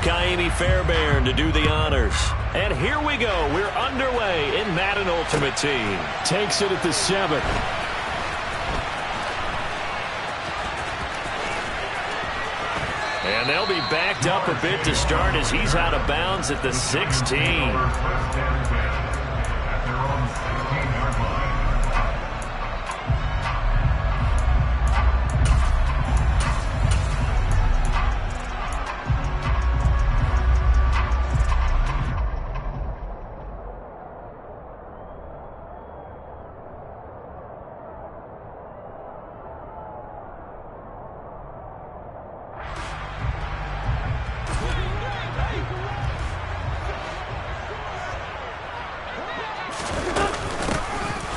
Kaimi Fairbairn to do the honors. And here we go. We're underway in Madden Ultimate Team. Takes it at the 7. And they'll be backed up a bit to start as he's out of bounds at the 16.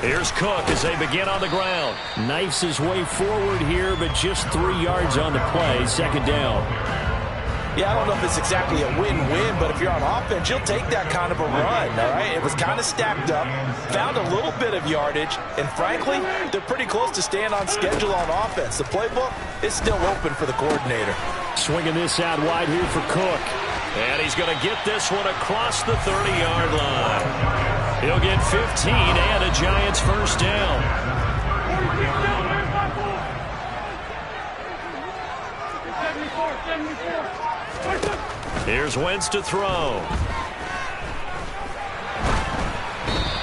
Here's Cook as they begin on the ground. Knifes his way forward here, but just 3 yards on the play. Second down. Yeah, I don't know if it's exactly a win-win, but if you're on offense, you'll take that kind of a run, all right? It was kind of stacked up, found a little bit of yardage, and frankly, they're pretty close to staying on schedule on offense. The playbook is still open for the coordinator. Swinging this out wide here for Cook. And he's going to get this one across the 30-yard line. He'll get 15 and a Giants first down. Here's Wentz to throw.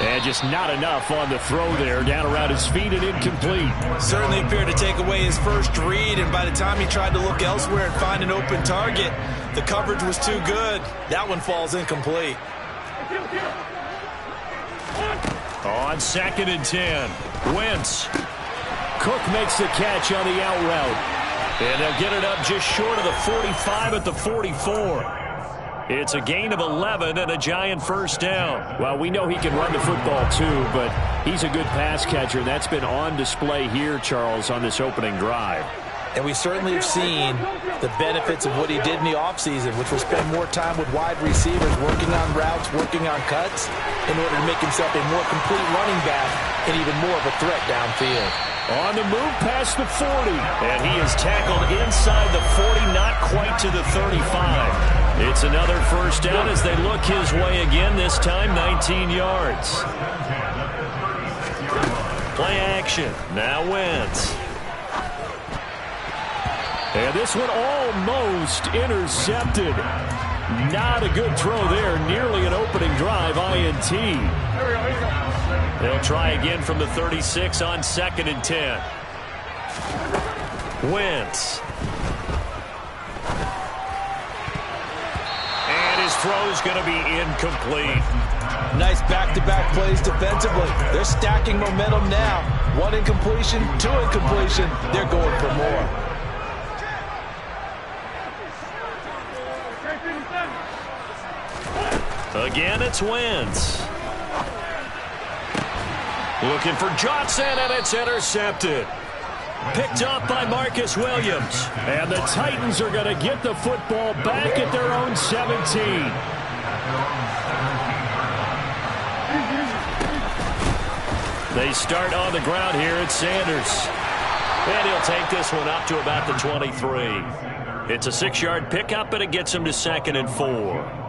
And just not enough on the throw there. Down around his feet and incomplete. Certainly appeared to take away his first read, and by the time he tried to look elsewhere and find an open target, the coverage was too good. That one falls incomplete. On 2nd and 10, Wentz. Cook makes the catch on the out route. And they'll get it up just short of the 45 at the 44. It's a gain of 11 and a Giant first down. Well, we know he can run the football too, but he's a good pass catcher. That's been on display here, Charles, on this opening drive. And we certainly have seen the benefits of what he did in the offseason, which was spend more time with wide receivers, working on routes, working on cuts, in order to make himself a more complete running back and even more of a threat downfield. On the move past the 40. And he is tackled inside the 40, not quite to the 35. It's another first down as they look his way again, this time 19 yards. Play action. Now Wentz. And this one almost intercepted. Not a good throw there. Nearly an opening drive INT. They'll try again from the 36 on 2nd and 10. Wentz. And his throw's going to be incomplete. Nice back-to-back plays defensively. They're stacking momentum now. 1 incompletion, 2 incompletion. They're going for more. Again, it's Wentz. Looking for Johnson, and it's intercepted. Picked up by Marcus Williams. And the Titans are going to get the football back at their own 17. They start on the ground here at Sanders. And he'll take this one up to about the 23. It's a 6-yard pickup, and it gets him to 2nd and 4.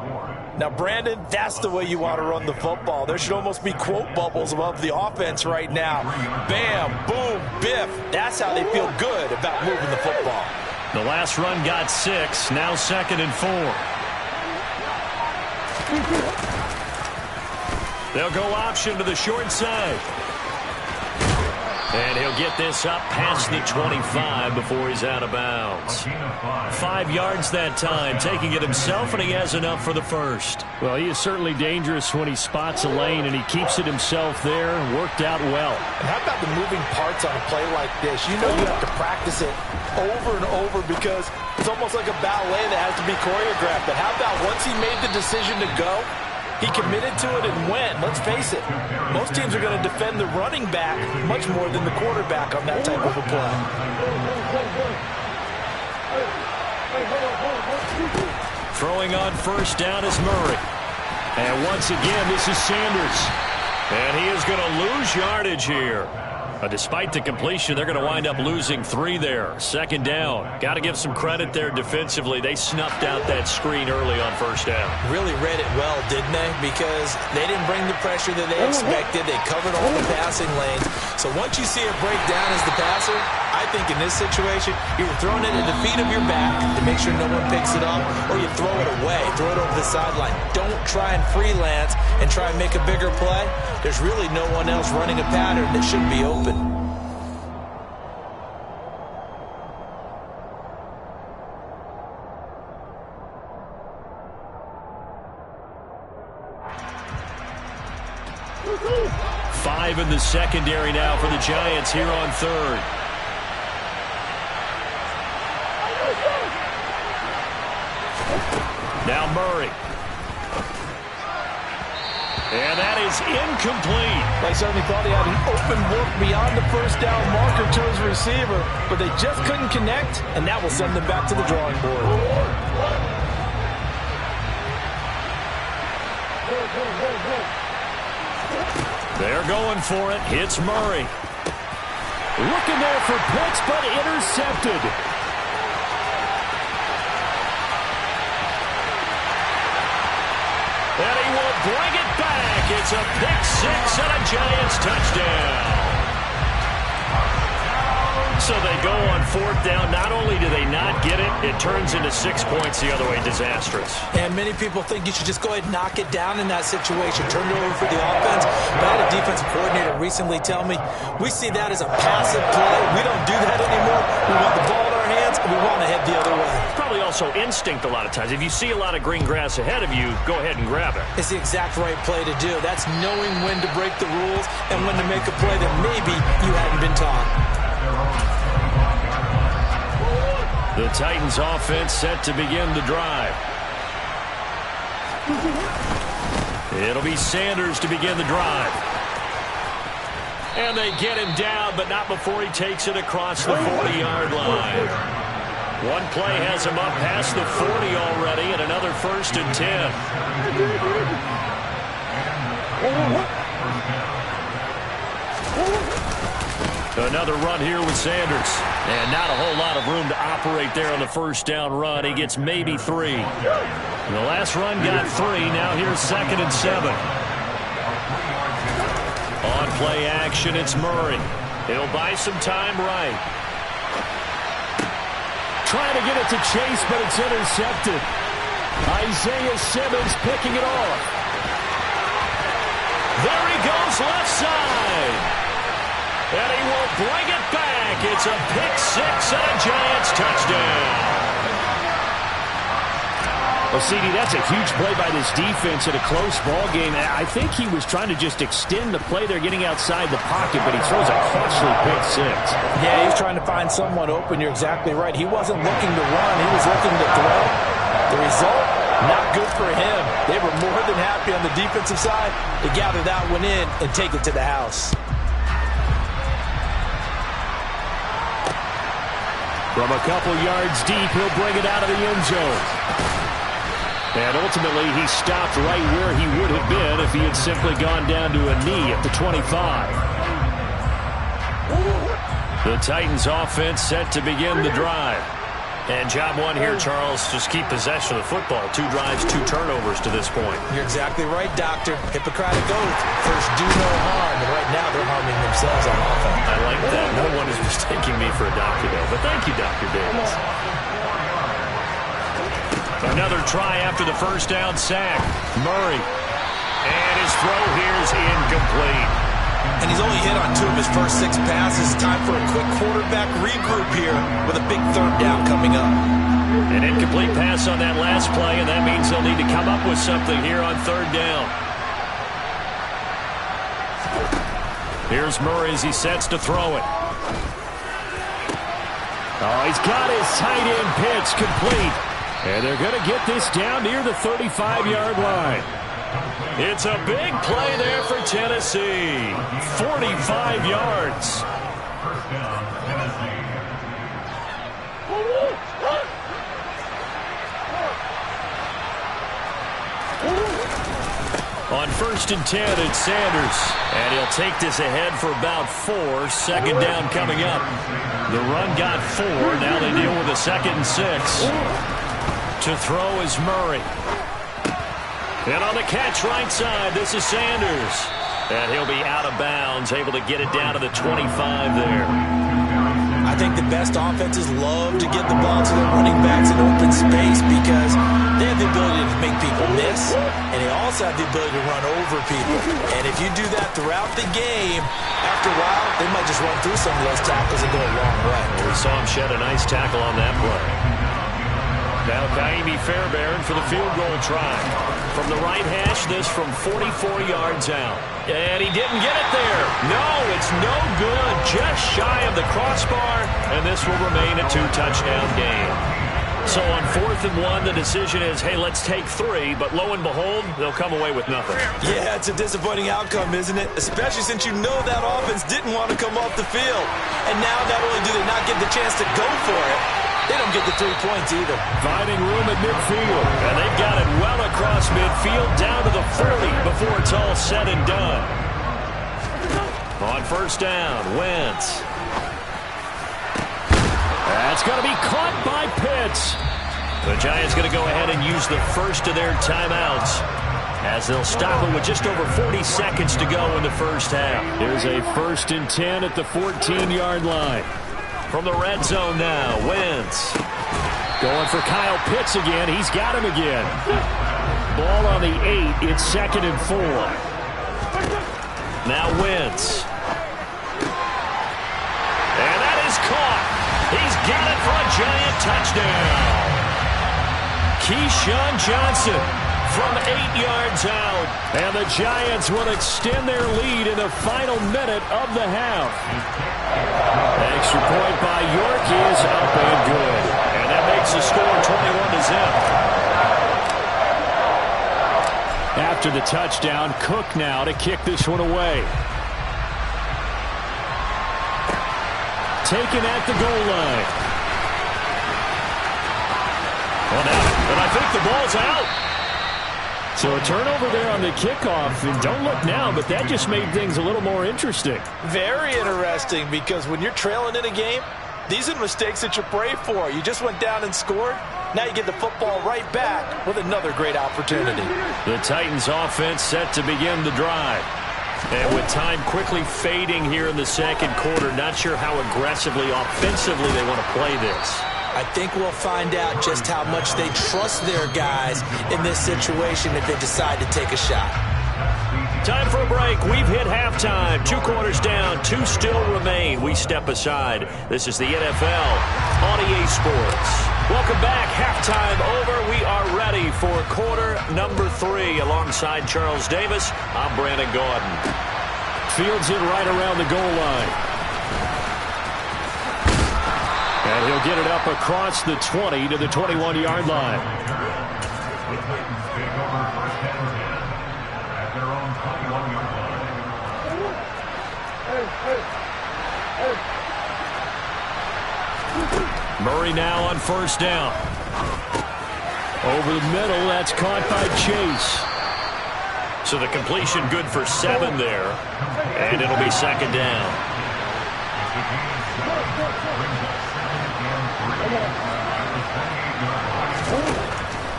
Now, Brandon, that's the way you want to run the football. There should almost be quote bubbles above the offense right now. Bam, boom, biff. That's how they feel good about moving the football. The last run got 6, now 2nd and 4. They'll go option to the short side. And he'll get this up past the 25 before he's out of bounds. 5 yards that time, taking it himself, and he has enough for the first. Well, he is certainly dangerous when he spots a lane, and he keeps it himself there. Worked out well. And how about the moving parts on a play like this? You know you have to practice it over and over because it's almost like a ballet that has to be choreographed. But how about once he made the decision to go, he committed to it and went. Let's face it, most teams are going to defend the running back much more than the quarterback on that type of a play. Throwing on first down is Murray. And once again, this is Sanders. And he is going to lose yardage here. Despite the completion, they're going to wind up losing 3 there. Second down. Got to give some credit there defensively. They snuffed out that screen early on first down. Really read it well, didn't they? Because they didn't bring the pressure that they expected. They covered all the passing lanes. So once you see it break down as the passer, I think in this situation, you're throwing it at the feet of your back to make sure no one picks it up, or you throw it away, throw it over the sideline. Don't try and freelance and try and make a bigger play. There's really no one else running a pattern that should be open. Five in the secondary now for the Giants here on third. Now Murray. And that is incomplete. They certainly thought he had an open look beyond the first down marker to his receiver, but they just couldn't connect, and that will send them back to the drawing board. They're going for it. Hits Murray. Looking there for Pitts, but intercepted. And he will bring it back. It's a pick six and a Giants touchdown. So they go on fourth down. Not only do they not get it, it turns into 6 points the other way. Disastrous. And many people think you should just go ahead and knock it down in that situation. Turn it over for the offense. But I had a defensive coordinator recently tell me, we see that as a passive play. We don't do that anymore. We want the ball in our hands, and we want to head the other way. Probably also instinct a lot of times. If you see a lot of green grass ahead of you, go ahead and grab it. It's the exact right play to do. That's knowing when to break the rules and when to make a play that maybe you hadn't been taught. The Titans offense set to begin the drive. It'll be Sanders to begin the drive. And they get him down, but not before he takes it across the 40-yard line. One play has him up past the 40 already, and another 1st and 10. Another run here with Sanders. And not a whole lot of room to operate there on the first down run. He gets maybe 3. The last run got 3. Now here's 2nd and 7. On play action, it's Murray. He'll buy some time right. Trying to get it to Chase, but it's intercepted. Isaiah Simmons picking it off. There he goes, left side. And he will bring it back. It's a pick six and a Giants touchdown. Well, CD, that's a huge play by this defense in a close ball game. I think he was trying to just extend the play. They're getting outside the pocket, but he throws a costly pick six. Yeah, he was trying to find someone open. You're exactly right. He wasn't looking to run. He was looking to throw. The result, not good for him. They were more than happy on the defensive side to gather that one in and take it to the house. From a couple yards deep, he'll bring it out of the end zone. And ultimately, he stopped right where he would have been if he had simply gone down to a knee at the 25. The Titans offense set to begin the drive. And job one here, Charles, just keep possession of the football. 2 drives, 2 turnovers to this point. You're exactly right, Doctor. Hippocratic oath. First, do no harm. And right now, they're harming themselves on offense. I like that. No one is mistaking me for a doctor, though. But thank you, Dr. Davis. Another try after the first down sack. Murray. And his throw here is incomplete. And he's only hit on 2 of his first 6 passes. Time for a quick quarterback regroup here with a big 3rd down coming up. An incomplete pass on that last play, and that means they'll need to come up with something here on 3rd down. Here's Murray as he sets to throw it. Oh, he's got his tight end pitch complete. And they're going to get this down near the 35-yard line. It's a big play there for Tennessee. 45 yards. On 1st and 10, it's Sanders. And he'll take this ahead for about 4. Second down coming up. The run got 4. Now they deal with a 2nd and 6. To throw is Murray. And on the catch right side, this is Sanders. And he'll be out of bounds, able to get it down to the 25 there. I think the best offenses love to get the ball to their running backs in open space because they have the ability to make people miss, and they also have the ability to run over people. And if you do that throughout the game, after a while, they might just run through some of those tackles and go a long way. We saw him shed a nice tackle on that play. Now Kaimi Fairbairn for the field goal try. From the right hash, this from 44 yards out. And he didn't get it there. No, it's no good. Just shy of the crossbar, and this will remain a 2-touchdown game. So on 4th and 1, the decision is, hey, let's take 3, but lo and behold, they'll come away with nothing. Yeah, it's a disappointing outcome, isn't it? Especially since you know that offense didn't want to come off the field. And now not only do they not get the chance to go for it, they don't get the 3 points either. Finding room at midfield, and they've got it well across midfield down to the 40 before it's all said and done. On 1st down, Wentz. That's going to be caught by Pitts. The Giants going to go ahead and use the first of their timeouts as they'll stop it with just over 40 seconds to go in the first half. Here's a 1st and 10 at the 14-yard line. From the red zone now, Wentz. Going for Kyle Pitts again. He's got him again. Ball on the 8. It's 2nd and 4. Now Wentz. And that is caught. He's got it for a Giant touchdown. Keyshawn Johnson from 8 yards out. And the Giants will extend their lead in the final minute of the half. Extra point by York is up and good. And that makes the score 21-0. After the touchdown, Cook now to kick this one away. Taken at the goal line. Well, now, and I think the ball's out. So a turnover there on the kickoff, and don't look now, but that just made things a little more interesting. Very interesting, because when you're trailing in a game, these are the mistakes that you pray for. You just went down and scored. Now you get the football right back with another great opportunity. The Titans offense set to begin the drive. And with time quickly fading here in the second quarter, not sure how aggressively, offensively they want to play this. I think we'll find out just how much they trust their guys in this situation if they decide to take a shot. Time for a break. We've hit halftime. 2 quarters down, 2 still remain. We step aside. This is the NFL on EA Sports. Welcome back. Halftime over. We are ready for quarter number 3. Alongside Charles Davis, I'm Brandon Gaudin. Fields it right around the goal line. And he'll get it up across the 20 to the 21-yard line. Murray now on 1st down. Over the middle, that's caught by Chase. So the completion good for 7 there. And it'll be 2nd down.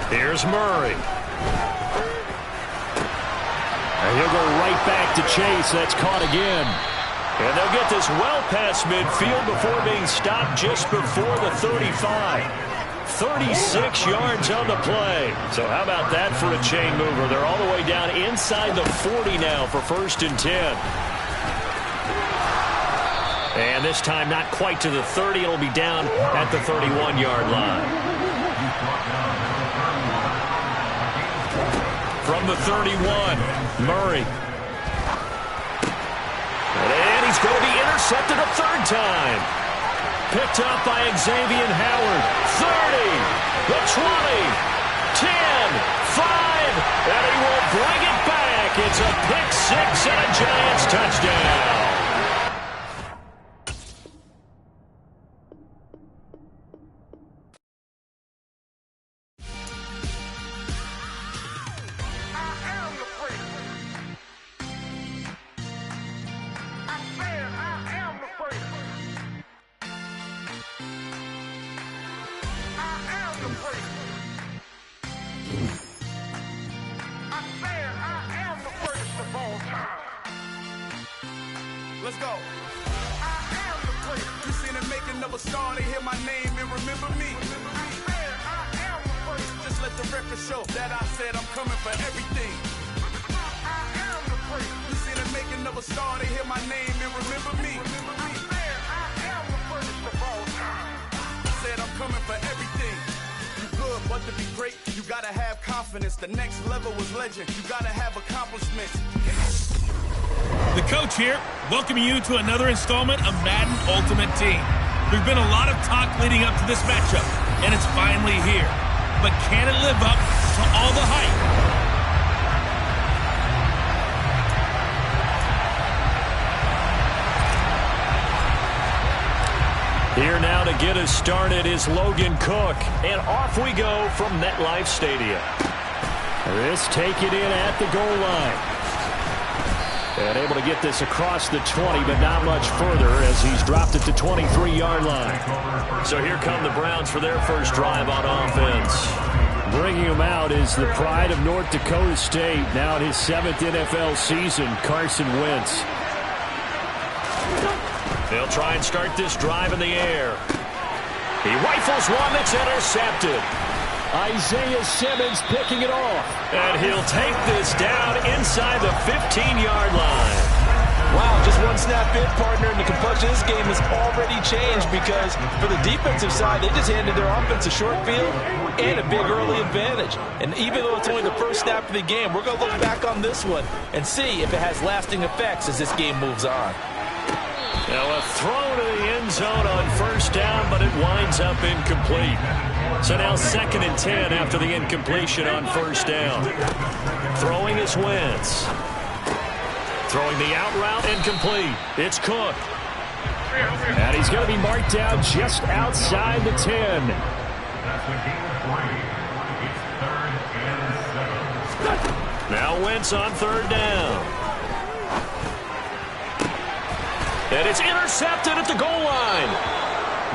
Here's Murray. And he'll go right back to Chase. That's caught again. And they'll get this well past midfield before being stopped just before the 35. 36 yards on the play. So how about that for a chain mover? They're all the way down inside the 40 now for 1st and 10. And this time not quite to the 30. It'll be down at the 31-yard line. From the 31, Murray. And he's going to be intercepted a 3rd time. Picked up by Xavier Howard. 30, the 20, 10, 5, and he will bring it back. It's a pick 6 and a Giants touchdown. Let's go. You seen the making of a star, they hear my name and remember me. Just let the record show that I said I'm coming for everything. You seen the making of a star, they hear my name and remember me. Said I'm coming for everything. You good, but to be great, you gotta have confidence. The next level was legend. You gotta have accomplishments. The coach here, welcoming you to another installment of Madden Ultimate Team. There's been a lot of talk leading up to this matchup, and it's finally here. But can it live up to all the hype? Here now to get us started is Logan Cook. And off we go from MetLife Stadium. This take it in at the goal line. And able to get this across the 20, but not much further as he's dropped it to 23-yard line. So here come the Browns for their first drive on offense. Bringing him out is the pride of North Dakota State. Now in his 7th NFL season, Carson Wentz. They'll try and start this drive in the air. He rifles one that's intercepted. Isaiah Simmons picking it off. And he'll take this down inside the 15-yard line. Wow, just one snap in, partner, and the complexion of this game has already changed because for the defensive side, they just handed their offense a short field and a big early advantage. And even though it's only the first snap of the game, we're going to look back on this one and see if it has lasting effects as this game moves on. Now a throw to the end zone on first down, but it winds up incomplete. So now 2nd and 10 after the incompletion on first down. Throwing is Wentz. Throwing the out route incomplete. It's Cook. And he's going to be marked down just outside the 10. Now Wentz on 3rd down. And it's intercepted at the goal line.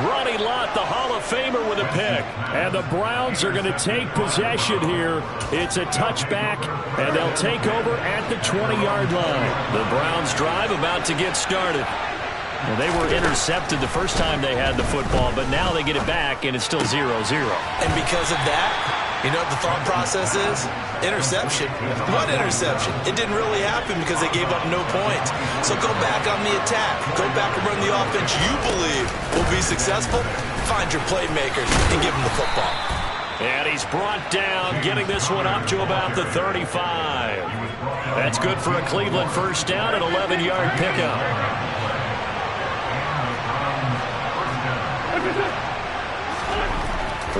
Ronnie Lott, the Hall of Famer, with a pick. And the Browns are going to take possession here. It's a touchback, and they'll take over at the 20-yard line. The Browns drive about to get started. Well, they were intercepted the first time they had the football, but now they get it back, and it's still 0-0. And because of that, you know what the thought process is? Interception. What interception? It didn't really happen because they gave up no points. So go back on the attack. Go back and run the offense you believe will be successful. Find your playmakers and give them the football. And he's brought down, getting this one up to about the 35. That's good for a Cleveland first down, an 11-yard pickup.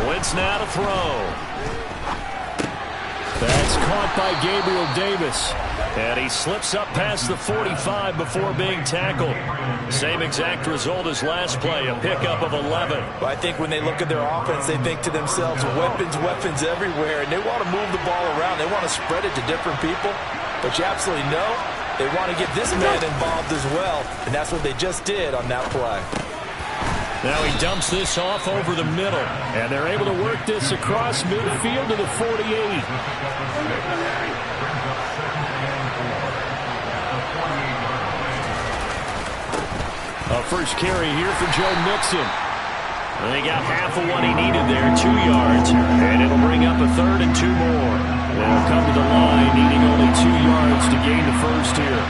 Wentz now to throw. That's caught by Gabriel Davis. And he slips up past the 45 before being tackled. Same exact result as last play, a pickup of 11. Well, I think when they look at their offense, they think to themselves, weapons everywhere, and they want to move the ball around. They want to spread it to different people. But you absolutely know they want to get this man involved as well, and that's what they just did on that play. Now he dumps this off over the middle, and they're able to work this across midfield to the 48. A first carry here for Joe Mixon. And they got half of what he needed there, 2 yards, and it'll bring up a 3rd and 2 more. They'll come to the line, needing only 2 yards to gain the first here.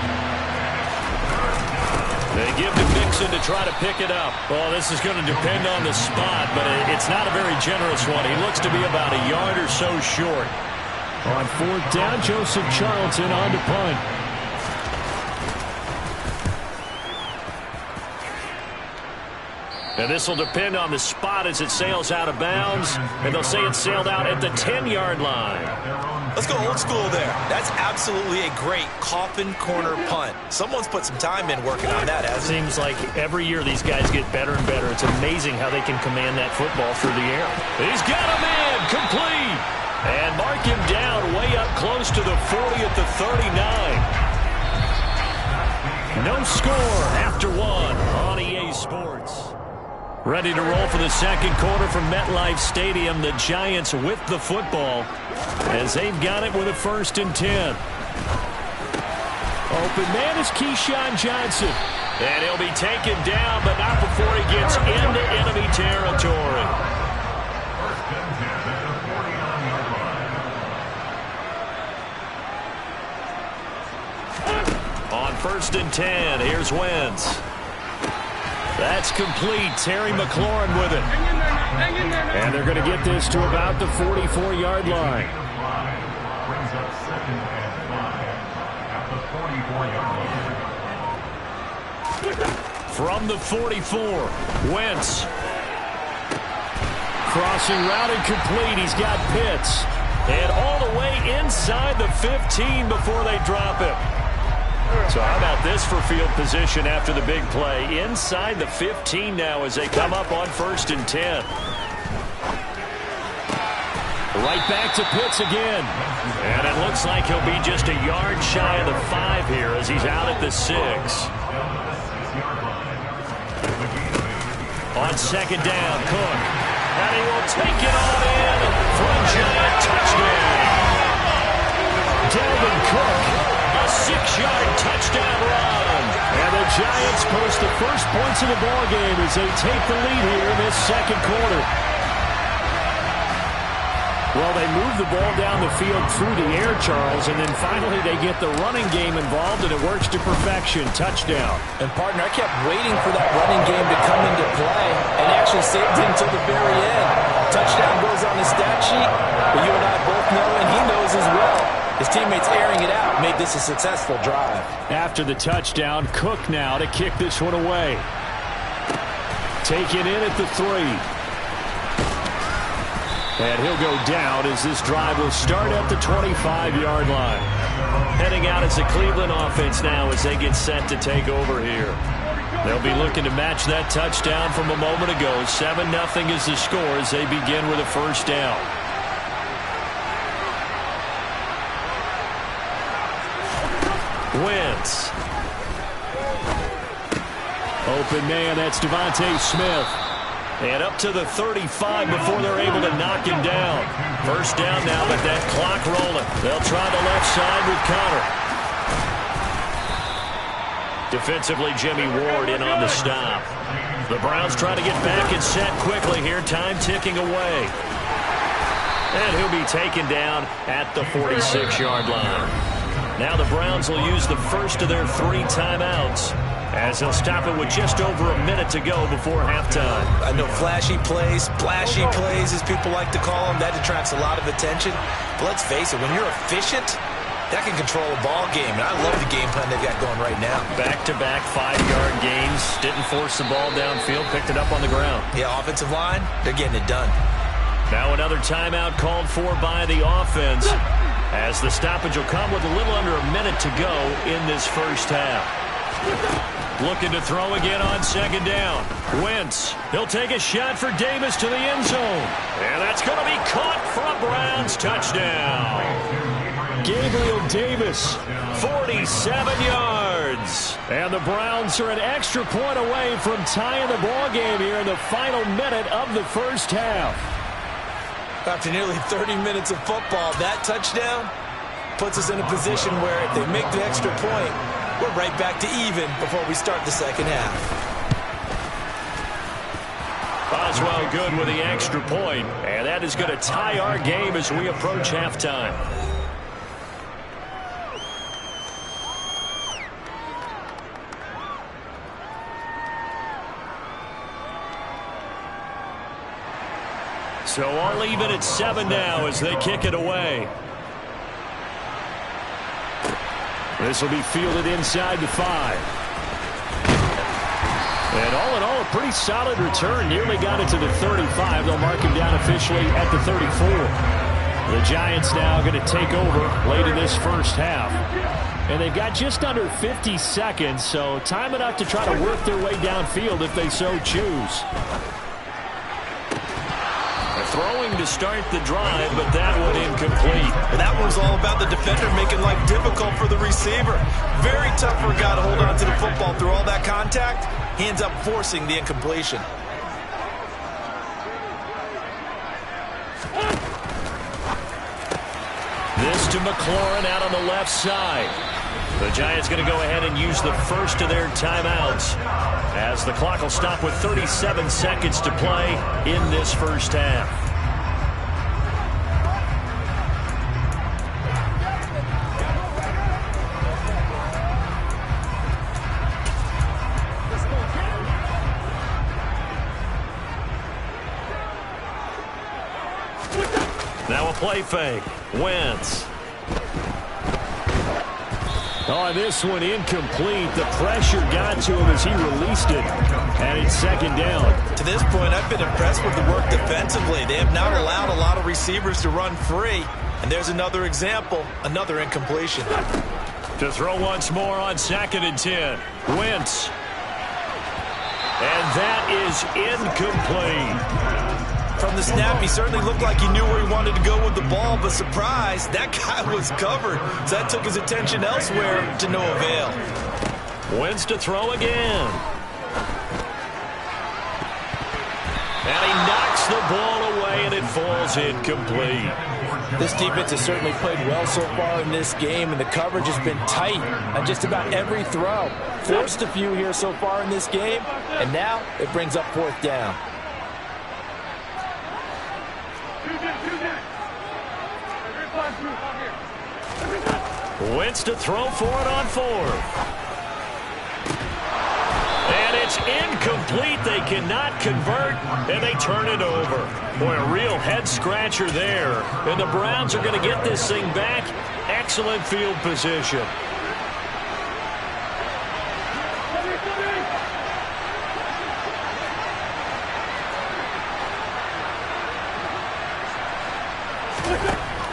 They give to Mixon to try to pick it up. Well, this is going to depend on the spot, but it's not a very generous one. He looks to be about a yard or so short. On 4th down, Joseph Charlton on to punt. And this will depend on the spot as it sails out of bounds. And they'll say it sailed out at the 10-yard line. Let's go old school there. That's absolutely a great coffin corner punt. Someone's put some time in working on that, hasn't it? Seems like every year these guys get better and better. It's amazing how they can command that football through the air. He's got a man, complete. And mark him down way up close to the 40 at the 39. No score after one on EA Sports. Ready to roll for the second quarter from MetLife Stadium. The Giants with the football as they've got it with a 1st and 10. Open man is Keyshawn Johnson. And he'll be taken down, but not before he gets into enemy territory. On 1st and 10, here's Wentz. That's complete. Terry McLaurin with it. And they're going to get this to about the 44-yard line. From the 44, Wentz. Crossing route and complete. He's got Pitts. And all the way inside the 15 before they drop him. So how about this for field position after the big play? Inside the 15 now as they come up on 1st and 10. Right back to Pitts again. And it looks like he'll be just a yard shy of the 5 here as he's out at the 6. On 2nd down, Cook. And he will take it all in for a giant touchdown. Dalvin Cook. A 6-yard touchdown run. And the Giants post the first points of the ball game as they take the lead here in this 2nd quarter. Well, they move the ball down the field through the air, Charles, and then finally they get the running game involved, and it works to perfection. Touchdown. And, partner, I kept waiting for that running game to come into play and actually saved it until the very end. Touchdown goes on the stat sheet, but you and I both know, and he knows as well, his teammates airing it out made this a successful drive. After the touchdown, Cook now to kick this one away. Taken in at the 3. And he'll go down as this drive will start at the 25-yard line. Heading out as the Cleveland offense now as they get set to take over here. They'll be looking to match that touchdown from a moment ago. 7-0 is the score as they begin with a 1st down. Wentz. Open man, that's Devontae Smith. And up to the 35 before they're able to knock him down. 1st down now, but that clock rolling. They'll try the left side with Connor. Defensively, Jimmy Ward in on the stop. The Browns try to get back and set quickly here. Time ticking away. And he'll be taken down at the 46-yard line. Now the Browns will use the first of their 3 timeouts, as they'll stop it with just over a minute to go before halftime. I know flashy plays, splashy plays, as people like to call them, that attracts a lot of attention. But let's face it, when you're efficient, that can control a ball game. And I love the game plan they've got going right now. Back-to-back 5-yard gains. Didn't force the ball downfield, picked it up on the ground. Yeah, offensive line, they're getting it done. Now another timeout called for by the offense, as the stoppage will come with a little under a minute to go in this 1st half. Looking to throw again on 2nd down. Wentz, he'll take a shot for Davis to the end zone. And that's going to be caught for a Browns touchdown. Gabriel Davis, 47 yards. And the Browns are an extra point away from tying the ball game here in the final minute of the 1st half. After nearly 30 minutes of football, that touchdown puts us in a position where if they make the extra point, we're right back to even before we start the 2nd half. Boswell good with the extra point, and that is going to tie our game as we approach halftime. So all even at 7 now as they kick it away. This will be fielded inside the 5. And all in all, a pretty solid return. Nearly got it to the 35. They'll mark him down officially at the 34. The Giants now going to take over late in this 1st half. And they've got just under 50 seconds, so time enough to try to work their way downfield if they so choose. Throwing to start the drive, but that one incomplete. And that one's all about the defender making life difficult for the receiver. Very tough for a guy to hold on to the football through all that contact. He ends up forcing the incompletion. This to McLaurin out on the left side. The Giants going to go ahead and use the first of their timeouts as the clock will stop with 37 seconds to play in this first half. Now a play fake. Wentz. Oh, this one incomplete. The pressure got to him as he released it. And it's second down. To this point, I've been impressed with the work defensively. They have not allowed a lot of receivers to run free. And there's another example, another incompletion. To throw once more on 2nd and 10. Wentz. And that is incomplete. From the snap, he certainly looked like he knew where he wanted to go with the ball, but surprise, that guy was covered. So that took his attention elsewhere to no avail. Wentz to throw again. And he knocks the ball away, and it falls incomplete. This defense has certainly played well so far in this game, and the coverage has been tight on just about every throw. Forced a few here so far in this game, and now it brings up 4th down. Wentz to throw for it on 4th. And it's incomplete. They cannot convert, and they turn it over. Boy, a real head-scratcher there. And the Browns are going to get this thing back. Excellent field position.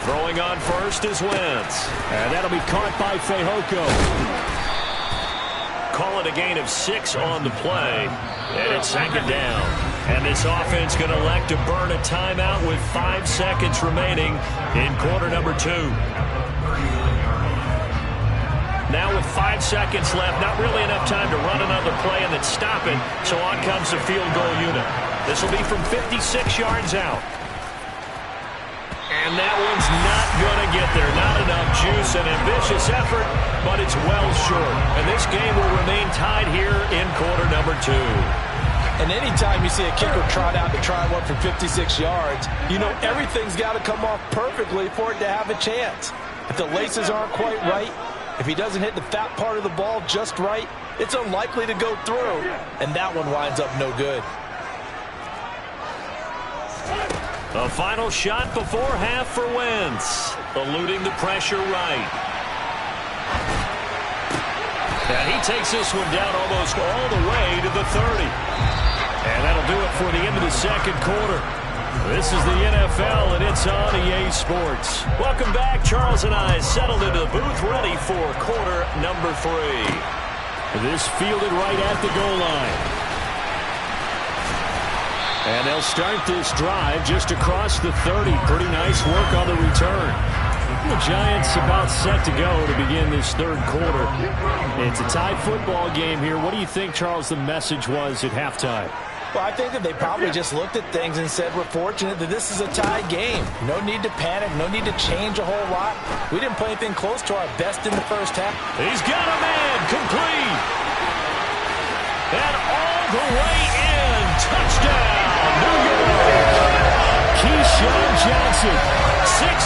Throwing on first is Wentz. And that'll be caught by Fehoko. Call it a gain of 6 on the play. And it's 2nd down. And this offense going to elect to burn a timeout with 5 seconds remaining in quarter number 2. Now with 5 seconds left, not really enough time to run another play and then stop it. So on comes the field goal unit. This will be from 56 yards out. And that one's not going to get there. Not enough juice. An ambitious effort, but it's well short. And this game will remain tied here in quarter number 2. And anytime you see a kicker trot out to try one from 56 yards, you know everything's got to come off perfectly for it to have a chance. If the laces aren't quite right, if he doesn't hit the fat part of the ball just right, it's unlikely to go through. And that one winds up no good. A final shot before half for Wentz. Eluding the pressure right. And he takes this one down almost all the way to the 30. And that'll do it for the end of the second quarter. This is the NFL, and it's on EA Sports. Welcome back. Charles and I settled into the booth, ready for quarter number 3. This fielded right at the goal line. And they'll start this drive just across the 30. Pretty nice work on the return. The Giants about set to go to begin this third quarter. It's a tied football game here. What do you think, Charles, the message was at halftime? Well, I think that they probably just looked at things and said, we're fortunate that this is a tie game. No need to panic, no need to change a whole lot. We didn't play anything close to our best in the first half. He's got a man, complete. And all the way in, touchdown, New York. Keyshawn Johnson, 69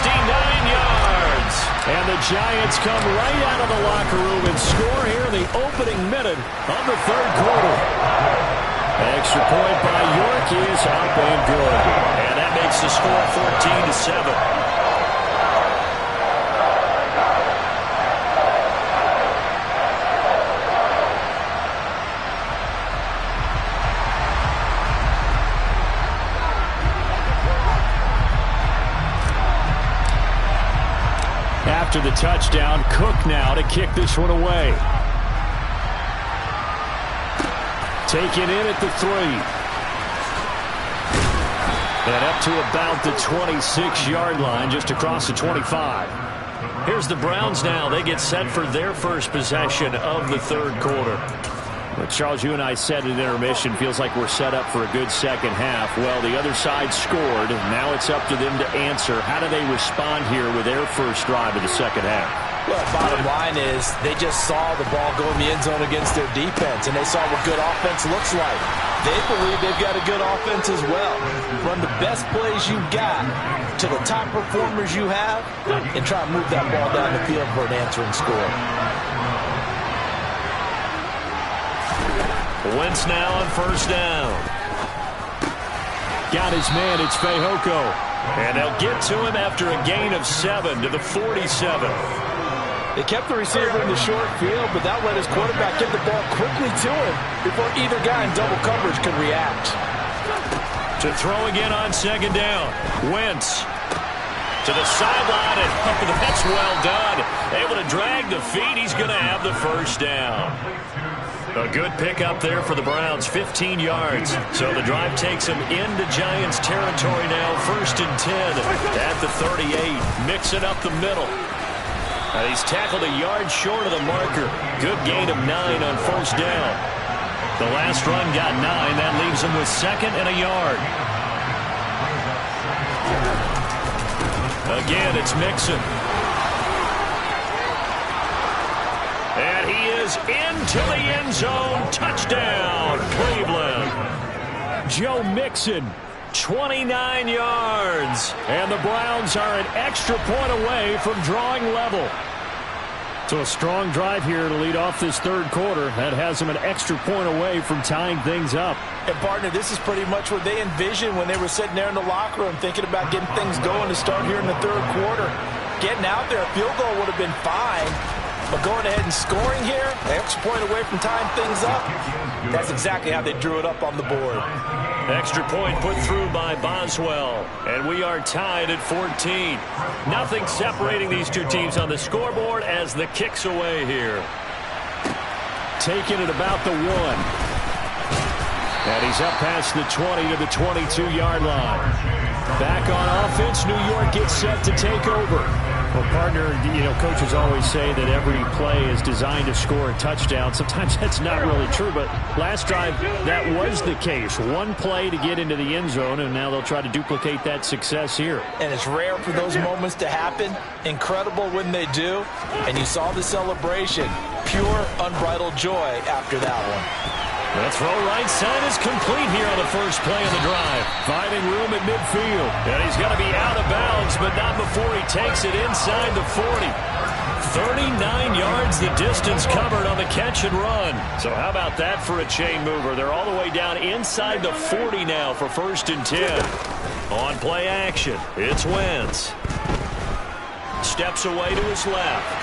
yards. And the Giants come right out of the locker room and score here in the opening minute of the third quarter. Extra point by York is up and good. And that makes the score 14-7. After the touchdown, Cook now to kick this one away. Taken in at the 3. And up to about the 26-yard line, just across the 25. Here's the Browns now. They get set for their first possession of the third quarter. But Charles, you and I said at intermission, feels like we're set up for a good second half. Well, the other side scored. Now it's up to them to answer. How do they respond here with their first drive of the second half? Well, bottom line is they just saw the ball go in the end zone against their defense, and they saw what good offense looks like. They believe they've got a good offense as well. Run the best plays you got to the top performers you have and try and move that ball down the field for an answering score. Wentz now on first down. Got his man, it's Fehoko. And they'll get to him after a gain of 7 to the 47. They kept the receiver in the short field, but that let his quarterback get the ball quickly to him before either guy in double coverage could react. To throw again on second down. Wentz to the sideline, and that's well done. Able to drag the feet. He's going to have the first down. A good pickup there for the Browns, 15 yards. So the drive takes them into Giants territory now, 1st and 10 at the 38. Mixing up the middle. And he's tackled a yard short of the marker. Good gain of 9 on first down. The last run got 9. That leaves him with 2nd and a yard. Again, it's Mixon. And he is into the end zone. Touchdown, Cleveland. Joe Mixon, 29 yards. And the Browns are an extra point away from drawing level. So a strong drive here to lead off this third quarter. That has them an extra point away from tying things up. And, partner, this is pretty much what they envisioned when they were sitting there in the locker room thinking about getting things going to start here in the third quarter. Getting out there, a field goal would have been fine. But going ahead and scoring here, an extra point away from tying things up, that's exactly how they drew it up on the board. Extra point put through by Boswell. And we are tied at 14. Nothing separating these two teams on the scoreboard as the kick's away here. Taking it about the 1. And he's up past the 20 to the 22-yard line. Back on offense, New York gets set to take over. Well, partner, coaches always say that every play is designed to score a touchdown. Sometimes that's not really true, but last drive, that was the case. One play to get into the end zone, and now they'll try to duplicate that success here. And it's rare for those moments to happen. Incredible when they do. And you saw the celebration. Pure, unbridled joy after that one. The throw right side is complete here on the first play of the drive. Finding room at midfield. And he's going to be out of bounds, but not before he takes it inside the 40. 39 yards the distance covered on the catch and run. So how about that for a chain mover? They're all the way down inside the 40 now for 1st and 10. On play action, it's Wentz. Steps away to his left.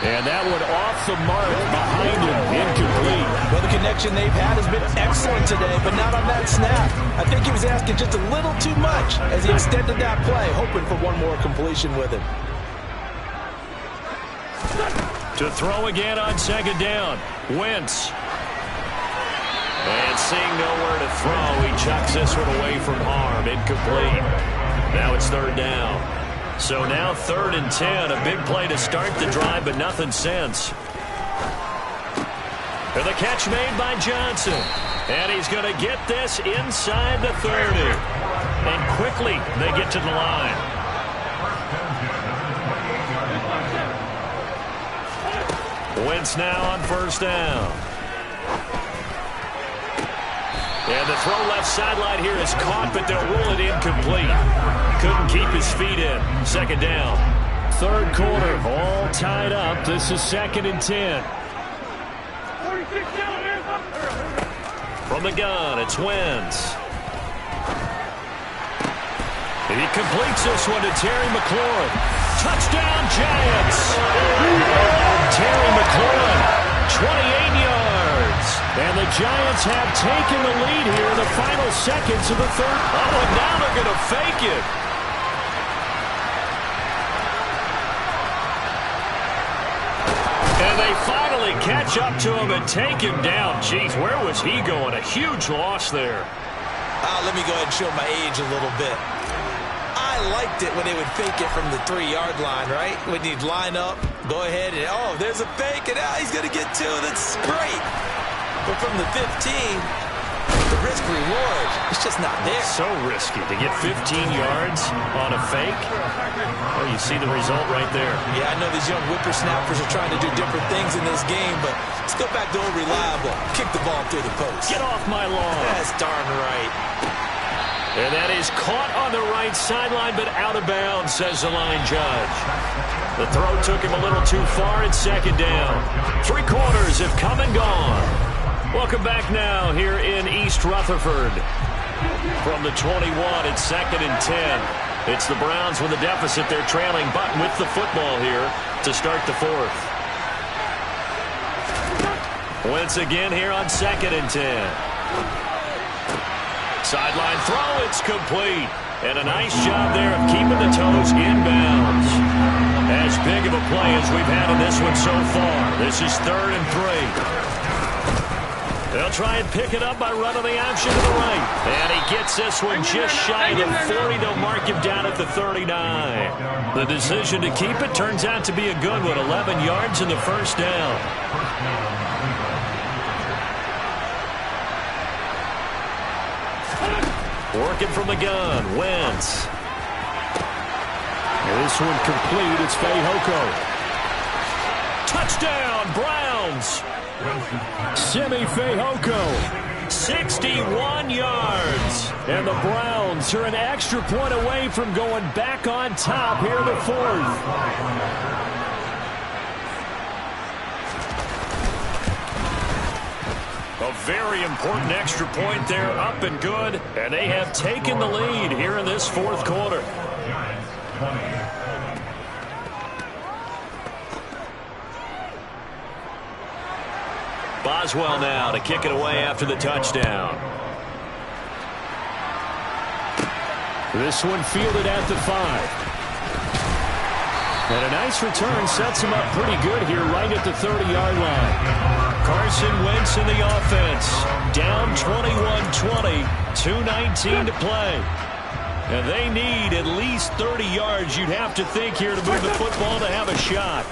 And that one off the mark behind him, incomplete. Well, the connection they've had has been excellent today, but not on that snap. I think he was asking just a little too much as he extended that play, hoping for one more completion with him. To throw again on second down, Wentz. And seeing nowhere to throw, he chucks this one away from harm, incomplete. Now it's 3rd down. So now 3rd and 10, a big play to start the drive, but nothing since. And the catch made by Johnson. And he's going to get this inside the 30. And quickly they get to the line. Wentz now on first down. And the throw left sideline here is caught, but they'll rule it incomplete. Couldn't keep his feet in. 2nd down. Third quarter, all tied up. This is 2nd and 10. From the gun, it's Wentz. And he completes this one to Terry McLaurin. Touchdown, Giants! Terry McLaurin, 28 yards. And the Giants have taken the lead here in the final seconds of the third. Oh, and now they're going to fake it. And they finally catch up to him and take him down. Jeez, where was he going? A huge loss there. Let me go ahead and show my age a little bit. I liked it when they would fake it from the 3-yard line, right? When you'd line up, go ahead, and oh, there's a fake, and he's going to get 2. That's great. But from the 15, the risk-reward, it's just not there. So risky to get 15 yards on a fake. Well, you see the result right there. Yeah, I know these young whippersnappers are trying to do different things in this game, but let's go back to old reliable. Kick the ball through the post. Get off my lawn. That's darn right. And that is caught on the right sideline, but out of bounds, says the line judge. The throw took him a little too far. It's second down. 3 quarters have come and gone. Welcome back now here in East Rutherford. From the 21, it's second and 10. It's the Browns with a deficit. They're trailing, but with the football here to start the 4th. Once again here on second and 10. Sideline throw, it's complete. And a nice job there of keeping the toes inbounds. As big of a play as we've had in this one so far. This is 3rd and 3. They'll try and pick it up by running the option to the right. And he gets this one just shy of the 40. They'll mark him down at the 39. The decision to keep it turns out to be a good one. 11 yards in the first down. Working from the gun, Wentz. This one complete. It's Fehoko. Touchdown, Browns. Simi Fehoko. 61 yards. And the Browns are an extra point away from going back on top here in the 4th. A very important extra point there, up and good. And they have taken the lead here in this 4th quarter. Boswell now to kick it away after the touchdown. This one fielded at the 5. And a nice return sets him up pretty good here right at the 30-yard line. Carson Wentz in the offense. Down 21-20. 2:19 to play. And they need at least 30 yards, you'd have to think, here to move the football to have a shot.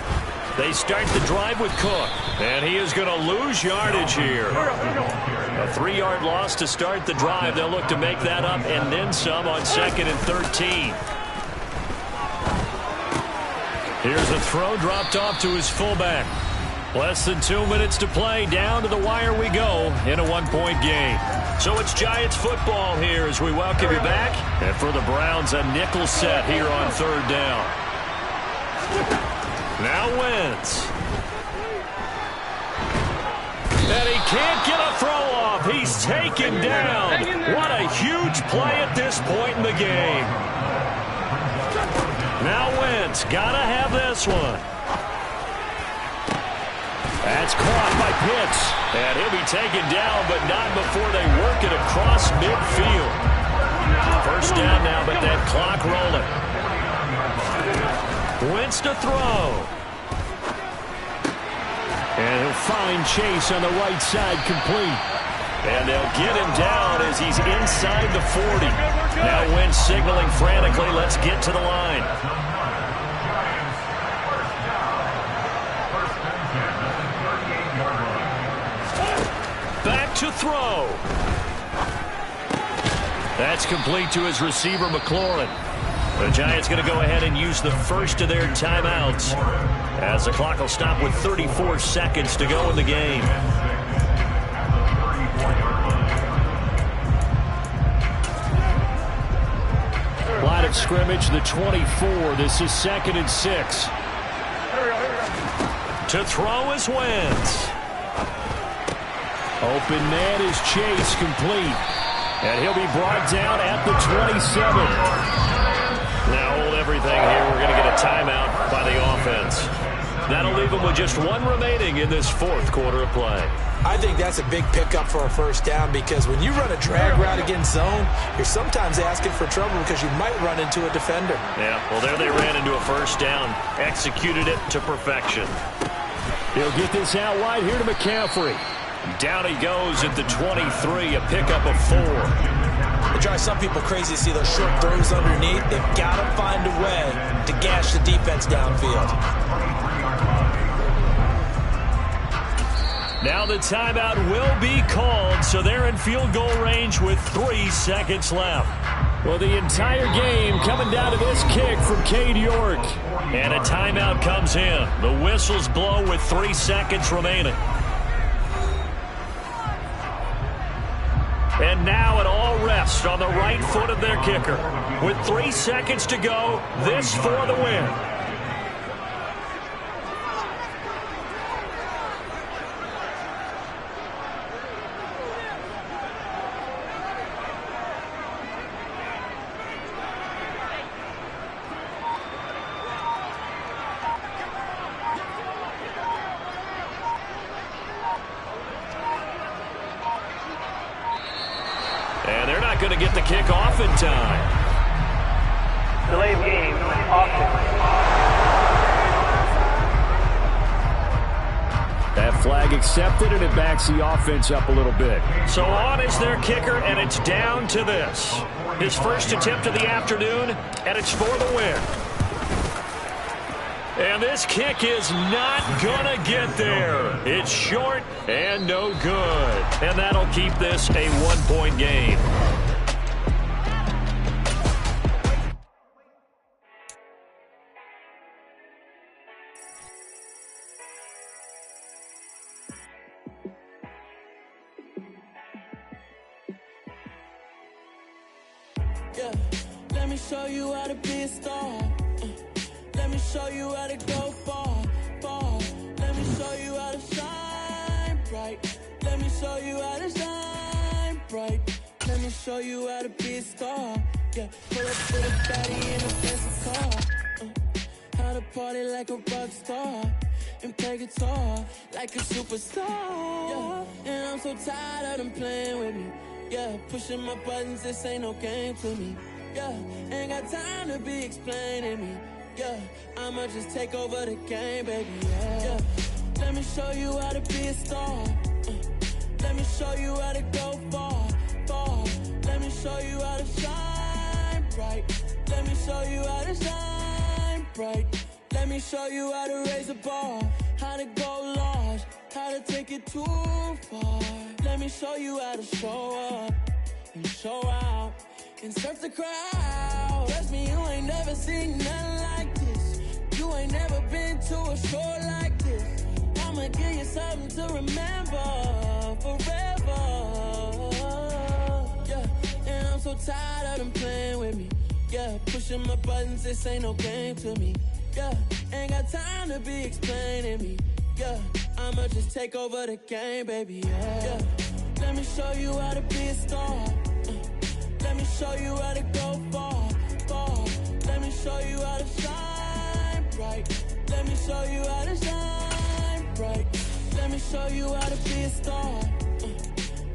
They start the drive with Cook. And he is going to lose yardage here. A 3-yard loss to start the drive. They'll look to make that up and then some on 2nd and 13. Here's a throw dropped off to his fullback. Less than 2 minutes to play. Down to the wire we go in a 1-point game. So it's Giants football here as we welcome you back. And for the Browns, a nickel set here on 3rd down. Now Wentz. And he can't get a throw off. He's taken down. What a huge play at this point in the game. Now Wentz, gotta have this one. That's caught by Pitts. And he'll be taken down, but not before they work it across midfield. First down now, but that clock rolling. Wentz to throw. And he'll find Chase on the right side, complete. And they'll get him down as he's inside the 40. Now Wentz signaling frantically, let's get to the line. Back to throw. That's complete to his receiver, McLaurin. The Giants going to go ahead and use the first of their timeouts as the clock will stop with 34 seconds to go in the game. Line of scrimmage, the 24. This is 2nd and 6. To throw is Wentz. Open man is Chase, complete. And he'll be brought down at the 27. Now hold everything here. We're going to get a timeout by the offense. That'll leave them with just 1 remaining in this 4th quarter of play. I think that's a big pickup for a first down because when you run a drag route against zone, you're sometimes asking for trouble because you might run into a defender. Yeah, well, there they ran into a first down. Executed it to perfection. He'll get this out wide here to McCaffrey. Down he goes at the 23, a pickup of 4. It drives some people crazy to see those short throws underneath. They've got to find a way to gash the defense downfield. Now the timeout will be called, so they're in field goal range with 3 seconds left. Well, the entire game coming down to this kick from Cade York. And a timeout comes in. The whistles blow with 3 seconds remaining. And now it all rests on the right foot of their kicker. With 3 seconds to go, this for the win. And they're not going to get the kick off in time. Delay of game, offense. That flag accepted, and it backs the offense up a little bit. So on is their kicker, and it's down to this. His first attempt of the afternoon, and it's for the win. And this kick is not going to get there. It's short and no good. And that'll keep this a 1-point game. Yeah, let me show you how to be a star. Let me show you how to go far, far. Let me show you how to shine bright. Let me show you how to shine bright. Let me show you how to be a star. Yeah, pull up to the fatty in a fancy car. How to party like a rock star and play guitar like a superstar. Yeah, and I'm so tired of them playing with me. Yeah, pushing my buttons, this ain't no game to me. Yeah, ain't got time to be explaining me. Yeah, I'ma just take over the game, baby, yeah. Let me show you how to be a star. Let me show you how to go far, far. Let me show you how to shine bright. Let me show you how to shine bright. Let me show you how to raise a bar, how to go large, how to take it too far. Let me show you how to show up and show out and surf the crowd. Trust me, you ain't never seen nothing like this. You ain't never been to a show like this. I'ma give you something to remember forever. Yeah, and I'm so tired of them playing with me. Yeah, pushing my buttons, this ain't no game to me. Yeah, ain't got time to be explaining me. Yeah, I'ma just take over the game, baby, yeah. Let me show you how to be a star. Let me show you how to go far, far. Let me show you how to shine bright. Let me show you how to shine bright. Let me show you how to be a star.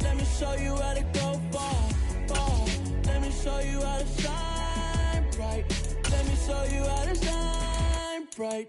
Let me show you how to go far, far. Let me show you how to shine bright. Let me show you how to shine bright.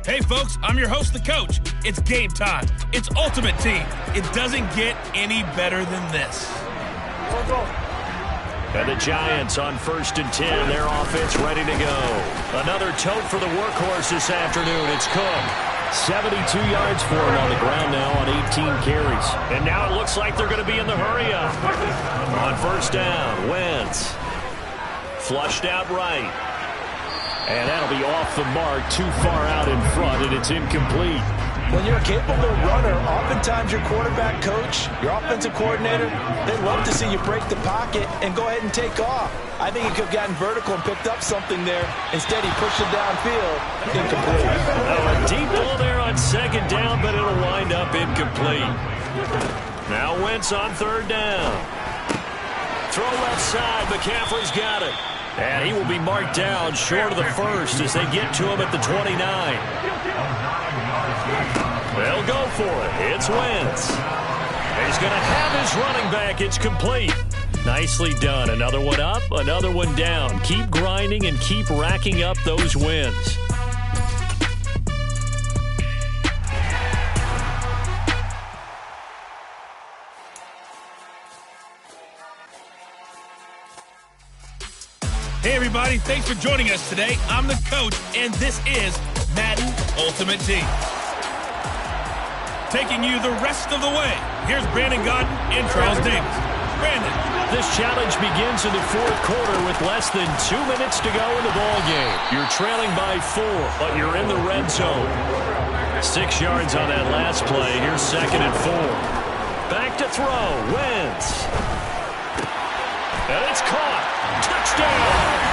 Hey, folks, I'm your host, the coach. It's game time. It's Ultimate Team. It doesn't get any better than this. And the Giants on 1st and 10. Their offense ready to go. Another tote for the workhorse this afternoon. It's Cook. 72 yards for him on the ground now on 18 carries. And now it looks like they're going to be in the hurry-up. On 1st down, Wentz. Flushed out right. And that'll be off the mark, too far out in front, and it's incomplete. When you're a capable runner, oftentimes your quarterback coach, your offensive coordinator, they love to see you break the pocket and go ahead and take off. I think he could have gotten vertical and picked up something there. Instead, he pushed it downfield, incomplete. Oh, a deep ball there on 2nd down, but it'll wind up incomplete. Now Wentz on 3rd down. Throw left side, McCaffrey's got it. And he will be marked down short of the first as they get to him at the 29. They'll go for it. It's Wentz. He's going to have his running back. It's complete. Nicely done. Another one up, another one down. Keep grinding and keep racking up those wins. Hey, everybody. Thanks for joining us today. I'm the coach, and this is Madden Ultimate Team. Taking you the rest of the way. Here's Brandon Gaudin and Charles Davis. Brandon. This challenge begins in the 4th quarter with less than 2 minutes to go in the ballgame. You're trailing by 4, but you're in the red zone. 6 yards on that last play. Here's 2nd and 4. Back to throw. Wentz. And it's caught. Touchdown.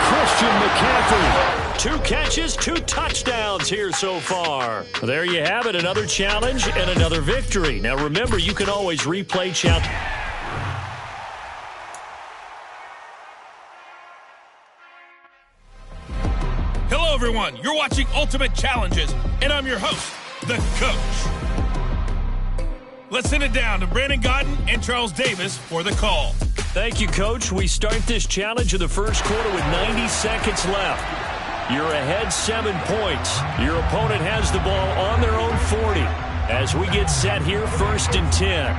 Christian McCaffrey. 2 catches, 2 touchdowns here so far. There you have it, another challenge and another victory. Now remember, you can always replay challenge. Hello, everyone. You're watching Ultimate Challenges, and I'm your host, the coach. Let's send it down to Brandon Gaudin and Charles Davis for the call. Thank you, Coach. We start this challenge in the 1st quarter with 90 seconds left. You're ahead 7 points. Your opponent has the ball on their own 40. As we get set here, 1st and 10.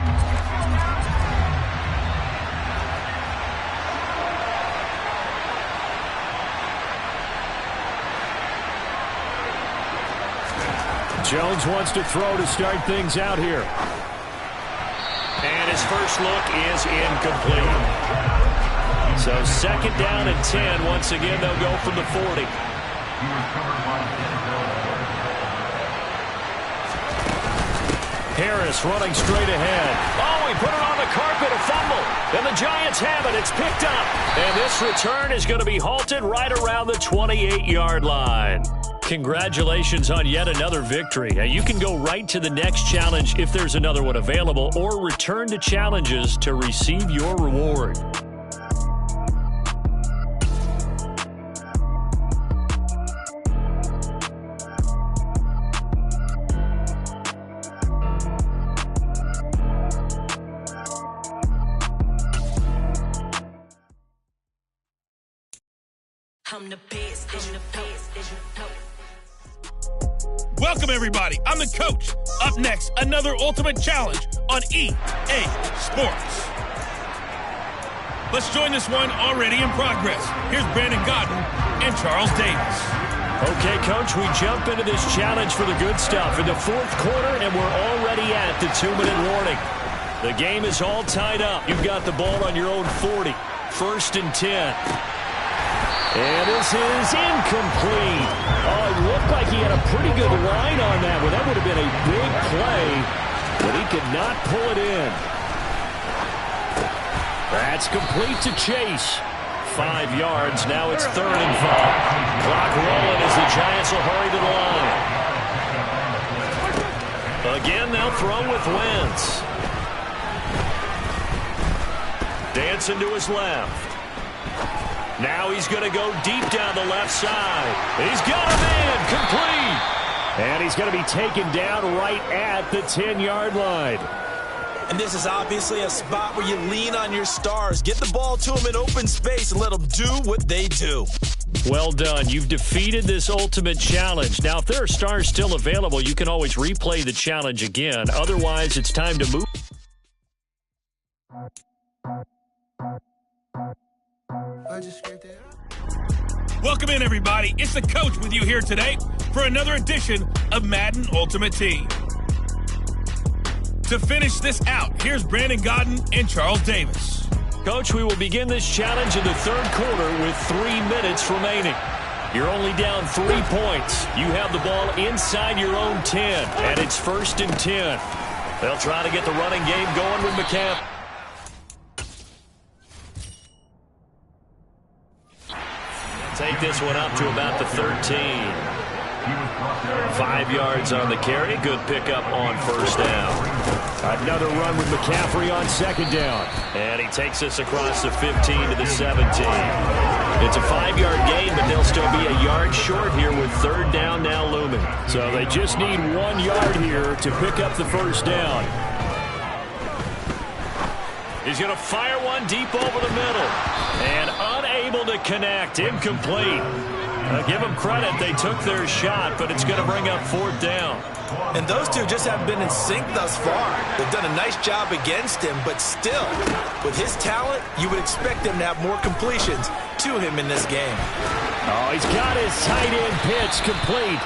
Jones wants to throw to start things out here. And his first look is incomplete. So 2nd down and 10. Once again, they'll go from the 40. Harris running straight ahead. Oh, he put it on the carpet, a fumble. And the Giants have it. It's picked up. And this return is going to be halted right around the 28-yard line. Congratulations on yet another victory. Now, you can go right to the next challenge if there's another one available, or return to challenges to receive your reward. Welcome, everybody. I'm the coach. Up next, another Ultimate Challenge on EA Sports. Let's join this one already in progress. Here's Brandon Gaudin and Charles Davis. Okay, Coach, we jump into this challenge for the good stuff in the 4th quarter, and we're already at the 2-minute warning. The game is all tied up. You've got the ball on your own 40. 1st and 10. And this is incomplete. Oh, it looked like he had a pretty good line on that one. That would have been a big play, but he could not pull it in. That's complete to Chase. 5 yards. Now it's 3rd and 5. Clock rolling as the Giants will hurry to the line. Again, they'll throw with Wentz. Dancing to his left. Now he's going to go deep down the left side. He's got a man, complete. And he's going to be taken down right at the 10-yard line. And this is obviously a spot where you lean on your stars. Get the ball to them in open space and let them do what they do. Well done. You've defeated this ultimate challenge. Now, if there are stars still available, you can always replay the challenge again. Otherwise, it's time to move. Welcome in, everybody. It's the coach with you here today for another edition of Madden Ultimate Team. To finish this out, here's Brandon Gaudin and Charles Davis. Coach, we will begin this challenge in the third quarter with 3 minutes remaining. You're only down 3 points. You have the ball inside your own 10, and it's 1st and 10. They'll try to get the running game going with McCaffrey. Take this one up to about the 13. 5 yards on the carry. Good pickup on 1st down. Another run with McCaffrey on 2nd down. And he takes us across the 15 to the 17. It's a 5-yard gain, but they'll still be a yard short here with 3rd down now looming. So they just need 1 yard here to pick up the 1st down. He's going to fire one deep over the middle. And unable to connect. Incomplete. Give them credit. They took their shot, but it's going to bring up 4th down. And those two just haven't been in sync thus far. They've done a nice job against him, but still, with his talent, you would expect him to have more completions to him in this game. Oh, he's got his tight end pitch complete.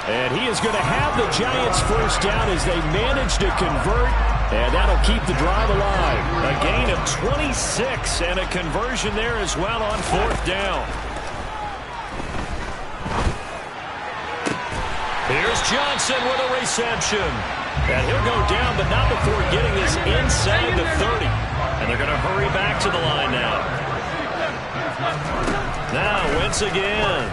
And he is going to have the Giants' 1st down as they manage to convert. And that'll keep the drive alive. A gain of 26 and a conversion there as well on 4th down. Here's Johnson with a reception. And he'll go down, but not before getting this inside the 30. And they're going to hurry back to the line now. Now, Wentz again.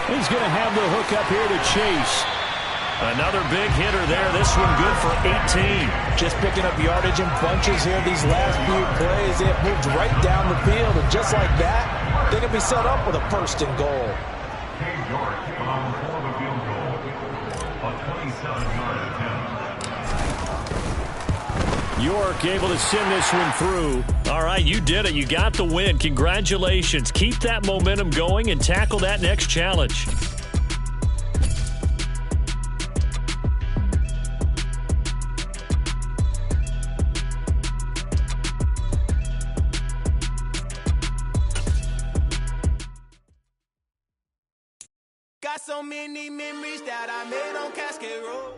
He's going to have the hook up here to Chase. Another big hitter there. This one good for 18. Just picking up yardage in bunches here these last few plays. They have moved right down the field, and just like that, they can be set up with a 1st and goal. York able to send this one through. All right, you did it. You got the win. Congratulations. Keep that momentum going and tackle that next challenge. Got so many memories that I made on Cascade Road.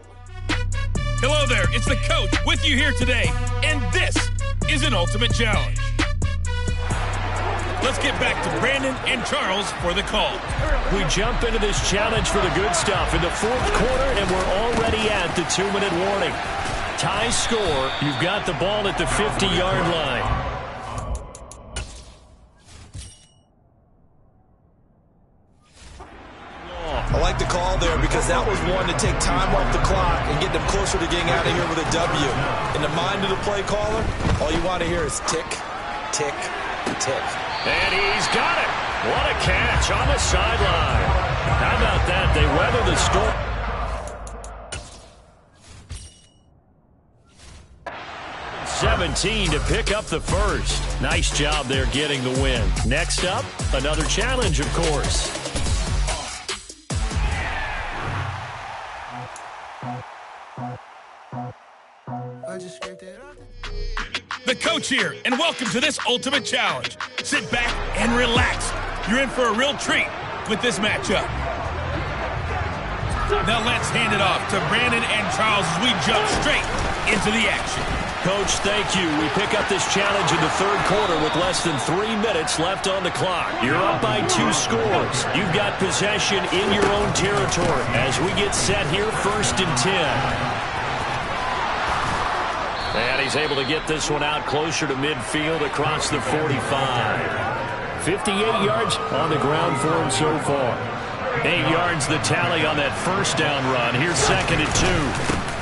Hello there, it's the coach with you here today, and this is an Ultimate Challenge. Let's get back to Brandon and Charles for the call. We jump into this challenge for the good stuff in the 4th quarter, and we're already at the 2-minute warning. Tie score. You've got the ball at the 50-yard line. I like the call there because that was one to take time off the clock and get them closer to getting out of here with a W. In the mind of the play caller, all you want to hear is tick, tick, tick. And he's got it. What a catch on the sideline. How about that? They weather the storm. $17 to pick up the 1st. Nice job there getting the win. Next up, another challenge, of course. The coach here, and welcome to this Ultimate Challenge. Sit back and relax. You're in for a real treat with this matchup. Now let's hand it off to Brandon and Charles as we jump straight into the action. Coach, thank you. We pick up this challenge in the 3rd quarter with less than 3 minutes left on the clock. You're up by 2 scores. You've got possession in your own territory as we get set here 1st and 10. And he's able to get this one out closer to midfield across the 45. 58 yards on the ground for him so far. 8 yards the tally on that 1st down run. Here's 2nd and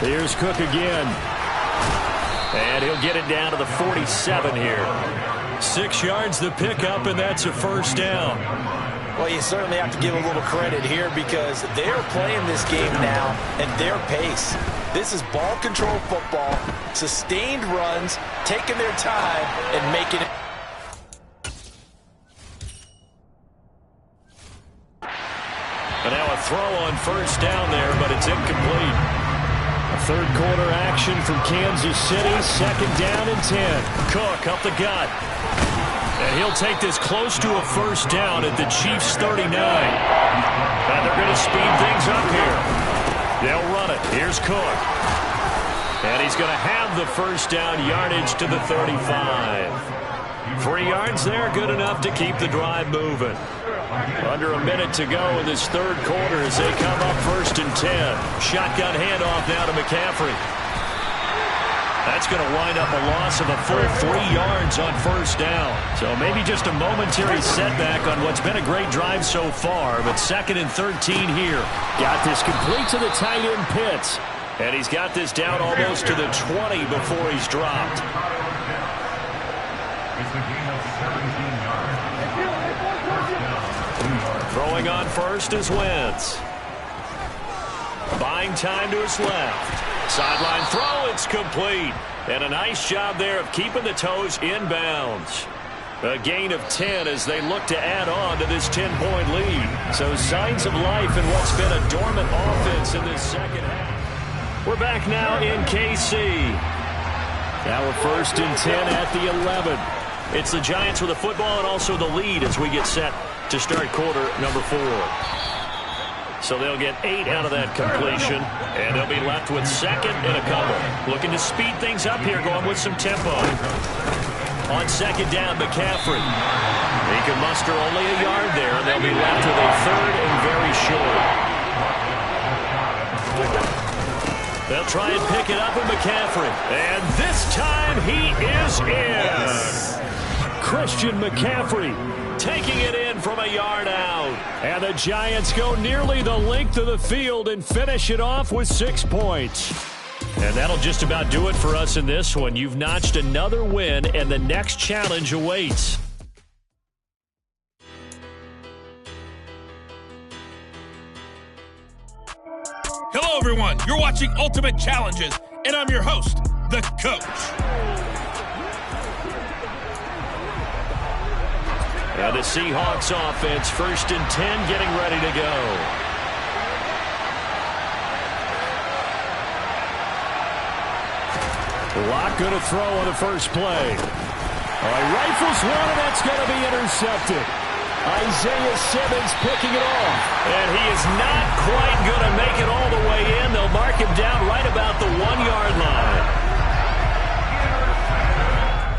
2. Here's Cook again. And he'll get it down to the 47 here. 6 yards the pickup, and that's a 1st down. Well, you certainly have to give a little credit here because they're playing this game now at their pace. This is ball control football, sustained runs, taking their time, and making it. And now a throw on first down there, but it's incomplete. A third quarter action from Kansas City. Second down and 10. Cook up the gut. And he'll take this close to a first down at the Chiefs' 39. And they're going to speed things up here. They'll run it. Here's Cook. And he's going to have the first down yardage to the 35. 3 yards there, good enough to keep the drive moving. Under a minute to go in this third quarter as they come up first and 10. Shotgun handoff now to McCaffrey. That's going to wind up a loss of a full 3 yards on first down. So maybe just a momentary setback on what's been a great drive so far, but 2nd and 13 here. Got this complete to the tight end Pitts. And he's got this down almost to the 20 before he's dropped. Throwing on first is Wentz. Buying time to his left. Sideline throw, it's complete. And a nice job there of keeping the toes inbounds. A gain of 10 as they look to add on to this 10-point lead. So signs of life in what's been a dormant offense in this second half. We're back now in KC. Now we're first and 10 at the 11. It's the Giants with the football and also the lead as we get set to start quarter number 4. So they'll get 8 out of that completion, and they'll be left with second and a couple. Looking to speed things up here, going with some tempo. On second down, McCaffrey. He can muster only a yard there, and they'll be left with a third and very short. They'll try and pick it up with McCaffrey. And this time he is in. Christian McCaffrey taking it in from a yard out. And the Giants go nearly the length of the field and finish it off with 6 points. And that'll just about do it for us in this one. You've notched another win, and the next challenge awaits. Hello, everyone. You're watching Ultimate Challenges, and I'm your host, the Coach. Now the Seahawks offense, first and 10, getting ready to go. Locke going to throw on the first play. All right, rifles one, and that's going to be intercepted. Isaiah Simmons picking it off. And he is not quite going to make it all the way in. They'll mark him down right about the 1-yard line.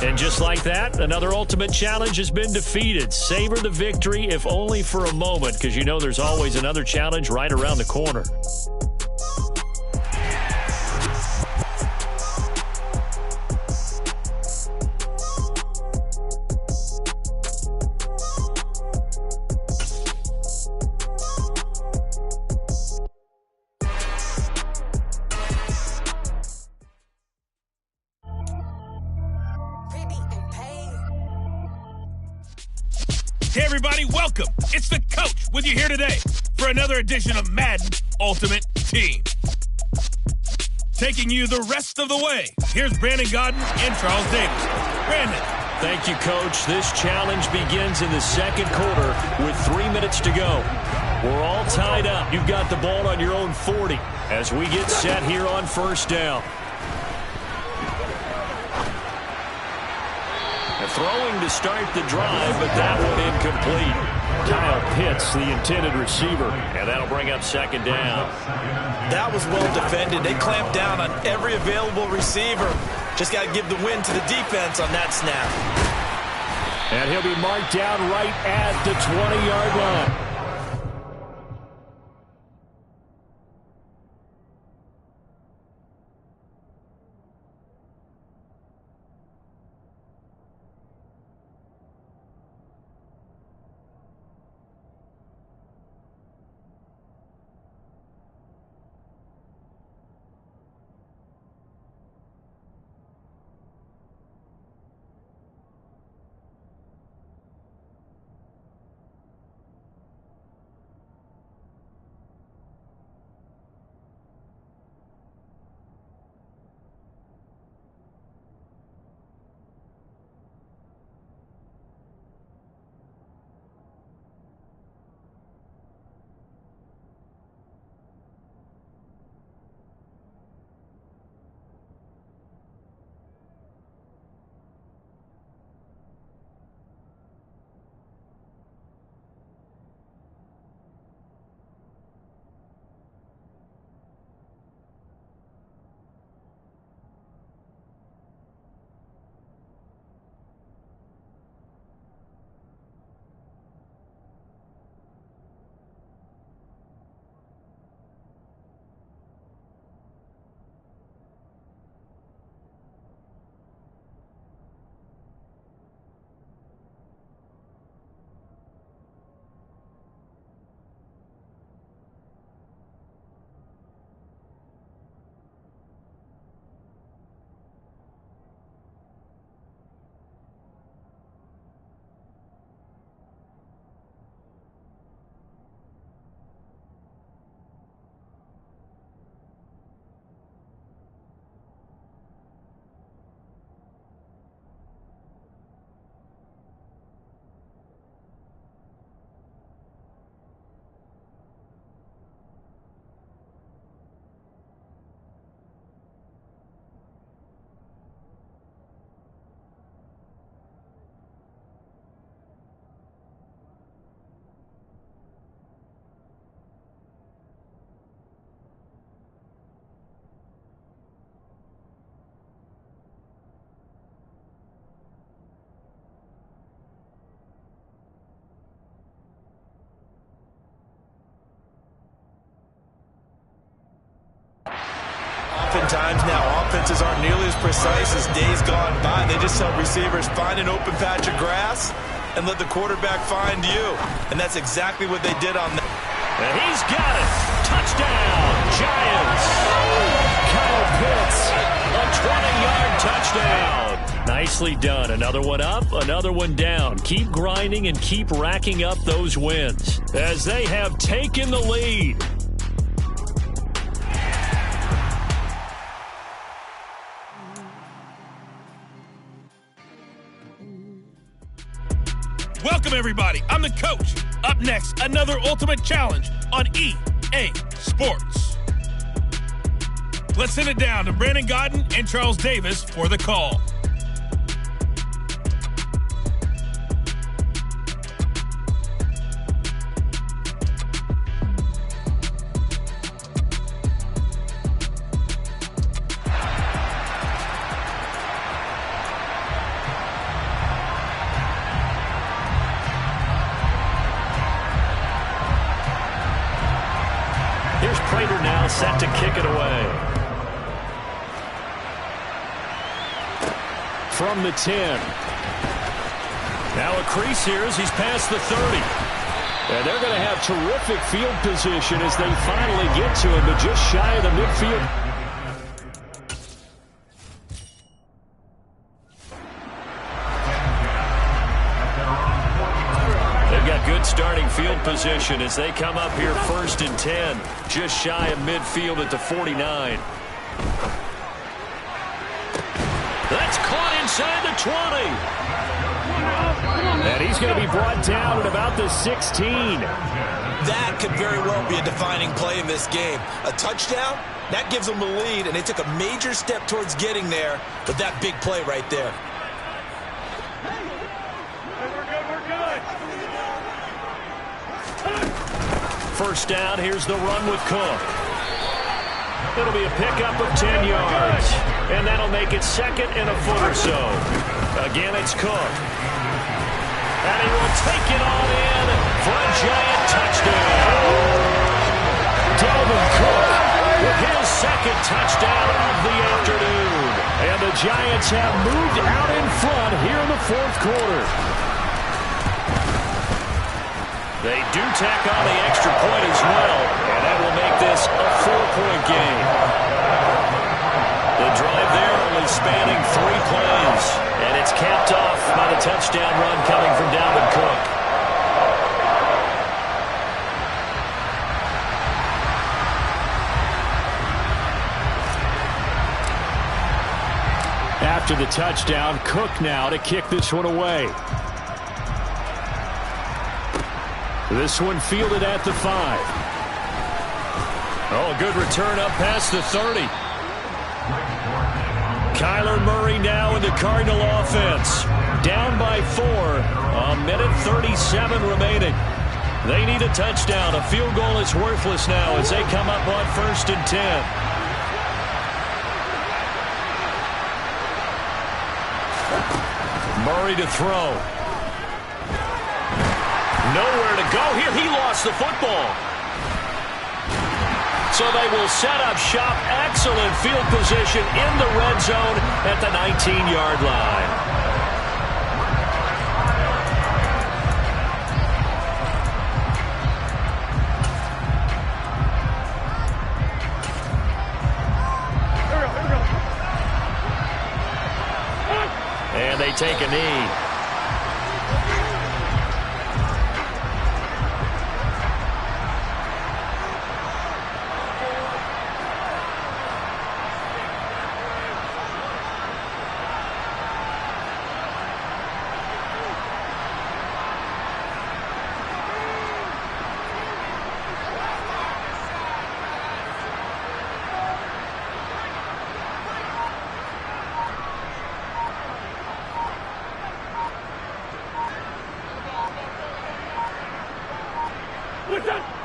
And just like that, another Ultimate Challenge has been defeated. Savor the victory, if only for a moment, because you know there's always another challenge right around the corner. Hey, everybody, welcome. It's the Coach with you here today for another edition of Madden Ultimate Team. Taking you the rest of the way, here's Brandon Gaudin and Charles Davis. Brandon. Thank you, Coach. This challenge begins in the second quarter with 3 minutes to go. We're all tied up. You've got the ball on your own 40 as we get set here on first down. Throwing to start the drive, but that one incomplete. Kyle Pitts, the intended receiver. And that'll bring up second down. That was well defended. They clamped down on every available receiver. Just got to give the win to the defense on that snap. And he'll be marked down right at the 20-yard line. Oftentimes now, offenses aren't nearly as precise as days gone by. They just tell receivers, find an open patch of grass and let the quarterback find you. And that's exactly what they did on that. And he's got it. Touchdown, Giants. Kyle Pitts, a 20-yard touchdown. Nicely done. Another one up, another one down. Keep grinding and keep racking up those wins as they have taken the lead. Welcome, everybody. I'm the coach. Up next, another Ultimate Challenge on EA Sports. Let's send it down to Brandon Godden and Charles Davis for the call. Here's Prater now set to kick it away. From the 10. Now a crease here as he's past the 30. And they're going to have terrific field position as they finally get to him, but just shy of the midfield. They've got good starting field position as they come up here 1st and 10, just shy of midfield at the 49. That's caught inside the 20. And he's going to be brought down at about the 16. That could very well be a defining play in this game. A touchdown, that gives them the lead, and they took a major step towards getting there with that big play right there. First down, here's the run with Cook. It'll be a pickup of 10 yards. And that'll make it 2nd and a foot or so. Again, it's Cook. And he will take it all in for a Giant touchdown. Dalvin Cook with his 2nd touchdown of the afternoon. And the Giants have moved out in front here in the 4th quarter. They do tack on the extra point as well, and that will make this a 4-point game. The drive there only spanning 3 plays, and it's capped off by the touchdown run coming from Dalvin Cook. After the touchdown, Cook now to kick this one away. This one fielded at the 5. Oh, a good return up past the 30. Kyler Murray now in the Cardinal offense. Down by 4. A minute 37 remaining. They need a touchdown. A field goal is worthless now as they come up on 1st and 10. Murray to throw. Nowhere to go here. He lost the football. So they will set up shop. Excellent field position in the red zone at the 19-yard line. And they take a knee.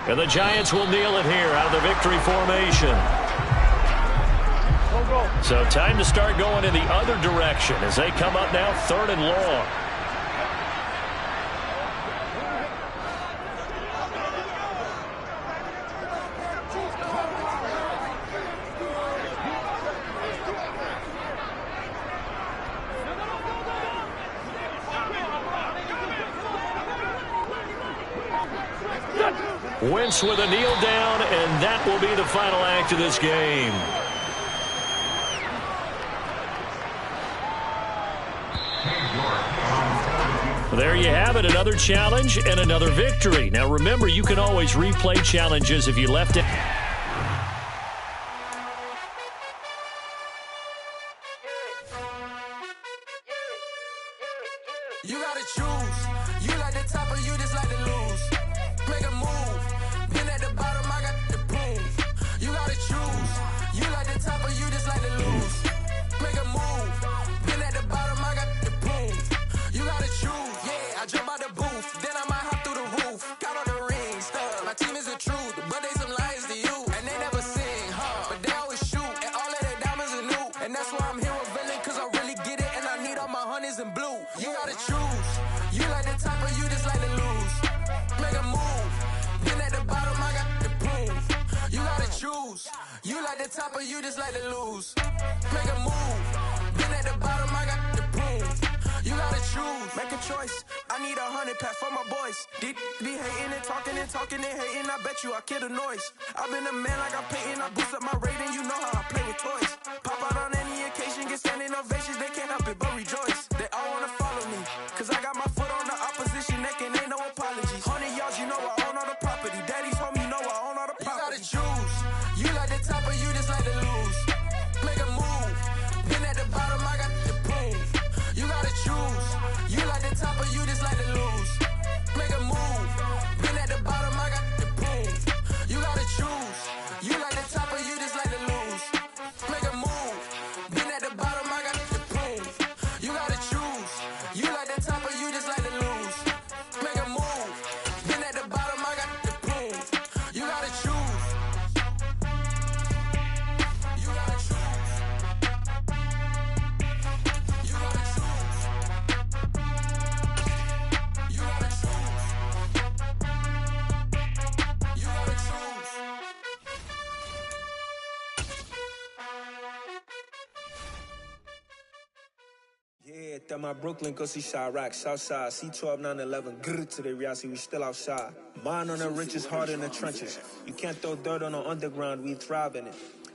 And the Giants will kneel it here out of the victory formation. So time to start going in the other direction as they come up now 3rd and long. Wentz with a kneel down, and that will be the final act of this game. There you have it, another challenge and another victory. Now remember, you can always replay challenges if you left it. You gotta choose. You like the top or you just like to lose. Make a move. Been at the bottom, I got the prove. You gotta choose. You like the top or you just like to lose. Make a move. Been at the bottom, I got the prove. You gotta choose. Yeah, I jump out the booth. Then I might hop through the roof. Got on the ring stuff. My team is the truth, but they some liars to you. And they never sing, but they always shoot. And all of their diamonds are new. And that's why I'm here with villain, cause I really get it. And I need all my honeys in blue. You gotta choose. You like the top or you just like to lose. Make a move. Been at the bottom, I got the proof. You gotta choose. You like the top or you just like to lose. Make a move. Been at the bottom, I got the proof. You gotta choose. Make a choice. I need 100 pack for my boys. Be hating and talking and talking and hating. I bet you I kill the noise. I've been a man like I'm Peyton. I boost up my rating. You know how I play with toys. Pop out on any occasion, get standing ovations. They can't help it but rejoice. They all wanna follow me, cause I got my foot on the opposition neck and ain't no apologies. 100 yards, you know I own all the property. Daddy's home, you know I own all the property. You gotta choose. You like the top or you just like to lose. Make a move. Been at the bottom, I got the proof. You gotta choose. You like the top or you just like to lose. Make a move. Been at the bottom, I got the proof. You gotta choose. You like the top or you just like to lose. Make a move. Been at the bottom, I got the proof. You gotta choose. You like the top or you just like to lose. Make a move. Been at the bottom, I got the proof. You gotta choose. You gotta choose. You gotta choose. You gotta choose. You gotta choose. Yeah, that my Brooklyn, go see Chirac, Southside, C12, 911, grrr to the reality, we still outside. Mine on the riches, hard in the trenches. You can't throw dirt on the underground, we thrive in it.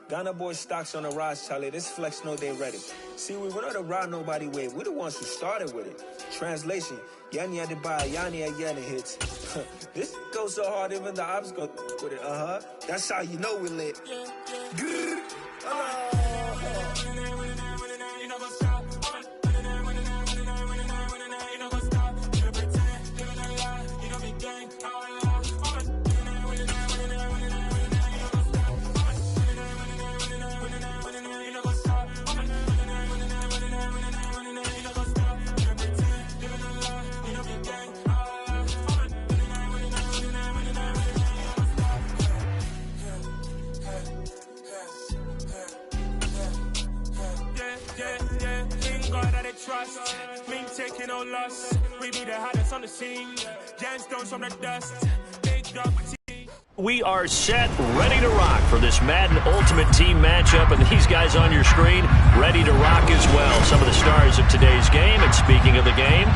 Ghana boys stocks on the rise, Charlie, this flex know they ready. See, we were not to ride nobody with, we the ones who started with it. Translation, Yanni had to buy, Yanni again it hits. This goes so hard, even the ops go with it, That's how you know we lit. Grrr, trust, me taking no loss. We be the hottest on the scene. Gemstones from the dust. Big dog team. We are set, ready to rock for this Madden Ultimate Team matchup, and these guys on your screen ready to rock as well. Some of the stars of today's game, and speaking of the game,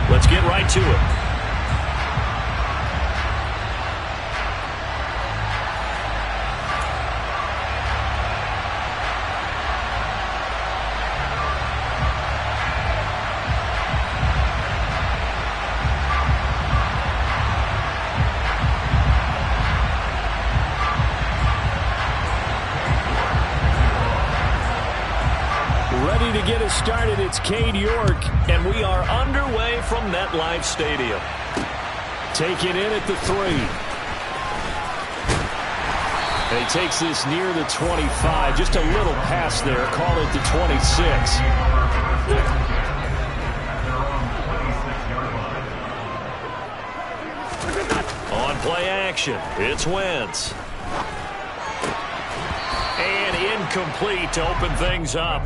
let's get right to it. To get us started, it's Cade York, and we are underway from MetLife Stadium. Taken in at the 3. And he takes this near the 25. Just a little pass there. Call it the 26. On play action, it's Wentz. And incomplete to open things up.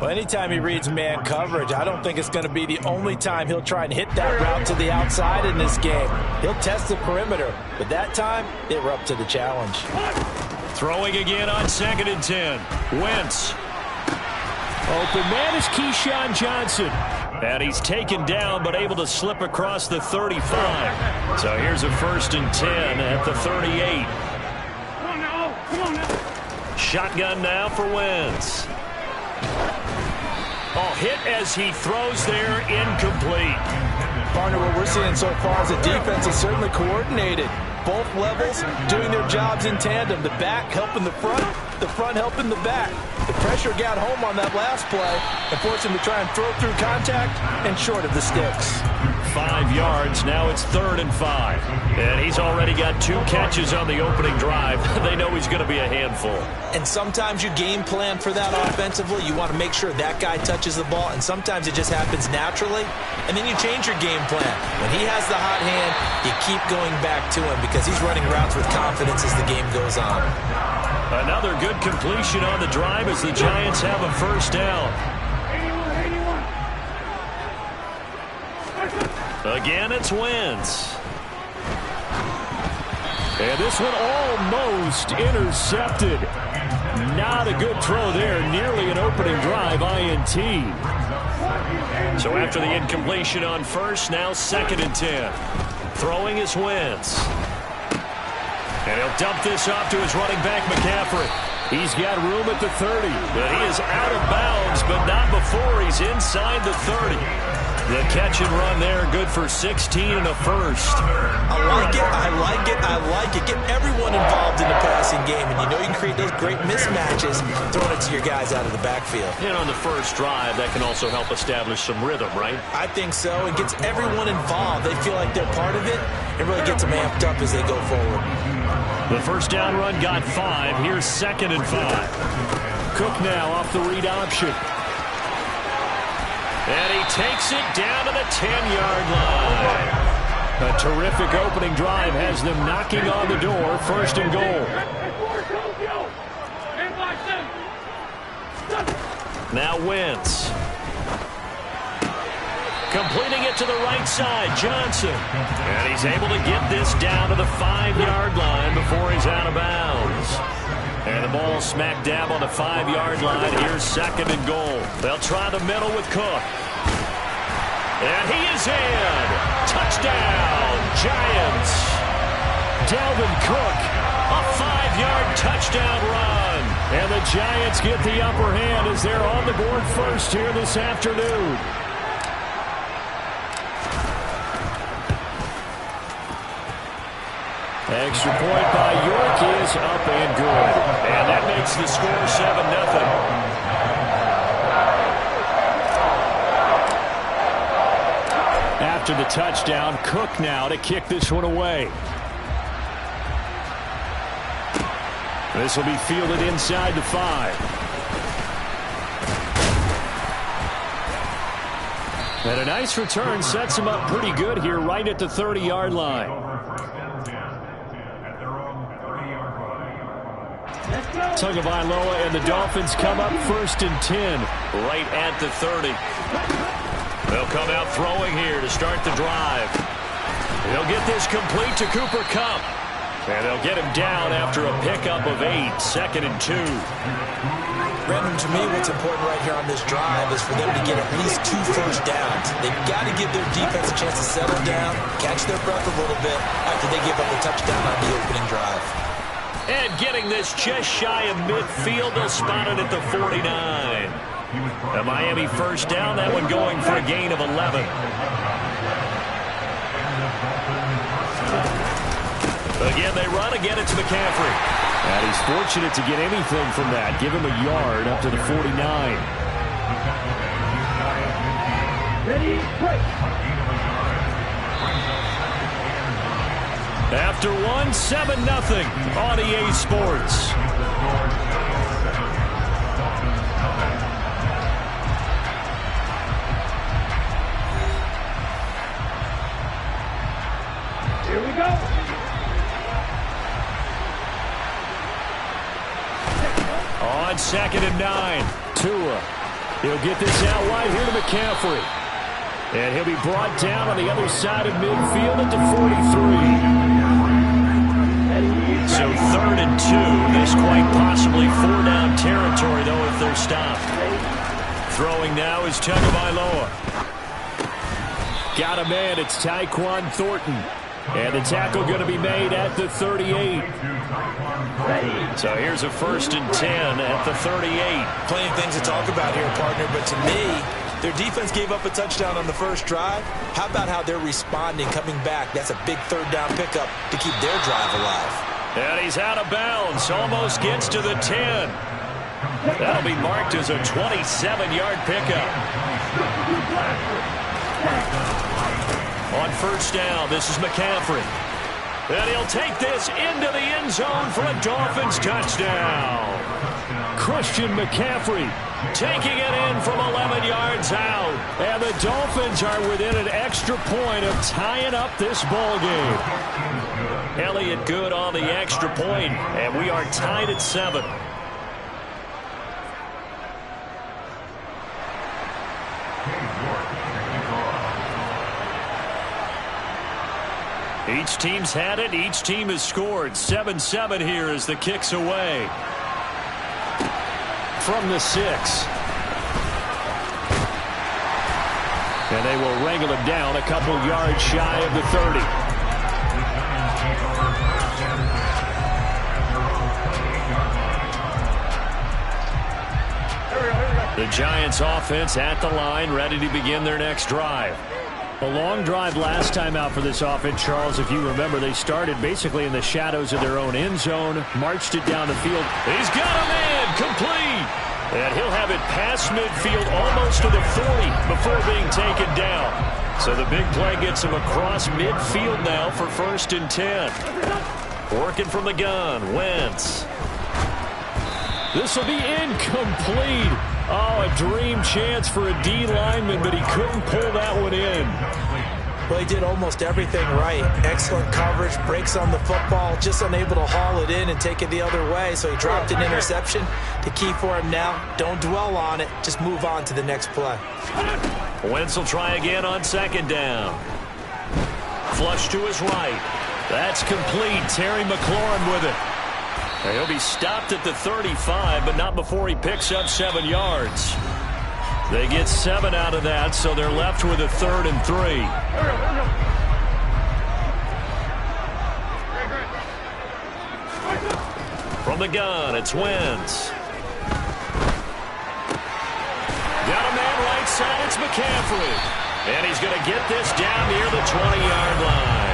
Well, anytime he reads man coverage, I don't think it's going to be the only time he'll try and hit that route to the outside in this game. He'll test the perimeter, but that time, it were up to the challenge. Throwing again on 2nd and 10. Wentz. Open man is Keyshawn Johnson. And he's taken down but able to slip across the 35. So here's a 1st and 10 at the 38. Come on now. Shotgun now for Wentz. Oh, hit as he throws there, incomplete. Partner, what we're seeing so far is the defense is certainly coordinated. Both levels doing their jobs in tandem. The back helping the front helping the back. The pressure got home on that last play and forced him to try and throw through contact and short of the sticks. 5 yards. Now it's 3rd and 5. And he's already got 2 catches on the opening drive. They know he's going to be a handful. And sometimes you game plan for that offensively. You want to make sure that guy touches the ball, and sometimes it just happens naturally. And then you change your game plan. When he has the hot hand, you keep going back to him because he's running routes with confidence as the game goes on. Another good completion on the drive as the Giants have a 1st down. Again, it's Wentz. And this one almost intercepted. Not a good throw there. Nearly an opening drive INT. So after the incompletion on 1st, now 2nd and 10. Throwing is Wentz. And he'll dump this off to his running back, McCaffrey. He's got room at the 30. But he is out of bounds, but not before he's inside the 30. The catch and run there, good for 16 and a 1st. I like it. Get everyone involved in the passing game, and you know you can create those great mismatches throwing it to your guys out of the backfield. And on the 1st drive, that can also help establish some rhythm, right? I think so. It gets everyone involved. They feel like they're part of it. It really gets them amped up as they go forward. The 1st down run got 5. Here's 2nd and 5. Cook now off the read option. And he takes it down to the 10-yard line. A terrific opening drive has them knocking on the door. 1st and goal. Now Wentz. Completing it to the right side, Johnson. And he's able to get this down to the 5-yard line before he's out of bounds. And the ball smack dab on the 5-yard line. Here's 2nd and goal. They'll try the middle with Cook. And he is in. Touchdown, Giants. Dalvin Cook, a 5-yard touchdown run. And the Giants get the upper hand as they're on the board 1st here this afternoon. Extra point by York is up and good. And that makes the score 7-0. After the touchdown, Cook now to kick this one away. This will be fielded inside the 5. And a nice return sets him up pretty good here right at the 30-yard line. Tagovailoa and the Dolphins come up 1st and 10 right at the 30. They'll come out throwing here to start the drive. They'll get this complete to Cooper Kupp. And they'll get him down after a pickup of 8, 2nd and 2. Brandon, to me, what's important right here on this drive is for them to get at least 2 first downs. They've got to give their defense a chance to settle down, catch their breath a little bit after they give up a touchdown on the opening drive. And getting this just shy of midfield, they'll spot it at the 49. A Miami 1st down, that one going for a gain of 11. Again, they run. Again, it's McCaffrey. And he's fortunate to get anything from that. Give him a yard up to the 49. Ready, break. After 7-0 on EA Sports. Here we go. On 2nd and 9, Tua. He'll get this out wide here to McCaffrey. And he'll be brought down on the other side of midfield at the 43. So 3rd and 2. This quite possibly 4-down territory, though, if they're stopped. Throwing now is Tagovailoa. Got a man. It's Tyquan Thornton. And the tackle going to be made at the 38. So here's a 1st and 10 at the 38. Plenty of things to talk about here, partner, but to me, their defense gave up a touchdown on the first drive. How about how they're responding, coming back? That's a big 3rd down pickup to keep their drive alive. And he's out of bounds. Almost gets to the 10. That'll be marked as a 27-yard pickup. On 1st down, this is McCaffrey. And he'll take this into the end zone for a Dolphins touchdown. Christian McCaffrey taking it in from 11 yards out. And the Dolphins are within an extra point of tying up this ball game. Elliott good on the extra point, and we are tied at 7. Each team's had it. Each team has scored. 7-7 here as the kick's away. From the 6. And they will wrangle him down a couple yards shy of the 30. The Giants offense at the line, ready to begin their next drive. A long drive last time out for this offense, Charles. If you remember, they started basically in the shadows of their own end zone, marched it down the field. He's got a man, complete. And he'll have it past midfield almost to the 40 before being taken down. So the big play gets him across midfield now for 1st and 10. Working from the gun, Wentz. This will be incomplete. Oh, a dream chance for a D lineman, but he couldn't pull that one in. Well, he did almost everything right. Excellent coverage, breaks on the football, just unable to haul it in and take it the other way, so he dropped an interception. The key for him now, don't dwell on it, just move on to the next play. Wentz will try again on 2nd down. Flush to his right. That's complete. Terry McLaurin with it. And he'll be stopped at the 35, but not before he picks up 7 yards. They get 7 out of that, so they're left with a 3rd and 3. From the gun, it's Wentz. Got a man right side, it's McCaffrey. And he's going to get this down near the 20-yard line.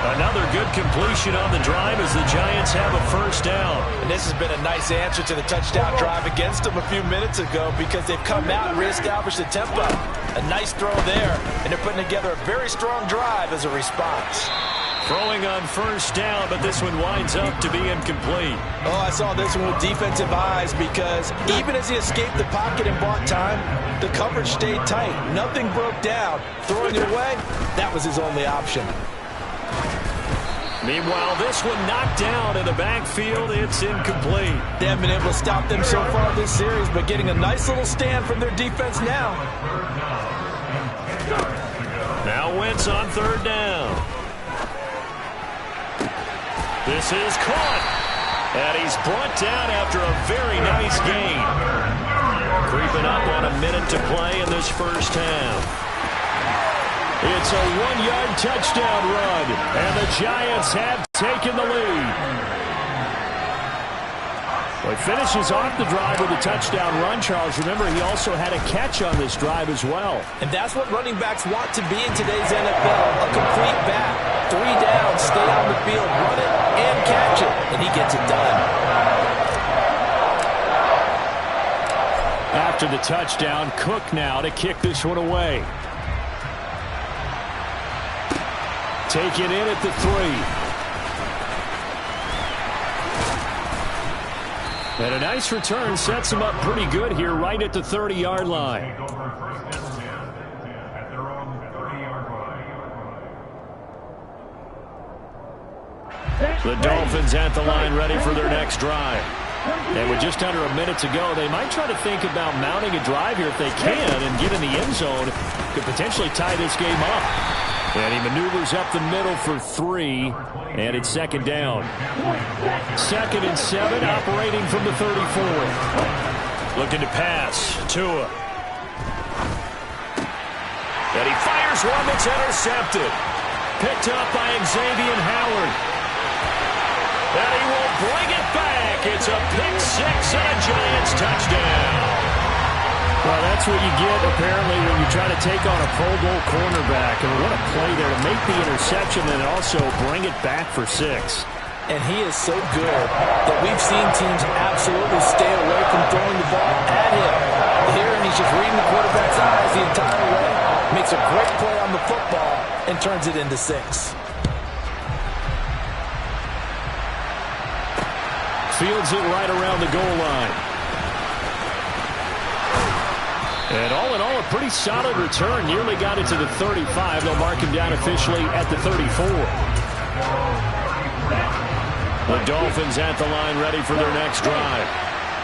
Another good completion on the drive as the Giants have a 1st down. And this has been a nice answer to the touchdown drive against them a few minutes ago because they've come out and reestablished the tempo. A nice throw there, and they're putting together a very strong drive as a response. Throwing on 1st down, but this one winds up to be incomplete. Oh, I saw this one with defensive eyes because even as he escaped the pocket and bought time, the coverage stayed tight. Nothing broke down. Throwing it away, that was his only option. Meanwhile, this one knocked down in the backfield. It's incomplete. They haven't been able to stop them so far this series, but getting a nice little stand from their defense now. Now Wentz on 3rd down. This is caught. And he's brought down after a very nice gain. Creeping up on a minute to play in this 1st half. It's a 1-yard touchdown run, and the Giants have taken the lead. Well, he finishes off the drive with a touchdown run, Charles. Remember, he also had a catch on this drive as well. And that's what running backs want to be in today's NFL, a complete back. 3 down, stay on the field, run it, and catch it, and he gets it done. After the touchdown, Cook now to kick this one away. Taken in at the 3. And a nice return sets him up pretty good here right at the 30-yard line. The Dolphins at the line ready for their next drive. And with just under a minute to go, they might try to think about mounting a drive here if they can and get in the end zone. Could potentially tie this game up. And he maneuvers up the middle for 3, and it's 2nd down. 2nd and 7, operating from the 34. Looking to pass. Tua. And he fires Here's one that's intercepted. Picked up by Xavier Howard. And he will bring it back. It's a pick six and a Giants touchdown. Well, that's what you get, apparently, when you try to take on a Pro Bowl cornerback. And what a play there to make the interception and also bring it back for 6. And he is so good that we've seen teams absolutely stay away from throwing the ball at him. Here, and he's just reading the quarterback's eyes the entire way, makes a great play on the football, and turns it into 6. Fields it right around the goal line. And all in all, a pretty solid return. Nearly got it to the 35. They'll mark him down officially at the 34. The Dolphins at the line, ready for their next drive.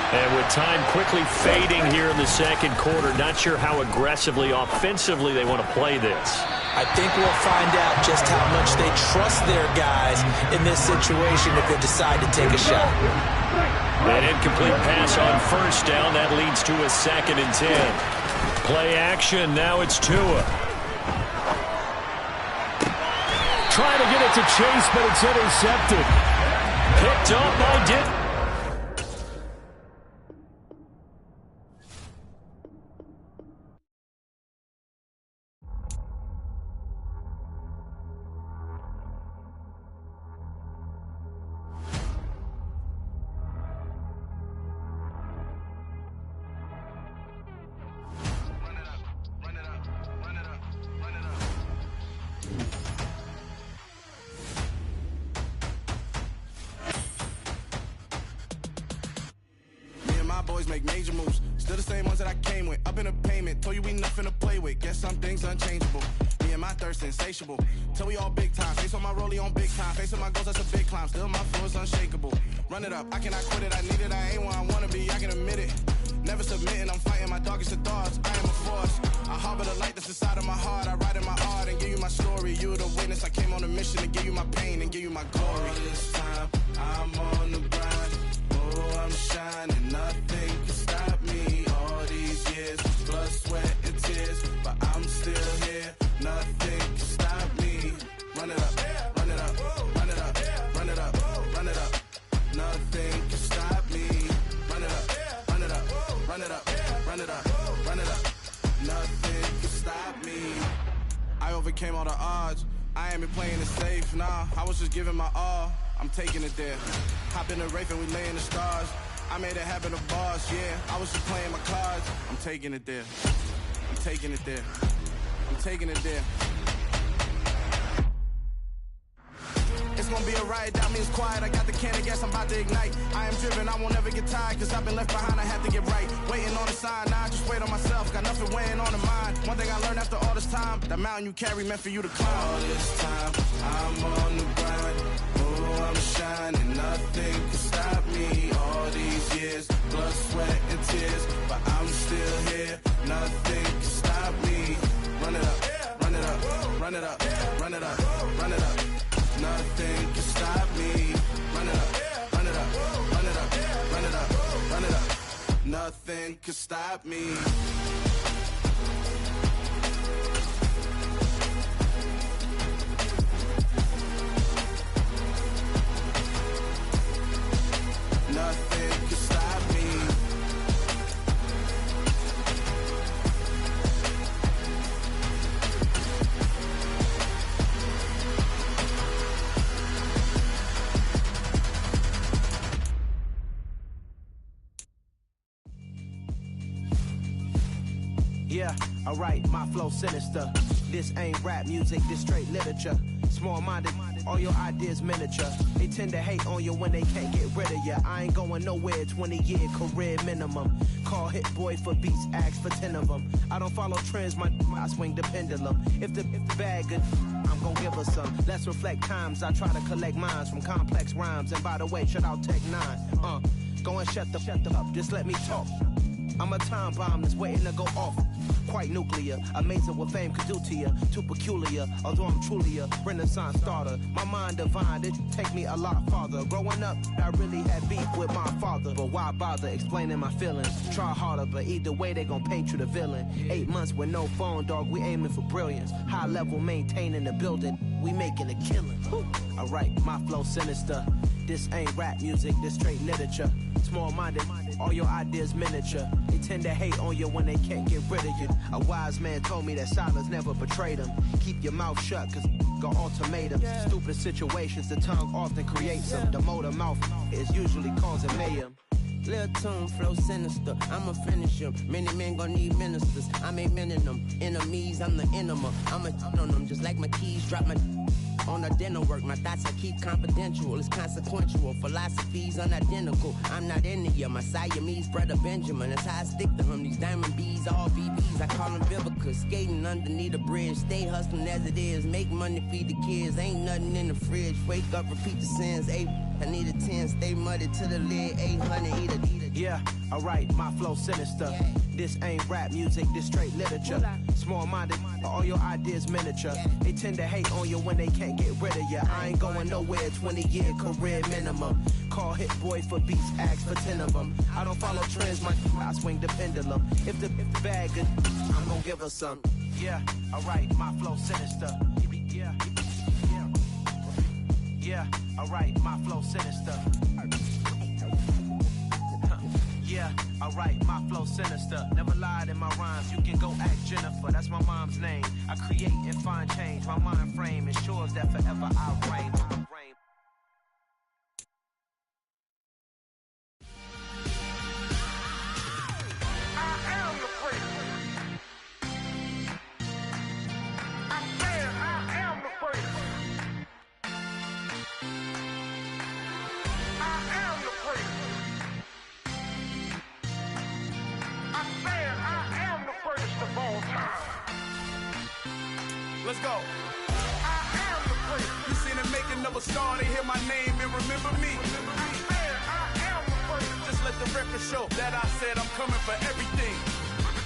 And with time quickly fading here in the second quarter, not sure how aggressively, offensively they want to play this. I think we'll find out just how much they trust their guys in this situation if they decide to take a shot. An incomplete pass on first down. That leads to a 2nd and 10. Play action. Now it's Tua. Trying to get it to Chase, but it's intercepted. Picked up by Dick. Make major moves, still the same ones that I came with. Up in a payment, told you we nothing to play with. Guess some things unchangeable. Me and my thirst insatiable. Till we all big time. Face on my rollie on big time. Face on my goals, that's a big climb. Still my flow is unshakable. Run it up, I cannot quit it. I need it, I ain't where I wanna be. I can admit it. Never submitting, I'm fighting my darkest of thoughts. I am a force. I harbor the light that's inside of my heart. I write in my art and give you my story. You the witness. I came on a mission to give you my pain and give you my glory. All this time, I'm on the grind. Oh, I'm shining. Nothing can stop me. All these years, blood, sweat, and tears, but I'm still here. Nothing can stop me. Run it up, run it up, run it up, run it up, run it up. Nothing can stop me. Run it up, run it up, run it up, run it up, run it up. Nothing can stop me. I overcame all the odds. I ain't been playing it safe, nah. I was just giving my all. I'm taking it there. Hop in the Wraith and we lay in the stars. I made it happen to boss, yeah. I was just playing my cards. I'm taking it there. I'm taking it there. I'm taking it there. It's gonna be a riot, that means quiet. I got the can of gas, I'm about to ignite. I am driven, I won't ever get tired, cause I've been left behind, I have to get right. Waiting on the sign, now I just wait on myself. Got nothing weighing on the mind. One thing I learned after all this time, that mountain you carry meant for you to climb. All this time, I'm on the grind. Oh, I'm shining, nothing can stop me. All these years, blood, sweat, and tears, but I'm still here. Nothing can stop me. Run it up, run it up, run it up, run it up, run it up. Nothing can stop me. Run it up, run it up, run it up, run it up, run it up. Nothing can stop me. Nothing can stop me. Yeah, alright, my flow sinister. This ain't rap music, this straight literature. Small-minded, all your ideas miniature. They tend to hate on you when they can't get rid of you. I ain't going nowhere, 20-year career minimum. Call Hit Boy for beats, ask for 10 of them. I don't follow trends, I swing the pendulum. If the bag good, I'm gonna give her some. Let's reflect times, I try to collect minds from complex rhymes. And by the way, shout out Tech 9. Go and shut the up, just let me talk. I'm a time bomb that's waiting to go off. Quite nuclear, amazing what fame could do to you. Too peculiar, although I'm truly a renaissance starter. My mind divine, it take me a lot farther. Growing up, I really had beef with my father. But why bother explaining my feelings? Try harder, but either way they gon' paint you the villain. 8 months with no phone, dog, we aiming for brilliance. High level maintaining the building, we making a killing. Alright, my flow sinister. This ain't rap music, this straight literature. Small-minded, all your ideas miniature. They tend to hate on you when they can't get rid of you. A wise man told me that silence never betrayed him. Keep your mouth shut, cause got ultimatums. Stupid situations, the tongue often creates them. The motor mouth is usually causing mayhem. Lil' tune, flow sinister, I'ma finish him. Many men gon' need ministers, I'm aiming them. Enemies, I'm the enema. I'ma on them just like my keys, drop my on the dinner work. My thoughts I keep confidential, it's consequential. Philosophies unidentical, I'm not in the my Siamese brother Benjamin. That's how I stick to him, these diamond bees, all BBs. I call them Vivica, skating underneath the bridge. Stay hustling as it is, make money, feed the kids. Ain't nothing in the fridge, wake up, repeat the sins. I need a 10, stay muddy to the lid, 800, eat it. Yeah, alright, my flow sinister. This ain't rap music, this straight literature. Small-minded, all your ideas miniature. They tend to hate on you when they can't get rid of you. I ain't going nowhere, 20-year career minimum. Call Hit Boy for beats, ask for 10 of them. I don't follow trends, I swing the pendulum. If the bag good, I'm gonna give her some. Yeah, alright, my flow sinister. Yeah, alright, my flow sinister. Yeah, alright, my flow sinister. Never lied in my rhymes, you can go ask Jennifer, that's my mom's name. I create and find change, my mind frame ensures that forever I reign. Let's go. I am the first. You seen the making of a star, they hear my name and remember me. I am the first. Just let the record show that I said I'm coming for everything.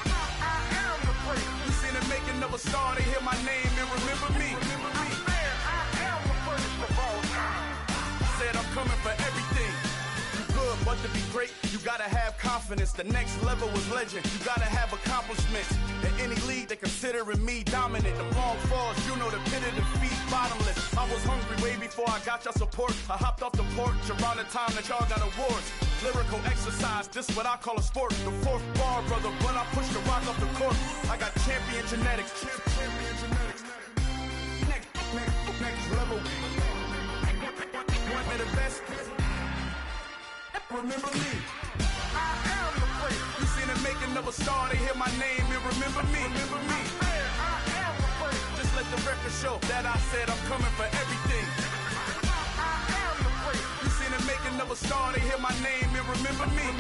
I am the first. You seen the making of a star, they hear my name and remember me. I am the first of all time. Said I'm coming for everything. Good, but to be great, you gotta have confidence. The next level is legend, you gotta have accomplishments. In any league, they considering me dominant. The wrong falls, you know the pit of defeat, bottomless. I was hungry way before I got your support. I hopped off the porch around the time that y'all got awards. Lyrical exercise, this what I call a sport. The fourth bar, brother, when I push the rock off the court. I got champion genetics. Next level. One of the best. Remember me. I am the first. You seen the making of a star, they hear my name and remember me. I am the first. Just let the record show that I said I'm coming for everything. I am the first. You seen the making of a star, they hear my name and remember me. I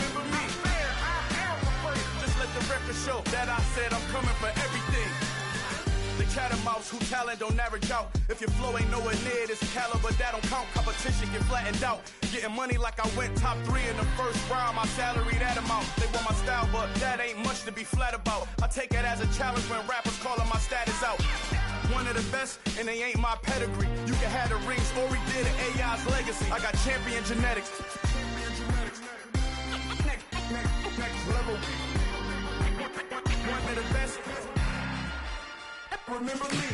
am the first. Just let the record show that I said I'm coming for everything. The catamounts who talent don't average out. If your flow ain't nowhere near this caliber, that don't count. Competition get flattened out. Getting money like I went top 3 in the first round. My salary that amount. They want my style, but that ain't much to be flat about. I take it as a challenge when rappers calling my status out. One of the best, and they ain't my pedigree. You can have the rings, or we did an AI's legacy. I got champion genetics. Next level. One of the best. Remember me.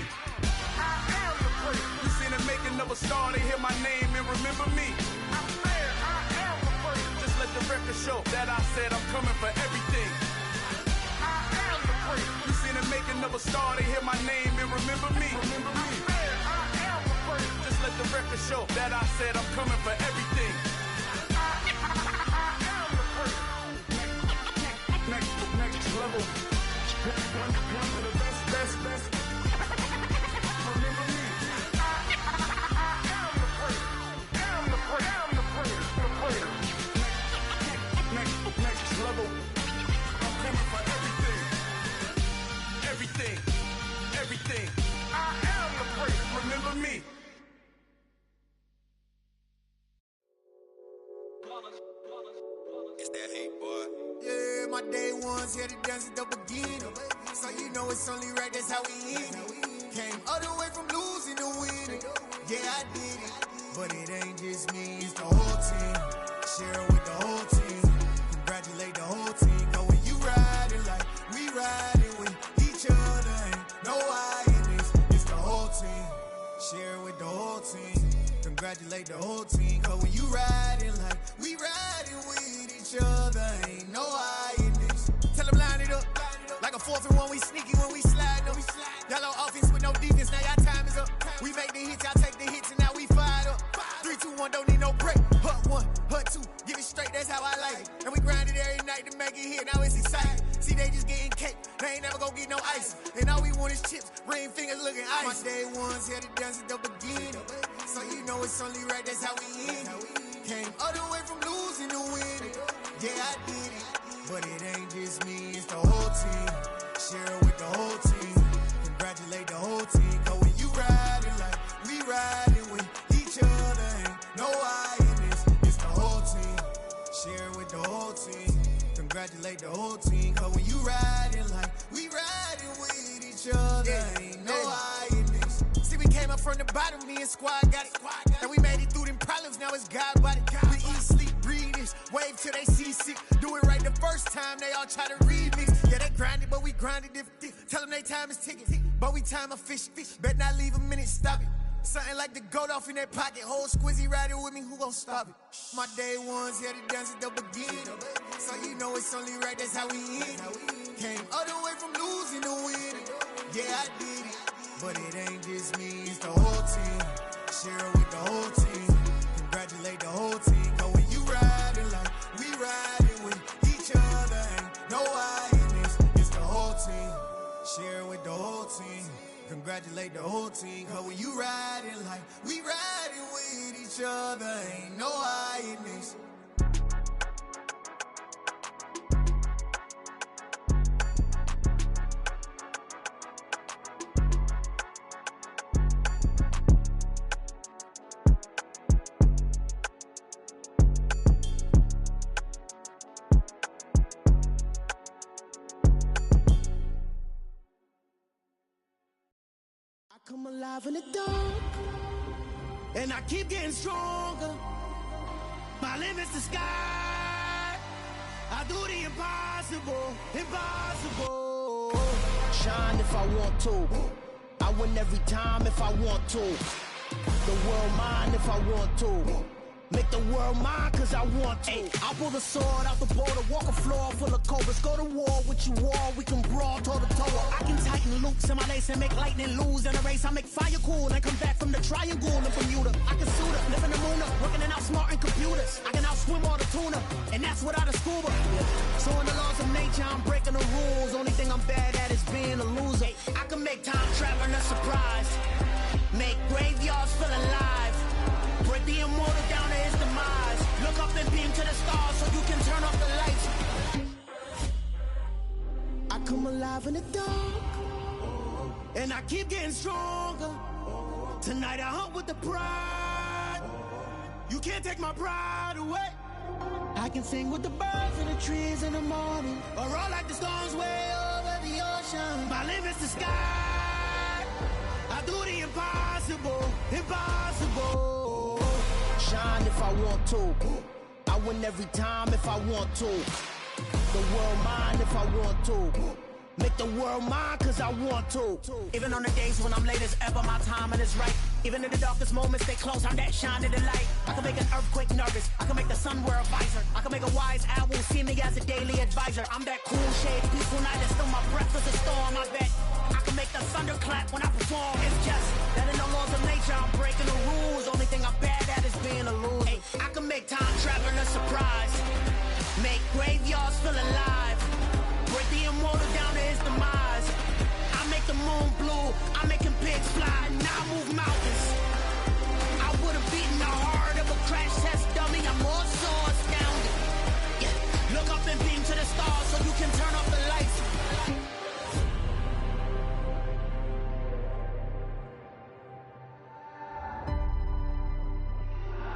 I am the first. You seen the making of a star, they hear my name and remember me. I am the first. Just let the record show that I said I'm coming for everything. I am the first. You seen the making of a star, they hear my name and remember me. I am the first. Just let the record show that I said I'm coming for everything. I am the first. Next level. One of the best. Remember me. I am the first. Next level. I'm coming for everything. I am the first. Remember me. It's that hate, boy. Yeah, my day ones here to dance at the beginning. So you know it's only right, that's how we end it. Came all the way from losing to winning. Yeah, I did it. But it ain't just me, it's the whole team. Share it with the whole team. Congratulate the whole team. Cause when you riding like we riding with each other, ain't no I in this. It's the whole team. Share it with the whole team. Congratulate the whole team. Cause when you riding like we riding with each other, ain't no I in this. Tell them line it up. Like a 4th and 1, we sneaky when we slide them. Yellow offense with no defense, now y'all time is up. We make the hits, y'all take the hits, and now we fired up. 3, 2, 1, don't need no break. Hut 1, hut 2, give it straight, that's how I like it. And we grind it every night to make it hit, now it's exciting. See, they just getting cake, they ain't never gonna get no ice. And all we want is chips, ring fingers looking ice. My day ones here to dance at the beginning. So you know it's only right, that's how we end it. Came all the way from losing to winning. Yeah, I did it. But it ain't just me, it's the whole team. Share it with the whole team. Congratulate the whole team. Cause when you riding like we riding with each other, ain't no I in this. It's the whole team. Share it with the whole team. Congratulate the whole team. Cause when you riding like we riding with each other, ain't no I in this. See, we came up from the bottom, me and squad got it. And we made it through them problems, now it's God body. We eat, sleep, breathe this, wave till they see sick. Do it right the first time, they all try to remix. Yeah, they grinded, but we grinded different. Tell them they time is ticking, but we time a fish. Bet not leave a minute, stop it. Something like the goat off in their pocket. Whole squizzy riding with me, who gon' stop it? My day ones here to dance at the beginning. So you know it's only right, that's how we end it. Came all the way from losing to winning. Yeah, I did it. But it ain't just me, it's the whole team. Share it with the whole team. Congratulate the whole team. Cause when you riding like we riding with each other, ain't no I in this. It's the whole team. Share it with the whole team. Congratulate the whole team. Cause when you riding like we riding with each other, ain't no I in this. Come alive in the dark, and I keep getting stronger. My limit's the sky. I do the impossible, impossible. Shine if I want to. I win every time if I want to. The world mine if I want to. Make the world mine cause I want to. I'll pull the sword out the border, walk a floor full of cobras. Go to war with you all, we can brawl toe to toe. I can tighten loops in my lace and make lightning lose in a race. I make fire cool and come back from the triangle in Bermuda. I can suit up, live in the moon up, working and outsmarting computers. I can outswim all the tuna, and that's without a scuba. So in the laws of nature, I'm breaking the rules. Only thing I'm bad at is being a loser. I can make time traveling a surprise. Make graveyards feel alive. Break the immortal down to his demise. Look up and beam to the stars so you can turn off the lights. I come alive in the dark, and I keep getting stronger. Tonight I hunt with the pride. You can't take my pride away. I can sing with the birds and the trees in the morning, or roll like the storms way over the ocean. My limit's the sky. I do the impossible, impossible. Shine if I want to. I win every time if I want to. The world mine if I want to. Make the world mine cause I want to. Even on the days when I'm late as ever, my timing is right. Even in the darkest moments, stay close, I'm that shining the light. I can make an earthquake nervous, I can make the sun wear a visor. I can make a wise owl see me as a daily advisor. I'm that cool shade, peaceful night, and still my breath is a storm, I bet. I can make the thunder clap when I perform. It's just that in the laws of nature, I'm breaking the rules. Only thing I'm bad at is being a loser. Hey, I can make time traveling a surprise. Make graveyards feel alive. Break the immortal down to his demise. I make the moon blue, I'm making pigs fly. Now I move mountains. I would've beaten the heart of a crash test dummy. I'm more so astounded. Yeah. Look up and beam to the stars so you can turn off the lights.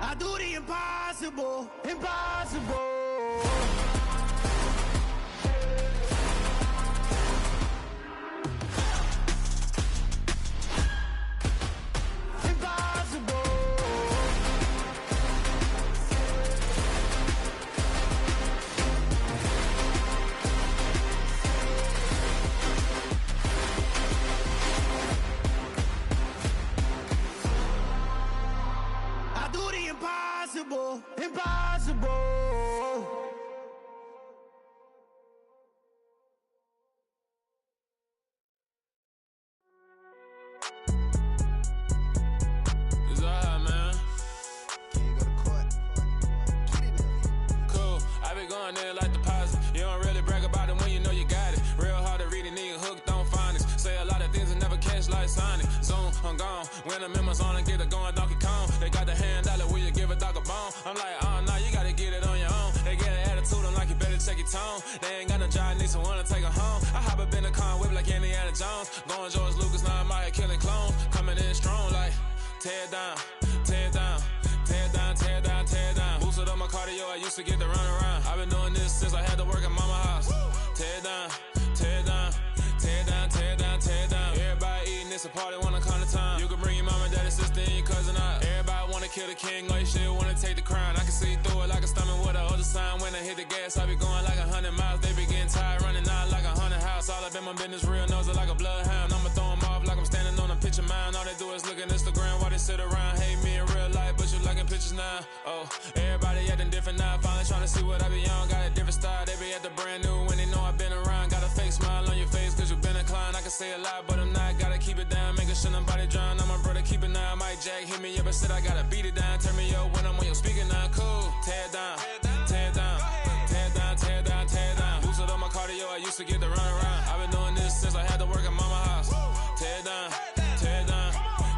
I do the impossible, impossible. When the members on and get it going Donkey Kong, they got the hand dollar, will you give a dog a bone? I'm like, oh no, you gotta get it on your own. They get an attitude, I'm like, you better check your tone. They ain't got no job, need someone to take her home. I hop up in the car, whip like Indiana Jones. Going George Lucas, now I'm out here killing clones. Coming in strong like, tear it down, tear it down, tear it down, tear it down, tear it down. Boosted up my cardio, I used to get to run around. I've been doing this since I had to work at mama house. Tear it down, tear it down, tear it down, tear it down, tear it down. Everybody eating, it's a party, wanna come to time. You can bring your mama, daddy, sister, and your cousin out. Everybody wanna kill the king, or you shit wanna take the crown. I can see through it like a stomach with a other sign. When I hit the gas, I be going like 100 miles. They be getting tired, running out like 100 house. All up in my business, real nose it like a bloodhound. I'ma throw them off like I'm standing on a picture mound. All they do is look at Instagram while they sit around. Hate me in real life, but you liking pictures now. Oh, everybody acting different now. Finally trying to see what I be on. Got a different style, they be at the brand new when they know I've been around. Got a fake smile on your face, cause you been inclined. I can say a lot, but I'm not. Gotta keep it down, making sure nobody drown. I'm my brother, keep it now. Mike Jack hit me up and said I gotta beat it down. Turn me up when I'm on your speaker now. Cool, tear it down, tear it down, tear it down, tear it down, tear it down. Boosted up my cardio, I used to get to run around. I've been doing this since I had to work at mama house. Tear it down, tear it down,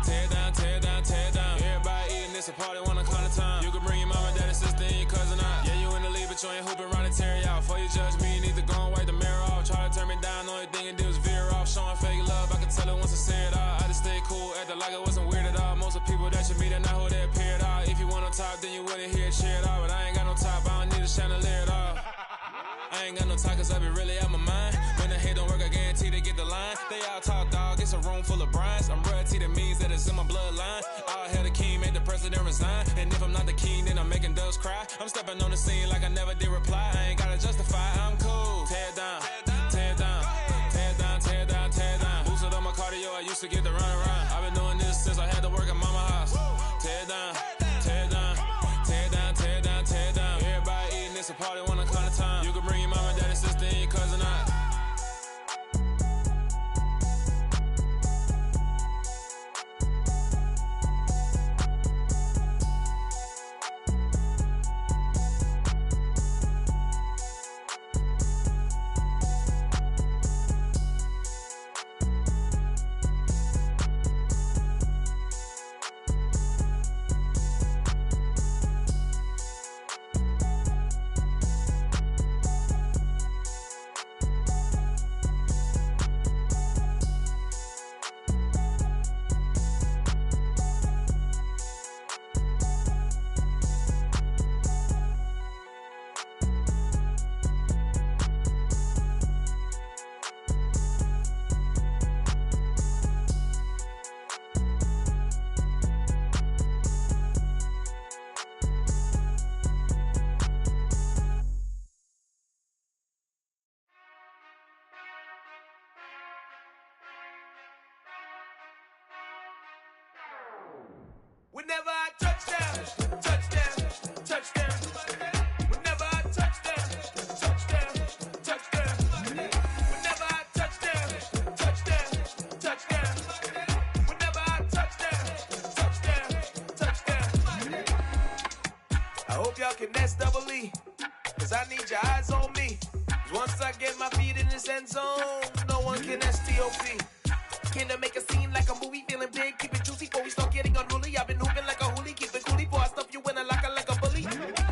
tear it down, tear it down, tear it down. Everybody eating, it's a party, wanna come to time. You can bring your mama, daddy, sister, and your cousin out. Yeah, you in the league, but you ain't hooping around and tear you out. Before you judge me, you need to go and wipe the mirror off. Try to turn me down, only thing you did was veer off. Showing fake love, I can tell it once I say it all. I just stay cool, acting like it wasn't weird at all. Most of the people that you meet are not who they appear at all. If you want on top, then you wouldn't hear it cheer at all. But I ain't got no top, I don't need a chandelier at all. I ain't got no time, cause I be really out my mind. When the hate don't work, I guarantee they get the line. They all talk, dog, it's a room full of brines. I'm royalty, that means that it's in my bloodline. All hell the king, made the president resign. And if I'm not the king, then I'm making doves cry. I'm stepping on the scene like I never did reply. I ain't gotta justify, I'm cool. Tear it down, tear it down, tear it down, tear it down, tear it down. Boosted up my cardio, I used to get to run around. I've been doing this since I had to work at mama house. Tear it down, tear it down, tear it down, tear it down, tear it down. Everybody eating, it's a party, wanna come to time. You can bring your mama, daddy, sister, and your cousin out. Whenever I touch down, touchdown, touchdown. Whenever I touch down, touchdown, touchdown. Whenever I touch down, touchdown, touchdown. Whenever I touch down, touchdown. I hope y'all can S-double-E, cause I need your eyes on me. Cause once I get my feet in this end zone, no one can S-T-O-P. Can I make a scene like a movie, feeling big, keep it juicy before we start getting unruly. I've been hooping like a hoolie, keep it coolie before I stuff you in a locker like a bully.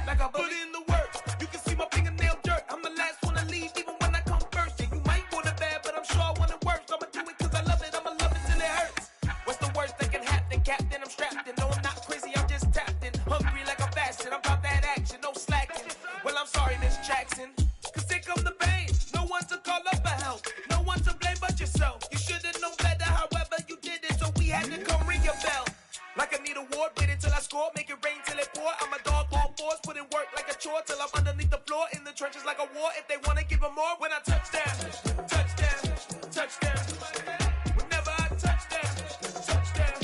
Like a bully. Put in the work, you can see my fingernail dirt. I'm the last one to leave, even when I come first. Yeah, you might want it bad, but I'm sure I want it worse. I'ma do it cause I love it, I'ma love it till it hurts. What's the worst that can happen, Captain? I'm strapped in, no I'm not crazy, I'm just tapped in. Hungry like I'm fasting, I'm about that action, no slacking. Well I'm sorry, Miss put in work like a chore till I'm underneath the floor in the trenches like a war. If they want to give them more, when I touch down, touchdown, touchdown. Whenever I touch down, touchdown,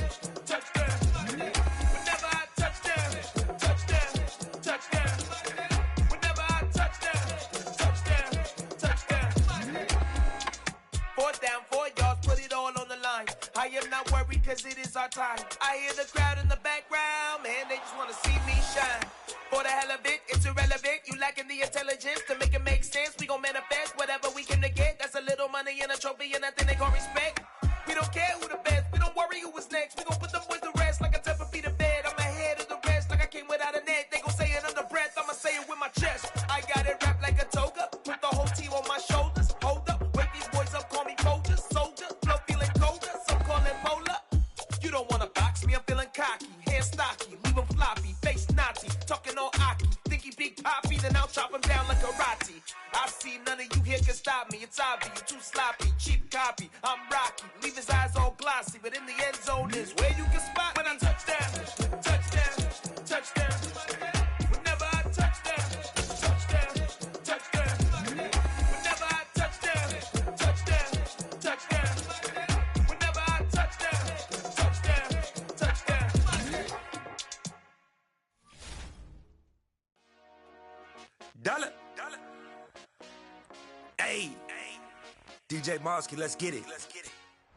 touchdown. Whenever I touch down, touchdown, touchdown. Whenever I touch down, touchdown, touchdown. 4th down, 4 yards, put it all on the line. I am not worried cause it is our time. I hear the crowd in the background, man, they just want to see me shine. For the hell of it, it's irrelevant. You lacking the intelligence to make it make sense. We gon' manifest whatever we can to get. That's a little money and a trophy and nothing they gon' respect. We don't care who the best, we don't worry who was next. We gon' put the boys to rest like a temper feet in bed. I'm ahead of the rest like I came without a net. They gon' say it under breath, I'ma say it with my chest. I got it wrapped like a toga, put the whole team on my shoulders. Hold up, wake these boys up, call me Folgers. Soldier, flow feeling colder, some call it polar. You don't wanna box me, I'm feeling cocky. Hair stocky, leave him floppy, face Nazi, talking all Aki. Think he big poppy, then I'll chop him down like karate. I see none of you here can stop me. It's obvious, you too sloppy, cheap copy. I'm Rocky, leave his eyes all glossy, but in the end zone is where you can spot when I touchdown, touchdown, touchdown. Whenever I touchdown, touchdown, touchdown. Whenever I touchdown, touchdown, touchdown. Whenever I touchdown, touchdown, touchdown. Dollar. Hey, DJ Mosky, let's get it.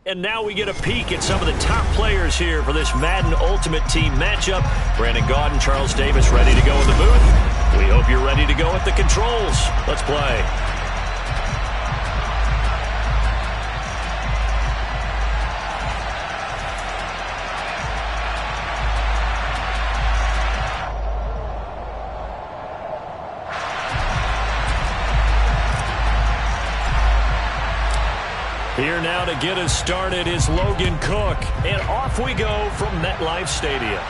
And now we get a peek at some of the top players here for this Madden Ultimate Team matchup. Brandon Gaudin, Charles Davis ready to go in the booth. We hope you're ready to go at the controls. Let's play. Here now to get us started is Logan Cook. And off we go from MetLife Stadium.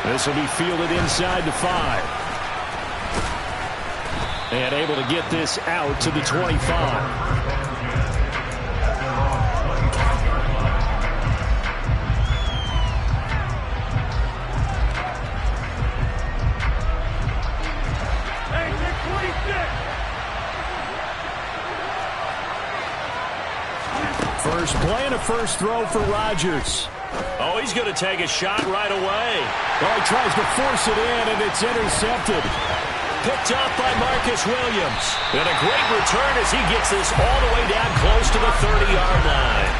This will be fielded inside the 5. And able to get this out to the 25. First play and a first throw for Rodgers. Oh, he's going to take a shot right away. Well, he tries to force it in, and it's intercepted. Picked up by Marcus Williams. And a great return as he gets this all the way down close to the 30-yard line.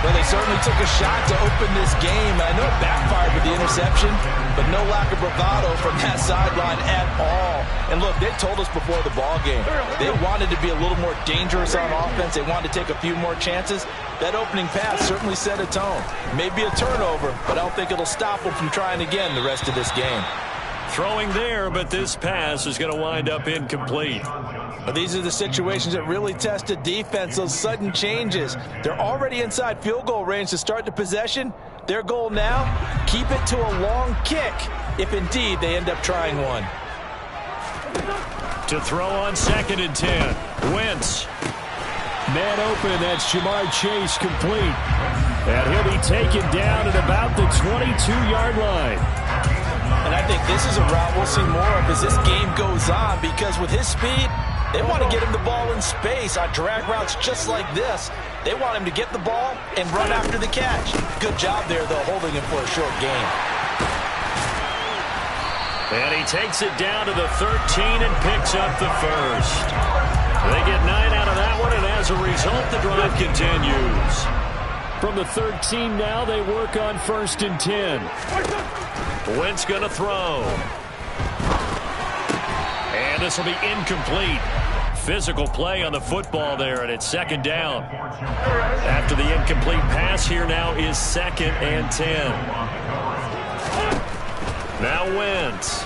Well, they certainly took a shot to open this game. I know it backfired with the interception, but no lack of bravado from that sideline at all. And look, they told us before the ball game, they wanted to be a little more dangerous on offense. They wanted to take a few more chances. That opening pass certainly set a tone. Maybe a turnover, but I don't think it'll stop them from trying again the rest of this game. Throwing there, but this pass is going to wind up incomplete. But these are the situations that really test a defense, those sudden changes. They're already inside field goal range to start the possession. Their goal now, keep it to a long kick, if indeed they end up trying one. To throw on 2nd and 10. Wentz. Man open, that's Jamar Chase complete. And he'll be taken down at about the 22-yard line. And I think this is a route we'll see more of as this game goes on, because with his speed, they want to get him the ball in space on drag routes just like this. They want him to get the ball and run after the catch. Good job there, though, holding him for a short gain. And he takes it down to the 13 and picks up the first. They get 9 out of that one, and as a result, the drive continues. From the 13 now, they work on 1st and 10. Wentz going to throw. And this will be incomplete. Physical play on the football there, and it's 2nd down. After the incomplete pass, here now is 2nd and 10. Now Wentz.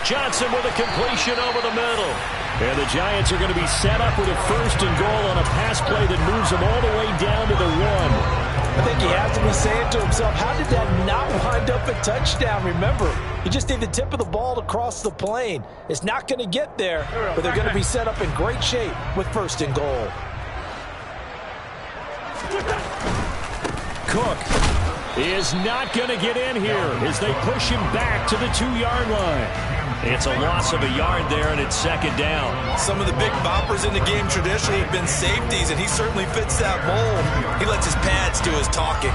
Johnson with a completion over the middle. And the Giants are going to be set up with a 1st and goal on a pass play that moves them all the way down to the 1. I think he has to be saying to himself, how did that not wind up a touchdown? Remember, you just need the tip of the ball to cross the plane. It's not going to get there, but they're going to be set up in great shape with 1st and goal. Cook is not going to get in here as they push him back to the 2-yard line. It's a loss of a yard there, and it's second down. Some of the big boppers in the game traditionally have been safeties, and he certainly fits that mold. He lets his pads do his talking.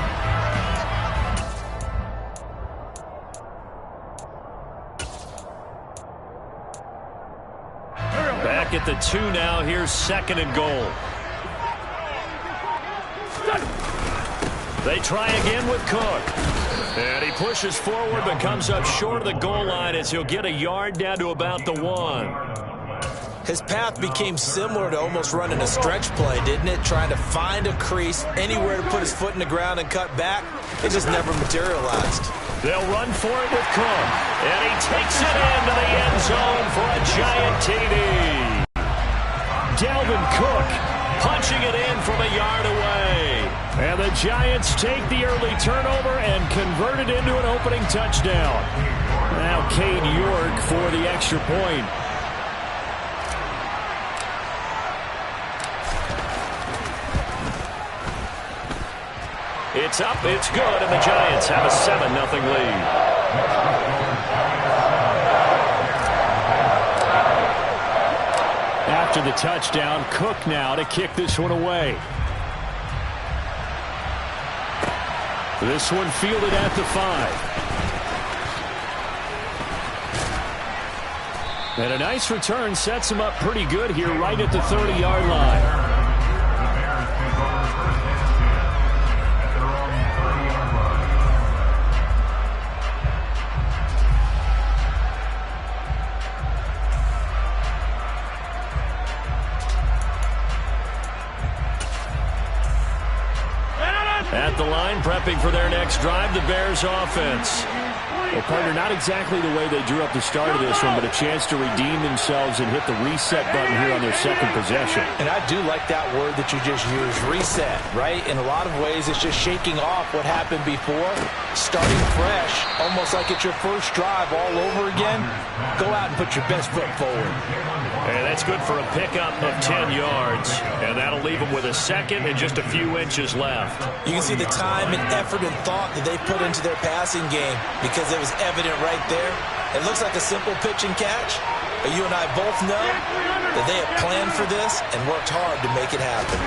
Back at the 2 now. Here's second and goal. They try again with Cook. And he pushes forward but comes up short of the goal line as he'll get a yard down to about the 1. His path became similar to almost running a stretch play, didn't it? Trying to find a crease, anywhere to put his foot in the ground and cut back. It just never materialized. They'll run for it with Cook. And he takes it into the end zone for a giant TD. Dalvin Cook punching it in from a yard away. And the Giants take the early turnover and convert it into an opening touchdown. Now Cade York for the extra point. It's up, it's good, and the Giants have a 7-0 lead. After the touchdown, Cook now to kick this one away. This one fielded at the 5. And a nice return sets him up pretty good here right at the 30-yard line. At the line, prepping for their next drive, the Bears offense. Well, partner, not exactly the way they drew up the start of this one, but a chance to redeem themselves and hit the reset button here on their second possession. And I do like that word that you just used, reset, right? In a lot of ways, it's just shaking off what happened before, starting fresh, almost like it's your first drive all over again. Go out and put your best foot forward. And that's good for a pickup of 10 yards. And that'll leave them with a second and just a few inches left. You can see the time and effort and thought that they put into their passing game because it was evident right there. It looks like a simple pitch and catch, but you and I both know that they have planned for this and worked hard to make it happen.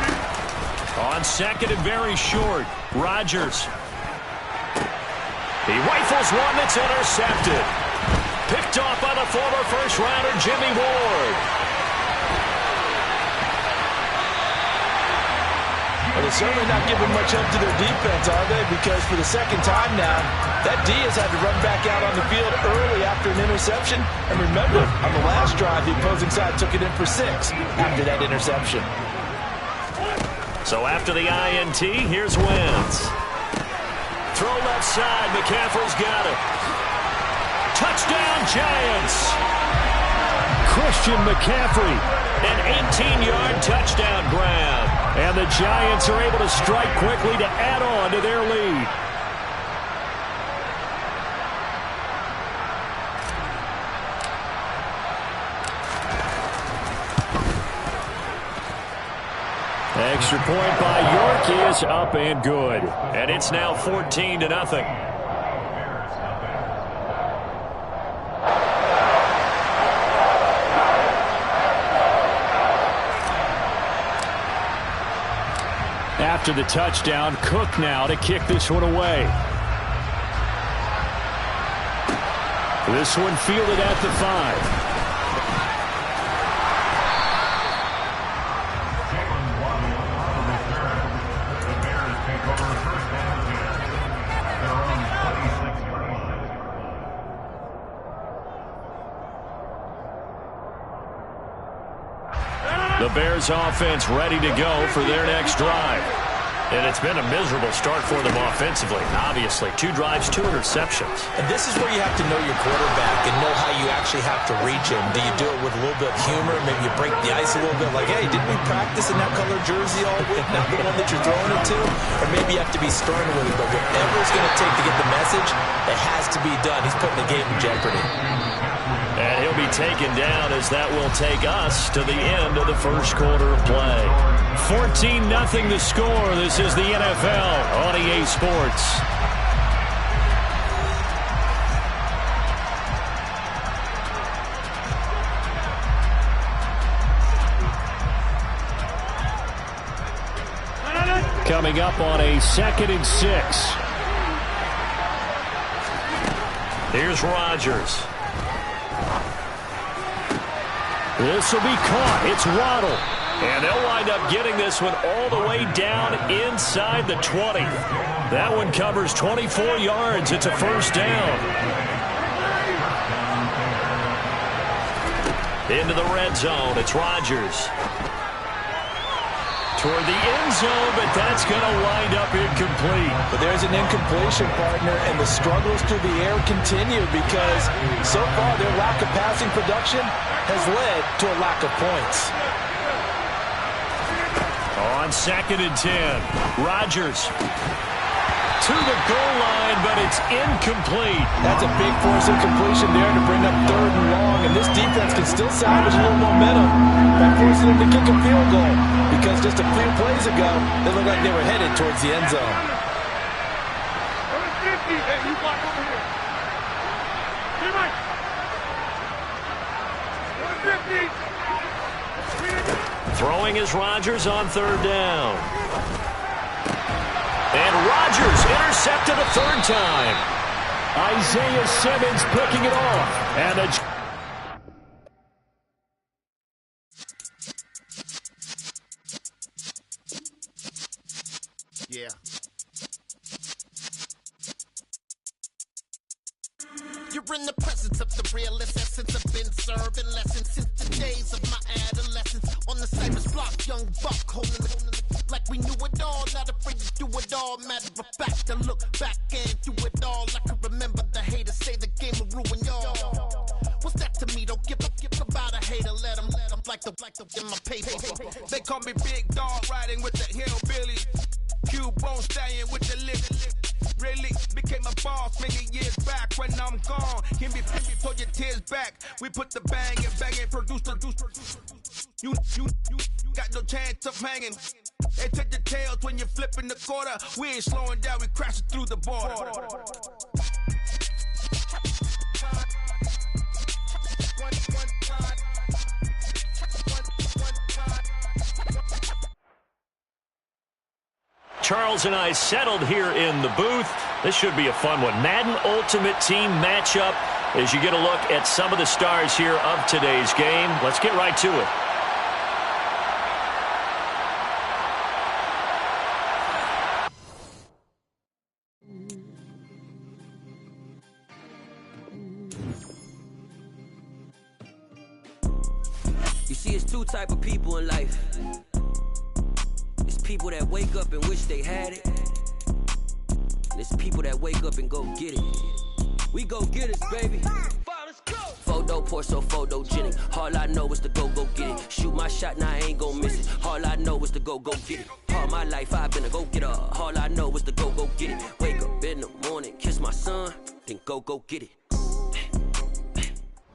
On second and very short, Rodgers. He rifles one that's intercepted. Picked off by the former first-rounder Jimmy Ward. Well, they're certainly not giving much help to their defense, are they? Because for the second time now, that D has had to run back out on the field early after an interception. And remember, on the last drive, the opposing side took it in for 6 after that interception. So after the INT, here's Wentz. Throw left side. McCaffrey's got it. Touchdown, Giants. Christian McCaffrey. An 18-yard touchdown grab. And the Giants are able to strike quickly to add on to their lead. Extra point by York is up and good. And it's now 14-0. After the touchdown, Cook now to kick this one away. This one fielded at the 5. The Bears offense ready to go for their next drive. And it's been a miserable start for them offensively. Obviously, 2 drives, 2 interceptions. And this is where you have to know your quarterback and know how you actually have to reach him. Do you do it with a little bit of humor? Maybe you break the ice a little bit like, hey, didn't we practice in that color jersey all week? Not the one that you're throwing it to? Or maybe you have to be stern with it. But whatever it's going to take to get the message, it has to be done. He's putting the game in jeopardy. And he'll be taken down as that will take us to the end of the first quarter of play. 14-0 the score. This is the NFL on EA Sports. coming up on a 2nd and 6. Here's Rodgers. This will be caught. It's Waddle. And they'll wind up getting this one all the way down inside the 20. That one covers 24 yards. It's a first down. Into the red zone. It's Rodgers. Toward the end zone, but that's going to wind up incomplete. But there's an incompletion, partner, and the struggles through the air continue because so far their lack of passing production has led to a lack of points. On 2nd and 10, Rodgers to the goal line, but it's incomplete. That's a big force incompletion there to bring up 3rd and long, and this defense can still salvage a little momentum by forcing them to kick a field goal because just a few plays ago, they looked like they were headed towards the end zone. Throwing is Rodgers on 3rd down. And Rodgers intercepted a 3rd time. Isaiah Simmons picking it off. And yeah. You're in the presence of the realest essence. I've been serving lessons since the days of my adolescence. On the Cypress block, young buck holding it like we knew it all. Not afraid to do it all. Matter of fact, I look back and do it all. I can remember the haters say the game will ruin y'all. What's that to me? Don't give about a hater. Let them like the in my paper. They call me Big Dog, riding with the hillbillies. Cubone stallion with the lip. Really became a boss many years back. When I'm gone, give me pull your tears back. We put the bang and produce. You got no chance of hanging. They take the tails when you're flipping the quarter. We ain't slowing down, we crashing through the border. Charles and I settled here in the booth. This should be a fun one. Madden Ultimate Team matchup as you get a look at some of the stars here of today's game. Let's get right to it. You see, it's two type of people in life. It's people that wake up and wish they had it. And it's people that wake up and go get it. We go get it, baby. Photo poor, so photogenic. All I know is to go get it. Shoot my shot, now I ain't gon' miss it. All I know is to go get it. All my life I've been a go-getter. All I know is to go get it. Wake up in the morning, kiss my son, then go get it.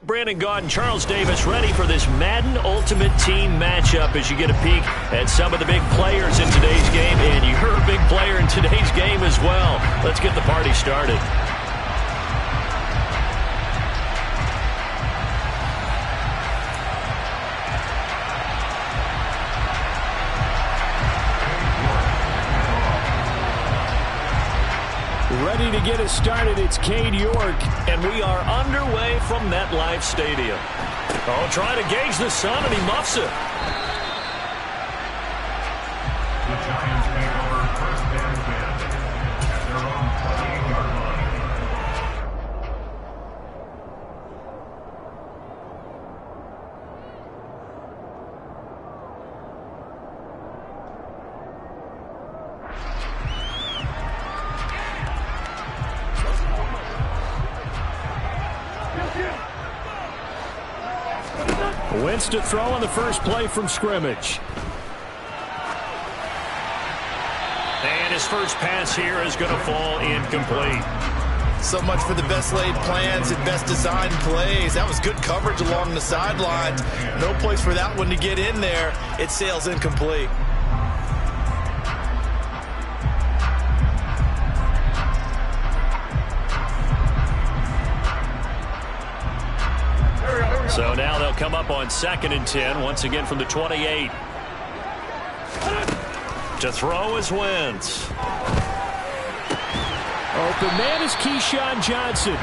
Brandon Gaudin, Charles Davis ready for this Madden Ultimate Team matchup as you get a peek at some of the big players in today's game. And you're a big player in today's game as well. Let's get the party started. Ready to get us started, it's Cade York. And we are underway from MetLife Stadium. Oh, trying to gauge the sun, and he muffs it. The Giants take over first and 10 at their own 28-yard line. Wentz to throw on the first play from scrimmage. And his first pass here is going to fall incomplete. So much for the best laid plans and best designed plays. That was good coverage along the sidelines. No place for that one to get in there. It sails incomplete. So now they'll come up on 2nd and 10, once again from the 28. To throw is Wentz. Open man is Keyshawn Johnson.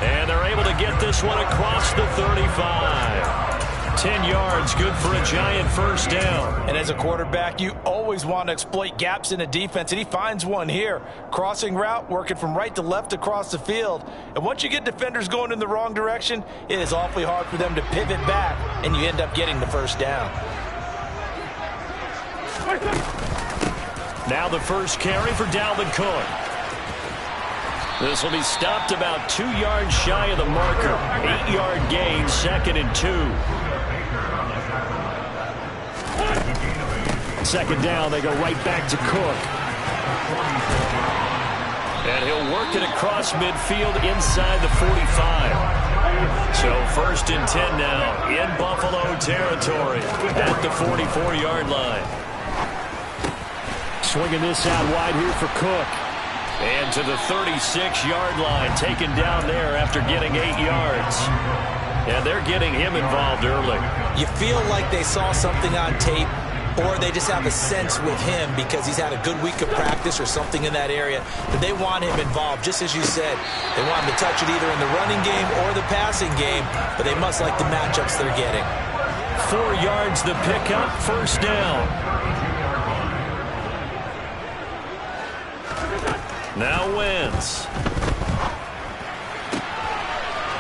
And they're able to get this one across the 35. 10 yards, good for a Giant first down. And as a quarterback, you always want to exploit gaps in a defense, and he finds one here. Crossing route, working from right to left across the field. And once you get defenders going in the wrong direction, it is awfully hard for them to pivot back, and you end up getting the first down. Now the first carry for Dalvin Cook. This will be stopped about 2 yards shy of the marker. 8-yard gain, 2nd and 2. Second down, they go right back to Cook. And he'll work it across midfield inside the 45. So 1st and 10 now in Buffalo territory at the 44-yard line. Swinging this out wide here for Cook. And to the 36-yard line, taken down there after getting 8 yards. And they're getting him involved early. You feel like they saw something on tape, or they just have a sense with him because he's had a good week of practice or something in that area. But they want him involved, just as you said. They want him to touch it either in the running game or the passing game, but they must like the matchups they're getting. 4 yards the pickup, first down. Now Wentz.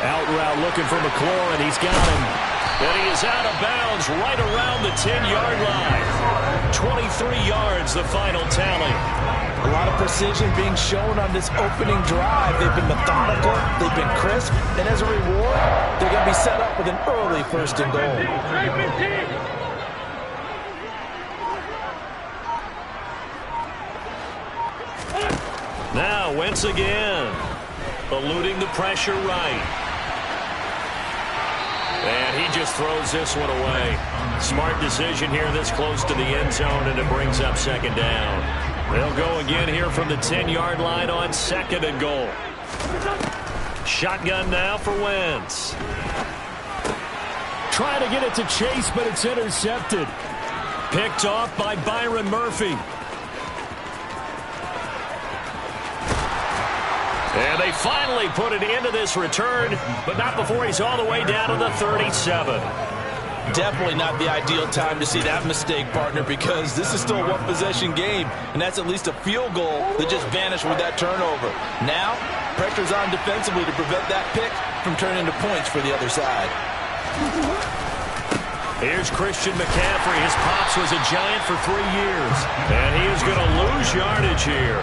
Out route looking for McLaurin. He's got him. And he is out of bounds right around the 10-yard line. 23 yards the final tally. A lot of precision being shown on this opening drive. They've been methodical. They've been crisp. And as a reward, they're going to be set up with an early 1st and goal. Now Wentz again, eluding the pressure right. And he just throws this one away. Smart decision here this close to the end zone, and it brings up 2nd down. They'll go again here from the 10-yard line on 2nd and goal. Shotgun now for Wentz. Trying to get it to Chase, but it's intercepted. Picked off by Byron Murphy. And they finally put an end to this return, but not before he's all the way down to the 37. Definitely not the ideal time to see that mistake, partner, because this is still a one-possession game, and that's at least a field goal that just vanished with that turnover. Now, pressure's on defensively to prevent that pick from turning into points for the other side. Here's Christian McCaffrey. His pops was a Giant for 3 years, and he is going to lose yardage here.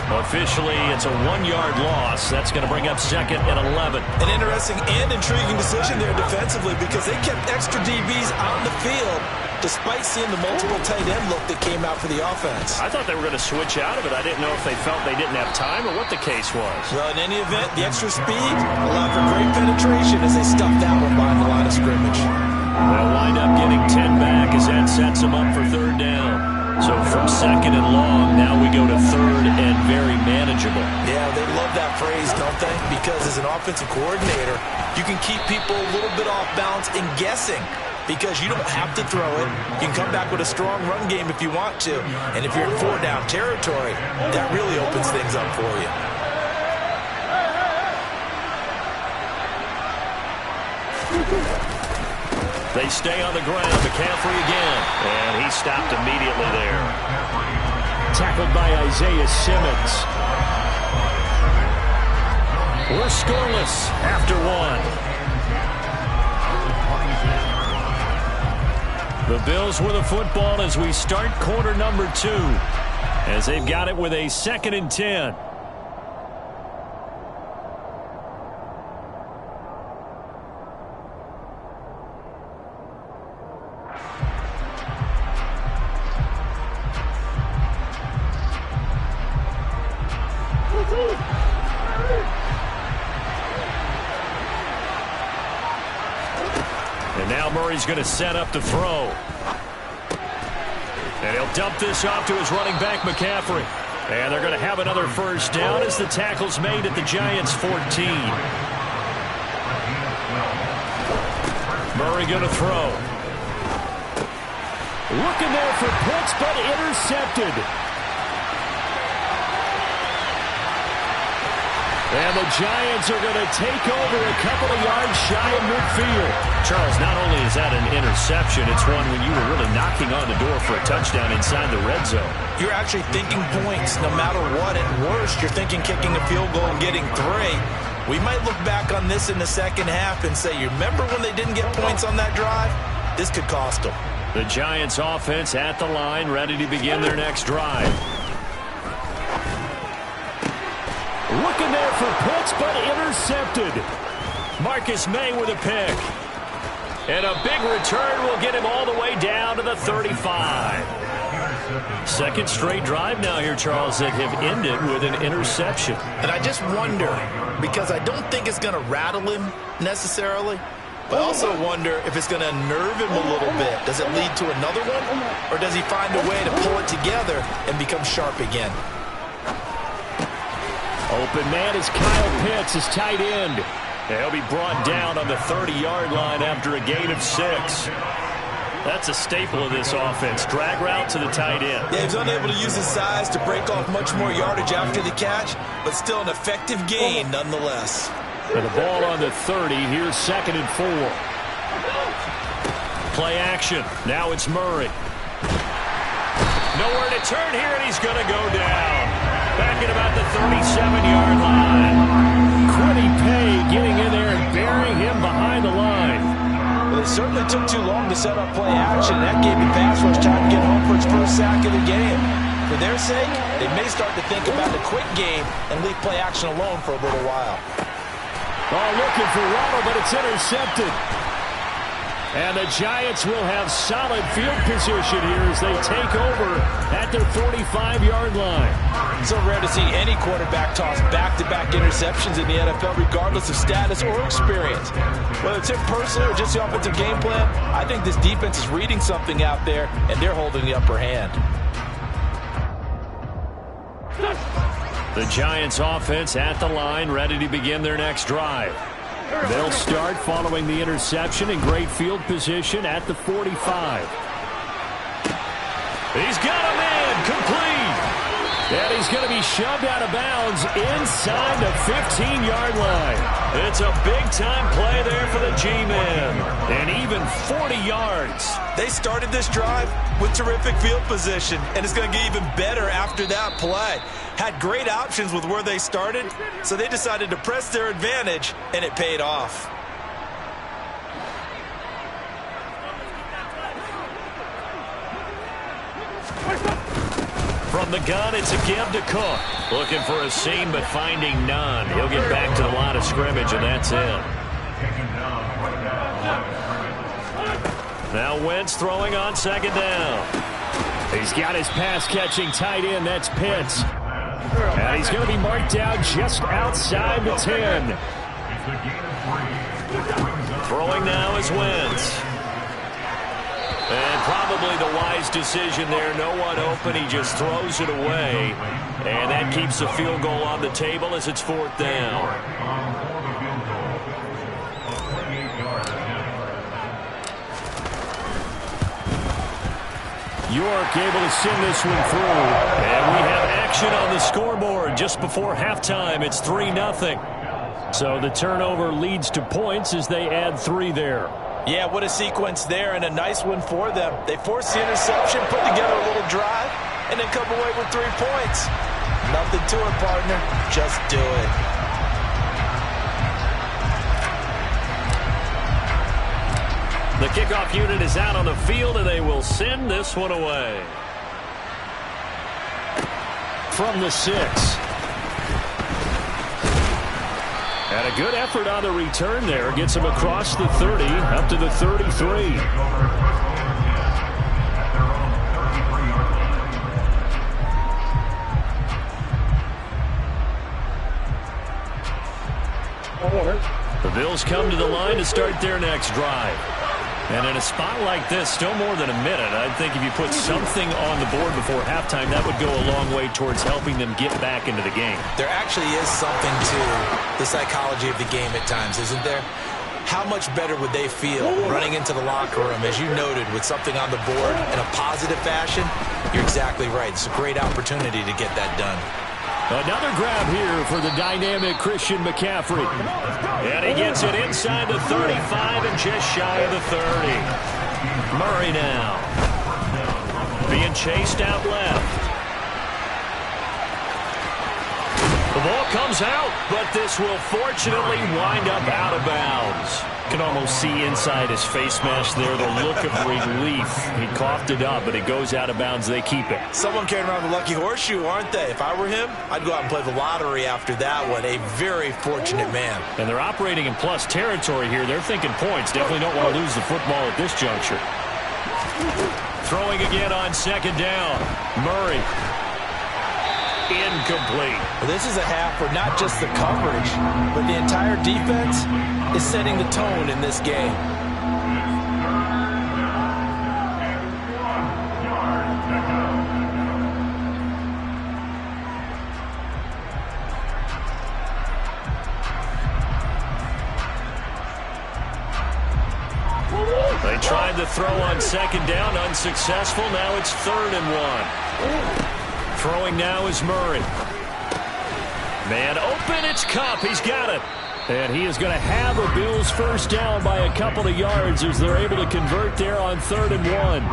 Officially, it's a 1-yard loss. That's going to bring up 2nd and 11. An interesting and intriguing decision there defensively because they kept extra DBs on the field despite seeing the multiple tight end look that came out for the offense. I thought they were going to switch out of it. I didn't know if they felt they didn't have time or what the case was. Well, in any event, the extra speed allowed for great penetration as they stuffed that one behind the line of scrimmage. They'll wind up getting 10 back as that sets them up for 3rd down. So from 2nd and long, now we go to 3rd and very manageable. Yeah, they love that phrase, don't they? Because as an offensive coordinator, you can keep people a little bit off balance and guessing because you don't have to throw it. You can come back with a strong run game if you want to. And if you're in 4-down territory, that really opens things up for you. They stay on the ground. McCaffrey again. And he stopped immediately there. Tackled by Isaiah Simmons. We're scoreless after 1. The Bills with the football as we start quarter number 2. As they've got it with a 2nd and 10. And now Murray's going to set up to throw. And he'll dump this off to his running back, McCaffrey. And they're going to have another first down as the tackle's made at the Giants' 14. Murray going to throw. Looking there for Pitts, but intercepted. And the Giants are going to take over a couple of yards shy of midfield. Charles, not only is that an interception, it's one when you were really knocking on the door for a touchdown inside the red zone. You're actually thinking points no matter what. At worst, you're thinking kicking a field goal and getting 3. We might look back on this in the second half and say, you remember when they didn't get points on that drive? This could cost them. The Giants offense at the line, ready to begin their next drive. Looking there for Pitts, but intercepted. Marcus May with a pick. And a big return will get him all the way down to the 35. Second straight drive now here, Charles, that have ended with an interception. And I just wonder, because I don't think it's going to rattle him necessarily, but I also wonder if it's going to unnerve him a little bit. Does it lead to another one? Or does he find a way to pull it together and become sharp again? Open man is Kyle Pitts, his tight end. He'll be brought down on the 30-yard line after a gain of 6. That's a staple of this offense. Drag route to the tight end. Yeah, he's unable to use his size to break off much more yardage after the catch, but still an effective gain nonetheless. And the ball on the 30. Here's 2nd and 4. Play action. Now it's Murray. Nowhere to turn here, and he's going to go down. Back at about the 37-yard line. Quiddy Pay getting in there and burying him behind the line. Well, it certainly took too long to set up play action. That gave the pass rush time to get home for its first sack of the game. For their sake, they may start to think about a quick game and leave play action alone for a little while. Oh, looking for Waddle, but it's intercepted. And the Giants will have solid field position here as they take over at their 45-yard line. So rare to see any quarterback toss back-to-back interceptions in the NFL, regardless of status or experience. Whether it's him personally or just the offensive game plan, I think this defense is reading something out there, and they're holding the upper hand. The Giants offense at the line, ready to begin their next drive. They'll start following the interception in great field position at the 45. He's got a man complete. And he's going to be shoved out of bounds inside the 15-yard line. It's a big-time play there for the G-Men. And even 40 yards. They started this drive with terrific field position, and it's going to get even better after that play. Had great options with where they started, so they decided to press their advantage, and it paid off. From the gun, it's a give to Cook. Looking for a seam, but finding none. He'll get back to the line of scrimmage, and that's it. Now Wentz throwing on 2nd down. He's got his pass-catching tight end. That's Pitts. And he's going to be marked down just outside the 10. Throwing now is Wentz. And probably the wise decision there. No one open. He just throws it away. And that keeps the field goal on the table as it's 4th down. York able to send this one through. And we have action on the scoreboard just before halftime. It's 3-0. So the turnover leads to points as they add 3 there. Yeah, what a sequence there, and a nice one for them. They forced the interception, put together a little drive, and then come away with 3 points. Nothing to it, partner. Just do it. The kickoff unit is out on the field, and they will send this one away. From the 6. And a good effort on the return there. Gets him across the 30, up to the 33. The Bills come to the line to start their next drive. And in a spot like this, still more than a minute, I think if you put something on the board before halftime, that would go a long way towards helping them get back into the game. There actually is something to the psychology of the game at times, isn't there? how much better would they feel running into the locker room, as you noted, with something on the board in a positive fashion? You're exactly right. It's a great opportunity to get that done. Another grab here for the dynamic Christian McCaffrey. And he gets it inside the 35 and just shy of the 30. Murray now being chased out left. The ball comes out, but this will fortunately wind up out of bounds. You can almost see inside his face mask there the look of relief. He coughed it up, but it goes out of bounds. They keep it. Someone carrying around the lucky horseshoe, aren't they? If I were him, I'd go out and play the lottery after that one. A very fortunate man. And they're operating in plus territory here. They're thinking points. Definitely don't want to lose the football at this juncture. Throwing again on second down. Murray. Incomplete. Well, this is a half where not just the coverage, but the entire defense is setting the tone in this game. They tried to throw on second down, unsuccessful. Now it's 3rd and 1. Throwing now is Murray. Man open, it's Kupp. He's got it. And he is going to have a Bills first down by a couple of yards as they're able to convert there on 3rd and 1.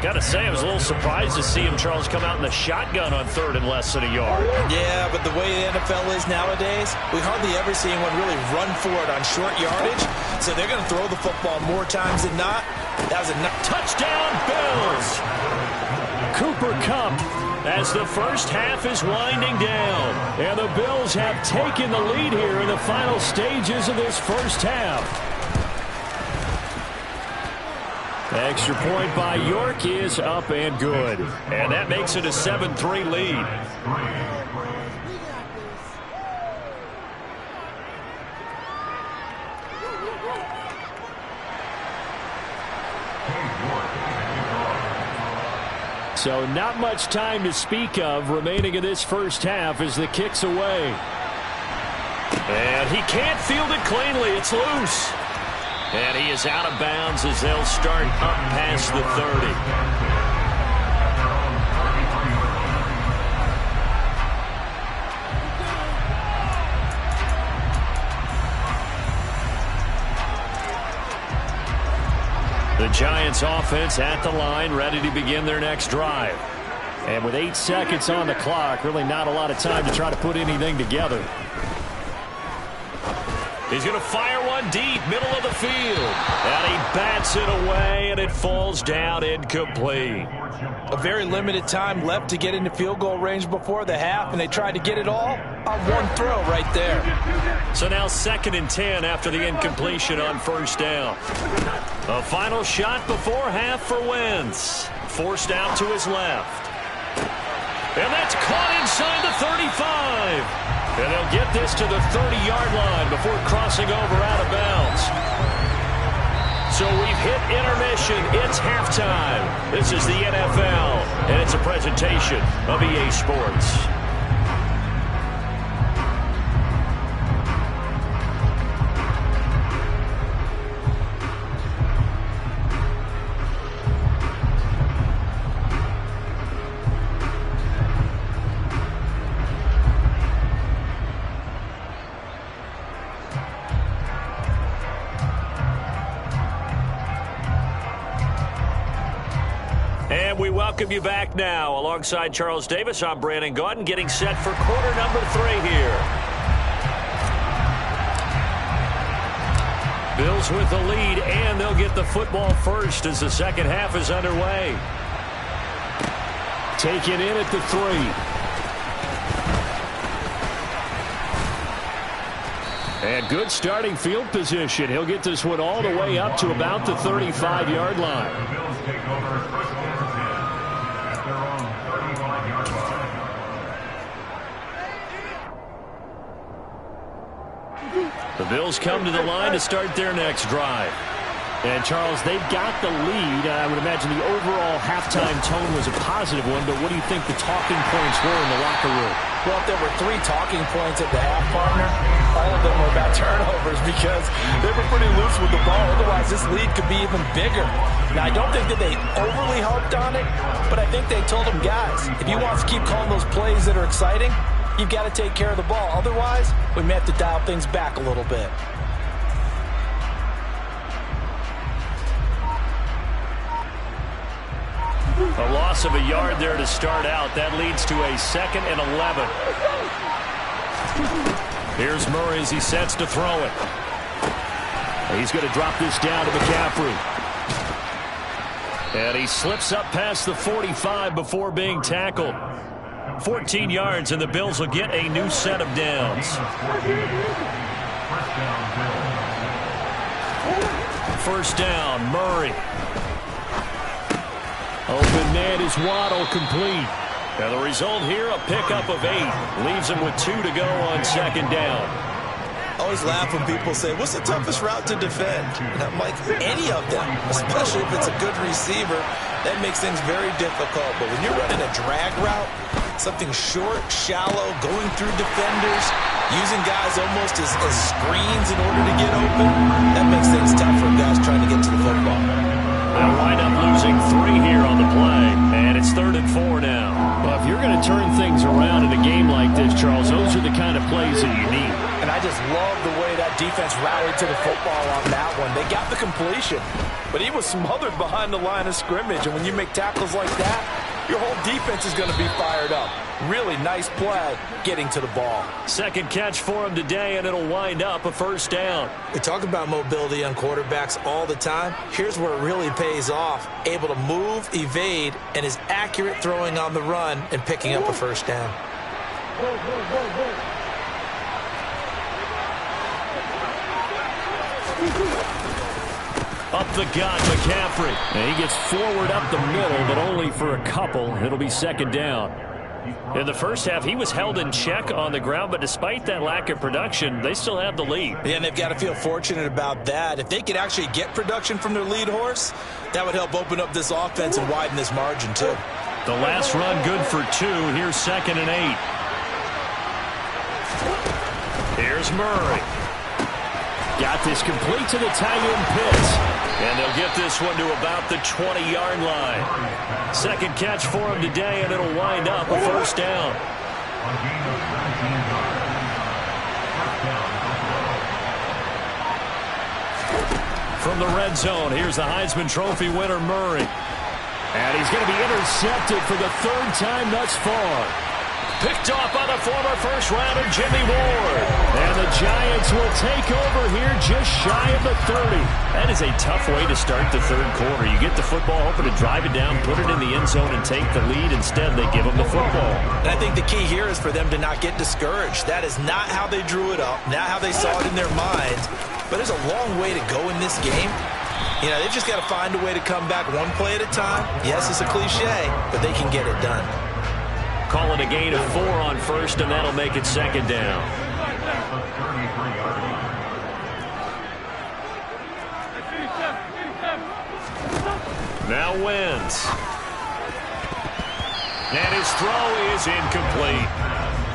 Got to say, I was a little surprised to see him, Charles, come out in the shotgun on 3rd and less than a yard. Yeah, but the way the NFL is nowadays, we hardly ever see anyone really run for it on short yardage. So they're going to throw the football more times than not. That was a touchdown, Bills. Cooper Kupp, as the first half is winding down. And the Bills have taken the lead here in the final stages of this first half. Extra point by York is up and good. And that makes it a 7-3 lead. So not much time to speak of remaining in this first half as the kick's away. And he can't field it cleanly. It's loose. And he is out of bounds as they'll start up past the 30. The Giants offense at the line, ready to begin their next drive. And with 8 seconds on the clock, really not a lot of time to try to put anything together. He's going to fire one deep, middle of the field. And he bats it away, and it falls down incomplete. A very limited time left to get into field goal range before the half, and they tried to get it all on one throw right there. So now 2nd and 10 after the incompletion on first down. A final shot before half for Wentz. Forced out to his left. And that's caught inside the 35. And they'll get this to the 30-yard line before crossing over out of bounds. So we've hit intermission. It's halftime. This is the NFL, and it's a presentation of EA Sports. We welcome you back now. Alongside Charles Davis, I'm Brandon Gaudin, getting set for quarter number 3 here. Bills with the lead, and they'll get the football first as the second half is underway. Taken in at the 3. And good starting field position. He'll get this one all the way up to about the 35-yard line. The Bills come to the line to start their next drive. And, Charles, they've got the lead. I would imagine the overall halftime tone was a positive one, but what do you think the talking points were in the locker room? Well, if there were 3 talking points at the half, partner, all of them were about turnovers because they were pretty loose with the ball. Otherwise, this lead could be even bigger. Now, I don't think that they overly harped on it, but I think they told them, guys, if you want to keep calling those plays that are exciting, you've got to take care of the ball. Otherwise, we may have to dial things back a little bit. A loss of a yard there to start out. That leads to a 2nd and 11. Here's Murray as he sets to throw it. He's going to drop this down to McCaffrey. And he slips up past the 45 before being tackled. 14 yards, and the Bills will get a new set of downs. First down, Murray. Open man is Waddle, complete. And the result here, a pickup of 8. Leaves him with 2 to go on 2nd down. I always laugh when people say, what's the toughest route to defend? And I'm like, any of them, especially if it's a good receiver. That makes things very difficult. But when you're running a drag route, something short, shallow, going through defenders, using guys almost as screens in order to get open, that makes things tough for guys trying to get to the football. They'll wind up losing 3 here on the play, and it's 3rd and 4 now. Well, if you're going to turn things around in a game like this, Charles, those are the kind of plays that you need. And I just love the way that defense rallied to the football on that one. They got the completion, but he was smothered behind the line of scrimmage, and when you make tackles like that, your whole defense is going to be fired up. Really nice play getting to the ball. 2nd catch for him today, and it'll wind up a 1st down. We talk about mobility on quarterbacks all the time. Here's where it really pays off. Able to move, evade, and is accurate throwing on the run and picking up a 1st down. Up the gut, McCaffrey. And he gets forward up the middle, but only for a couple. It'll be 2nd down. In the first half, he was held in check on the ground, but despite that lack of production, they still have the lead. Yeah, and they've got to feel fortunate about that. If they could actually get production from their lead horse, that would help open up this offense and widen this margin, too. The last run good for 2. Here's 2nd and 8. Here's Murray. Got this complete to the tight end Pitts. And they'll get this one to about the 20-yard line. 2nd catch for him today, and it'll wind up a 1st down. From the red zone, here's the Heisman Trophy winner, Murray. And he's going to be intercepted for the 3rd time thus far. Picked off by the former first-rounder Jimmy Ward. And the Giants will take over here just shy of the 30. That is a tough way to start the 3rd quarter. You get the football, hoping to drive it down, put it in the end zone, and take the lead. Instead, they give them the football. And I think the key here is for them to not get discouraged. That is not how they drew it up, not how they saw it in their minds. But there's a long way to go in this game. You know, they've just got to find a way to come back one play at a time. Yes, it's a cliche, but they can get it done. Calling a gain of 4 on 1st, and that'll make it 2nd down. Now Wentz. And his throw is incomplete.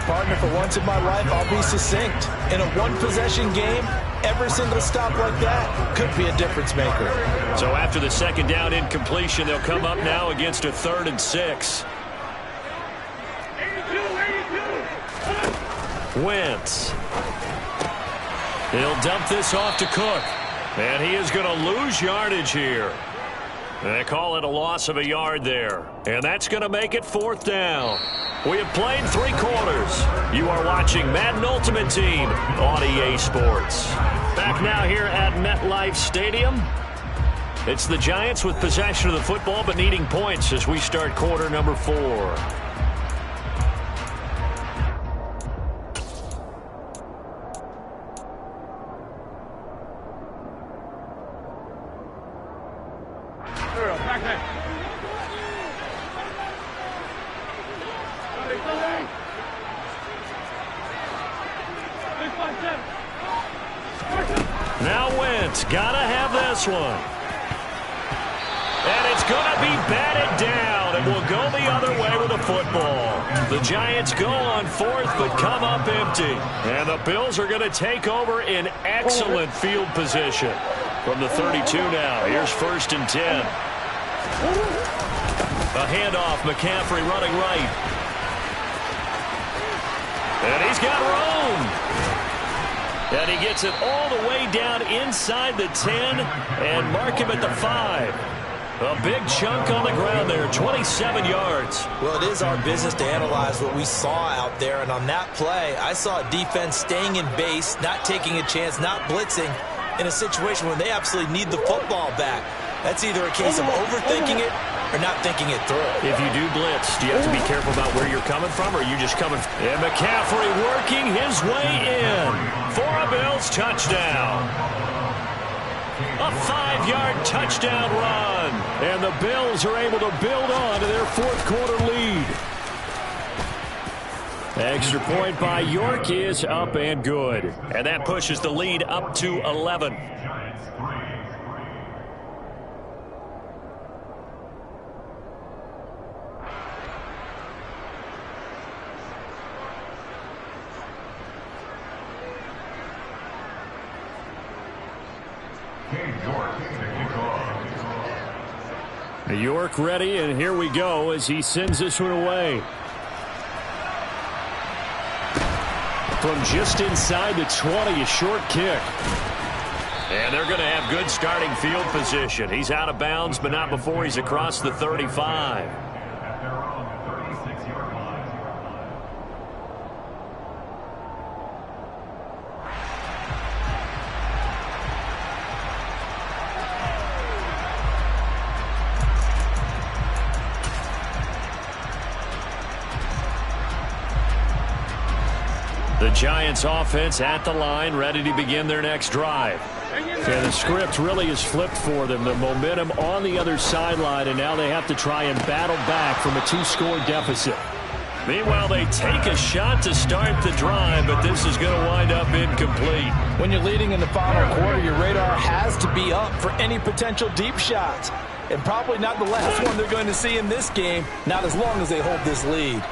Partner, for once in my life, I'll be succinct. In a one-possession game, every single stop like that could be a difference maker. So after the 2nd down incompletion, they'll come up now against a 3rd and 6. Wentz. He'll dump this off to Cook. And he is going to lose yardage here. They call it a loss of a yard there. And that's going to make it 4th down. We have played 3 quarters. You are watching Madden Ultimate Team on EA Sports. Back now here at MetLife Stadium. It's the Giants with possession of the football but needing points as we start quarter number 4. Now Wentz, gotta have this one. And it's going to be batted down, and will go the other way with the football. The Giants go on fourth, but come up empty. And the Bills are going to take over in excellent field position. From the 32 now, here's 1st and 10. A handoff, McCaffrey running right. And he's got room. And he gets it all the way down inside the 10 and mark him at the 5. A big chunk on the ground there, 27 yards. Well, it is our business to analyze what we saw out there, and on that play, I saw a defense staying in base, not taking a chance, not blitzing, in a situation where they absolutely need the football back. That's either a case of overthinking it or not thinking it through. If you do blitz, do you have to be careful about where you're coming from, or are you just coming? And McCaffrey working his way in for a Bills touchdown. A 5-yard touchdown run. And the Bills are able to build on to their fourth quarter lead. Extra point by York is up and good. And that pushes the lead up to 11. York ready, and here we go as he sends this one away. From just inside the 20, a short kick. And they're going to have good starting field position. He's out of bounds, but not before he's across the 35. The Giants offense at the line, ready to begin their next drive. And the script really is flipped for them. The momentum on the other sideline, and now they have to try and battle back from a 2-score deficit. Meanwhile, they take a shot to start the drive, but this is going to wind up incomplete. When you're leading in the final quarter, your radar has to be up for any potential deep shots. And probably not the last one they're going to see in this game, not as long as they hold this lead.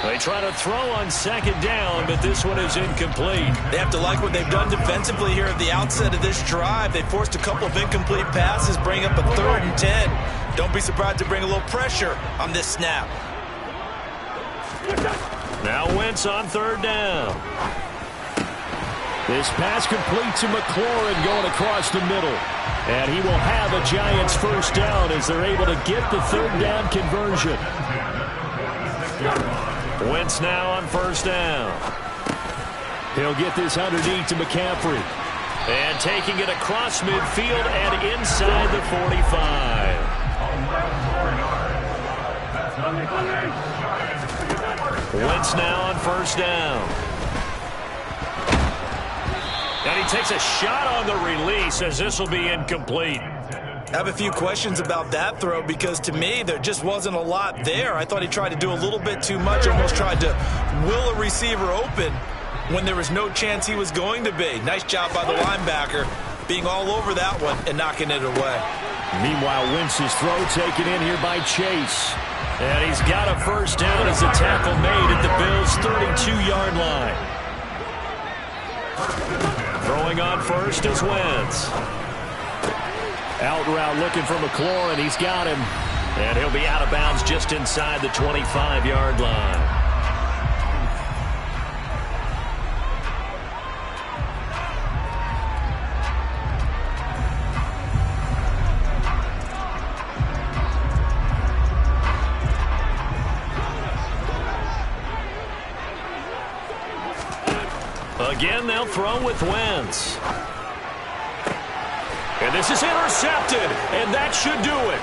They try to throw on second down, but this one is incomplete. They have to like what they've done defensively here at the outset of this drive. They forced a couple of incomplete passes, bring up a 3rd and 10. Don't be surprised to bring a little pressure on this snap. Now Wentz on 3rd down. This pass complete to McLaurin going across the middle. And he will have a Giants first down as they're able to get the 3rd down conversion. Wentz now on 1st down. He'll get this underneath to McCaffrey. And taking it across midfield and inside the 45. Wentz now on 1st down. And he takes a shot on the release as this will be incomplete. I have a few questions about that throw because to me there just wasn't a lot there. I thought he tried to do a little bit too much, almost tried to will a receiver open when there was no chance he was going to be. Nice job by the linebacker being all over that one and knocking it away. Meanwhile, Wentz's throw taken in here by Chase. And he's got a first down as the tackle made at the Bills' 32-yard line. Throwing on first is Wentz. Out route looking for McLaurin. He's got him. And he'll be out of bounds just inside the 25-yard line. Again, they'll throw with Wentz. And this is intercepted, and that should do it.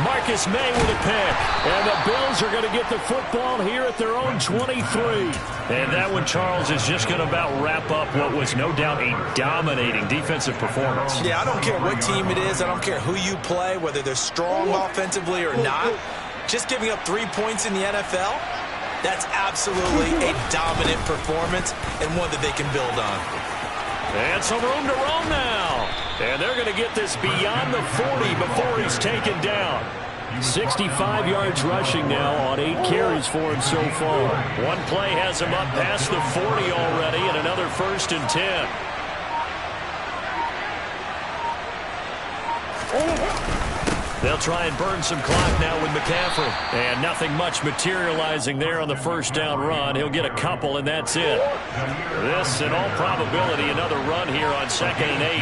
Marcus May with a pick. And the Bills are going to get the football here at their own 23. And that one, Charles, is just going to about wrap up what was no doubt a dominating defensive performance. Yeah, I don't care what team it is. I don't care who you play, whether they're strong offensively or not. Just giving up 3 points in the NFL, that's absolutely a dominant performance and one that they can build on. And some room to roam now. And they're going to get this beyond the 40 before he's taken down. 65 yards rushing now on 8 carries for him so far. One play has him up past the 40 already, and another 1st and 10. They'll try and burn some clock now with McCaffrey. And nothing much materializing there on the first down run. He'll get a couple, and that's it. This, in all probability, another run here on 2nd and 8.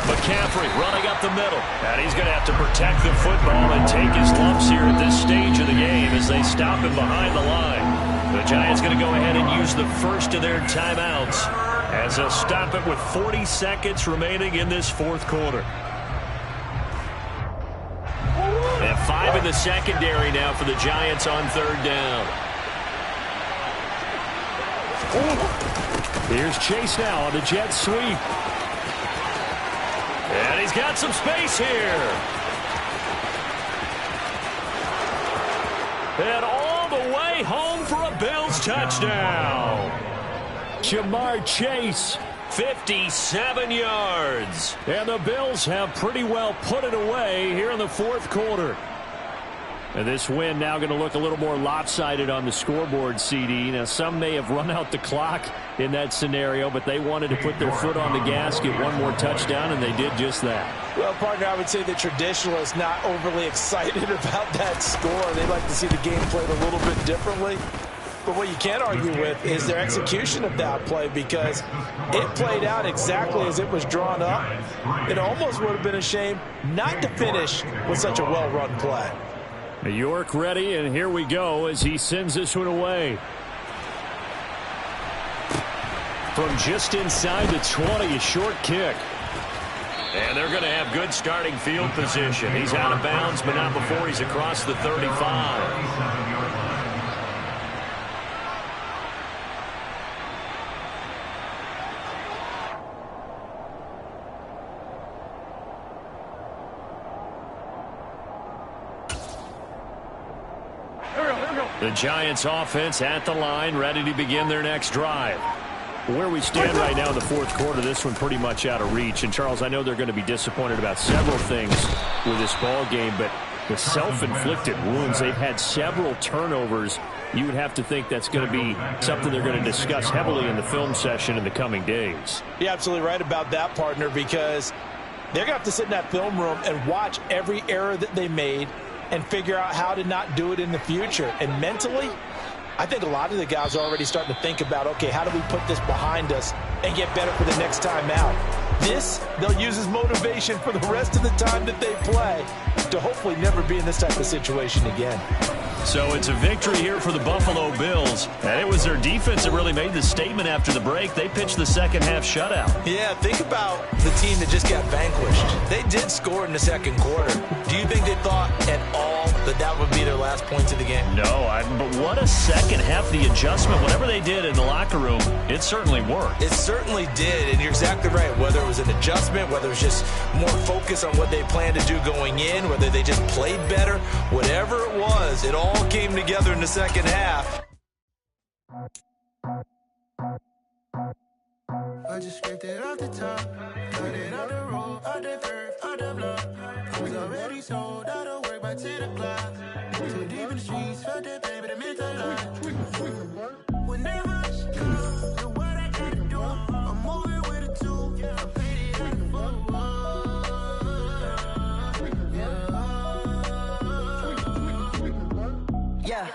McCaffrey running up the middle. And he's going to have to protect the football and take his lumps here at this stage of the game as they stop him behind the line. The Giants going to go ahead and use the first of their timeouts as they'll stop it with 40 seconds remaining in this 4th quarter. And 5 in the secondary now for the Giants on 3rd down. Here's Chase now on the jet sweep. And he's got some space here. And all the way home for a Bills touchdown. Jamar Chase, 57 yards. And the Bills have pretty well put it away here in the 4th quarter. And this win now going to look a little more lopsided on the scoreboard, CD. Now, some may have run out the clock in that scenario, but they wanted to put their foot on the gas, get one more touchdown, and they did just that. Well, partner, I would say the traditionalists not overly excited about that score. They'd like to see the game played a little bit differently. But what you can't argue with is their execution of that play, because it played out exactly as it was drawn up. It almost would have been a shame not to finish with such a well-run play. York ready, and here we go as he sends this one away. From just inside the 20, a short kick. And they're going to have good starting field position. He's out of bounds, but not before he's across the 35. The Giants offense at the line, ready to begin their next drive. Where we stand right now in the 4th quarter, this one pretty much out of reach. And, Charles, I know they're going to be disappointed about several things with this ball game, but the self-inflicted wounds, they've had several turnovers. You would have to think that's going to be something they're going to discuss heavily in the film session in the coming days. You're absolutely right about that, partner, because they're going to have to sit in that film room and watch every error that they made and figure out how to not do it in the future. And mentally, I think a lot of the guys are already starting to think about, okay, how do we put this behind us and get better for the next time out? This, they'll use as motivation for the rest of the time that they play to hopefully never be in this type of situation again. So it's a victory here for the Buffalo Bills. And it was their defense that really made the statement after the break. They pitched the second-half shutout. Yeah, think about the team that just got vanquished. They did score in the 2nd quarter. Do you think they thought at all that that would be their last points of the game? No, but what a second half. The adjustment, whatever they did in the locker room, it certainly worked. It certainly did, and you're exactly right. Whether it was an adjustment, whether it was just more focus on what they planned to do going in, whether they just played better, whatever it was, it all came together in the 2nd half. I just scraped it off the top, cut it out the road, out the curve, out the block. I was already sold out of work by 10 o'clock. Too deep in the streets, felt that pain, but it meant a lot. Whenever I should come, do what I gotta do. I'm moving with a 2, I paid it like a 4. Yeah,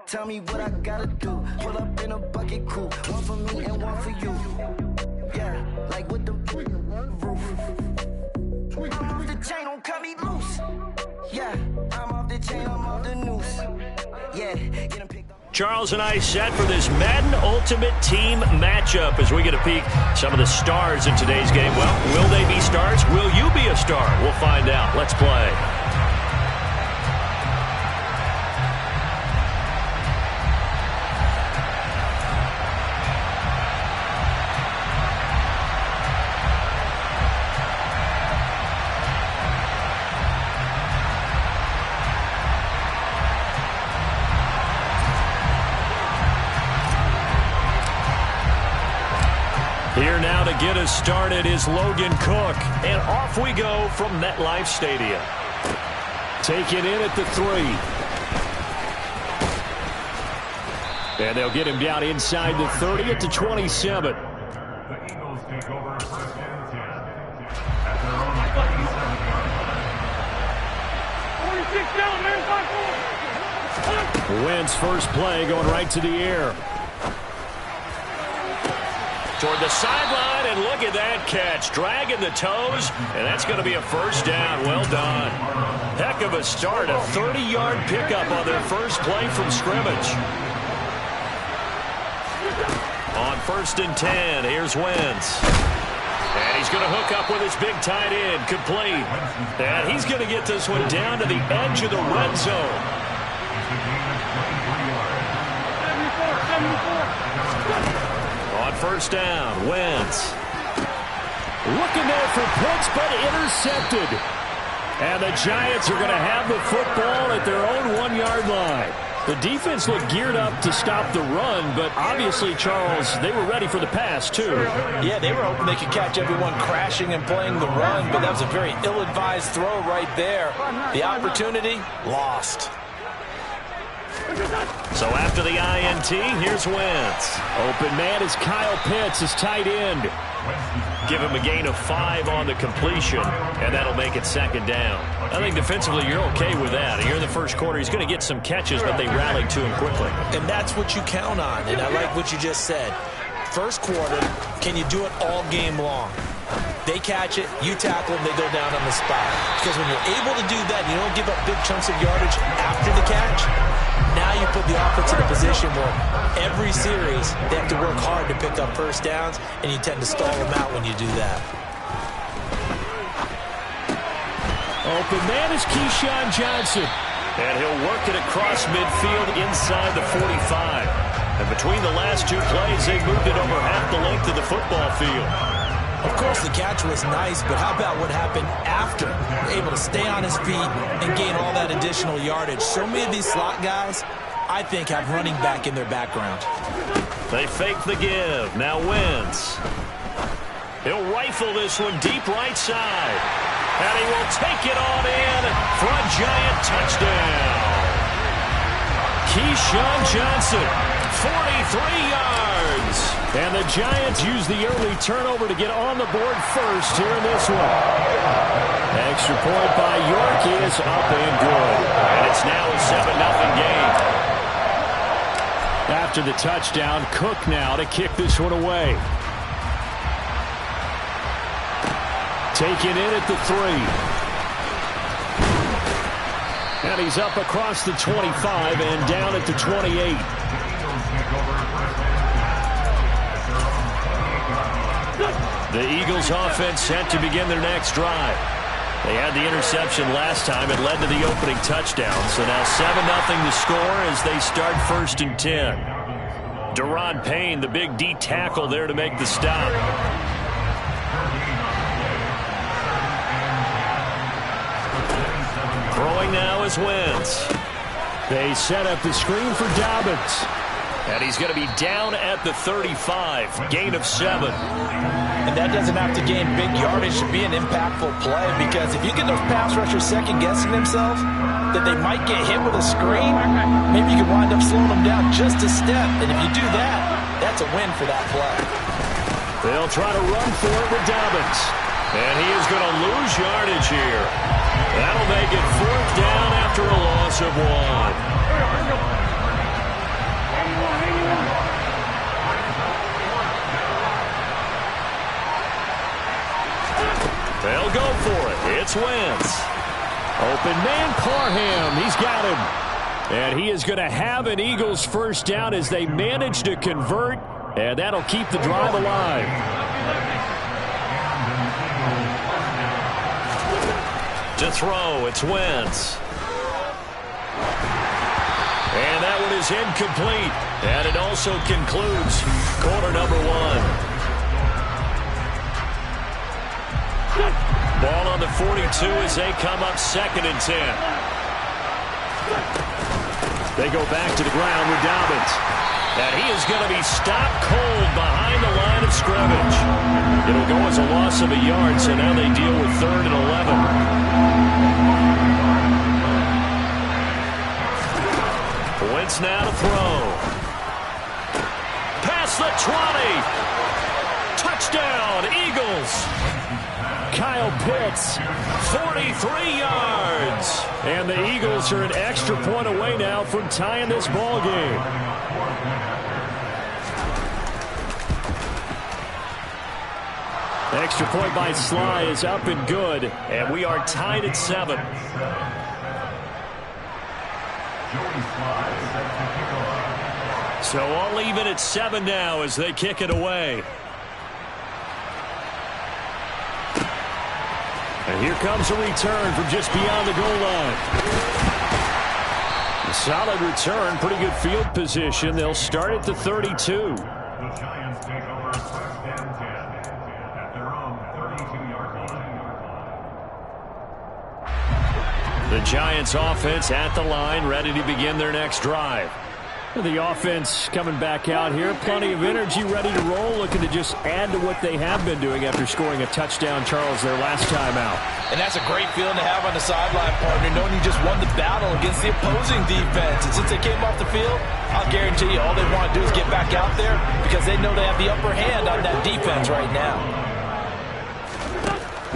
tell me what I gotta do. Pull up in a bucket crew, one for me and one for you. Yeah, like with the roof. I'm off the chain, don't cut me loose. Yeah, I'm off the chain, I'm off the noose. Yeah, get him picked up. Charles and I set for this Madden Ultimate Team matchup as we get a peek some of the stars in today's game. Well, will they be stars? Will you be a star? We'll find out. Let's play. Here now to get us started is Logan Cook. And off we go from MetLife Stadium. Taken in at the 3. And they'll get him down inside the 30 at the 27. The Eagles take over first and 10 at their own 37-yard line. 46 down, man. Wentz first play going right to the air. Toward the sideline, and look at that catch. Dragging the toes, and that's going to be a first down. Well done. Heck of a start. A 30-yard pickup on their first play from scrimmage. On 1st and 10, here's Wentz. And he's going to hook up with his big tight end, complete. And he's going to get this one down to the edge of the red zone. On 1st down, Wentz. Looking there for points, but intercepted. And the Giants are going to have the football at their own 1-yard line. The defense looked geared up to stop the run, but obviously, Charles, they were ready for the pass, too. Yeah, they were hoping they could catch everyone crashing and playing the run, but that was a very ill-advised throw right there. The opportunity, lost. So after the INT, here's Wentz. Open man is Kyle Pitts, his tight end. Give him a gain of 5 on the completion, and that'll make it 2nd down. I think defensively you're okay with that. Here in the first quarter, he's going to get some catches, but they rallied to him quickly. And that's what you count on, and I like what you just said. First quarter, can you do it all game long? They catch it, you tackle them, they go down on the spot. Because when you're able to do that, you don't give up big chunks of yardage after the catch. Now you put the offense in a position where every series they have to work hard to pick up first downs, and you tend to stall them out when you do that. Open man is Keyshawn Johnson. And he'll work it across midfield inside the 45. And between the last 2 plays, they've moved it over half the length of the football field. Of course, the catch was nice, but how about what happened after? Able to stay on his feet and gain all that additional yardage. So many of these slot guys, I think, have running back in their background. They fake the give. Now Wentz. He'll rifle this one deep right side. And he will take it on in for a Giant touchdown. Keyshawn Johnson, 43 yards. And the Giants use the early turnover to get on the board first here in this one. Extra point by York is up and good. And it's now a 7-0 game. After the touchdown, Cook now to kick this one away. Taken in at the 3. And he's up across the 25 and down at the 28. The Eagles offense set to begin their next drive. They had the interception last time. It led to the opening touchdown. So now 7-0 the score as they start 1st and 10. Deron Payne, the big D tackle there to make the stop. Throwing now is Wentz. They set up the screen for Dobbins. And he's going to be down at the 35. Gain of 7. And that doesn't have to gain big yardage to be an impactful play, because if you get those pass rushers second-guessing themselves that they might get hit with a screen, maybe you can wind up slowing them down just a step. And if you do that, that's a win for that play. They'll try to run for it with Dobbins. And he is going to lose yardage here. That'll make it 4th down after a loss of 1. They'll go for it. It's Wentz. Open man, Parham. He's got him. And he is going to have an Eagles first down as they manage to convert. And that'll keep the drive alive. To throw, it's Wentz. And that one is incomplete. And it also concludes quarter number 1. Ball on the 42 as they come up 2nd and 10. They go back to the ground with Dobbins. And he is going to be stopped cold behind the line line of scrimmage. It'll go as a loss of a yard, so now they deal with 3rd and 11. Wentz now to throw. Past the 20. Touchdown, Eagles. Kyle Pitts, 43 yards. And the Eagles are an extra point away now from tying this ball game. Extra point by Sly is up and good, and we are tied at 7. So all even at 7 now as they kick it away. And here comes a return from just beyond the goal line. A solid return, pretty good field position. They'll start at the 32. The Giants take over 1st and 10 at their own 32-yard line. The Giants offense at the line, ready to begin their next drive. The offense coming back out here, plenty of energy, ready to roll, looking to just add to what they have been doing after scoring a touchdown, Charles, their last time out. And that's a great feeling to have on the sideline, partner, knowing you just won the battle against the opposing defense. And since they came off the field, I'll guarantee you all they want to do is get back out there because they know they have the upper hand on that defense right now.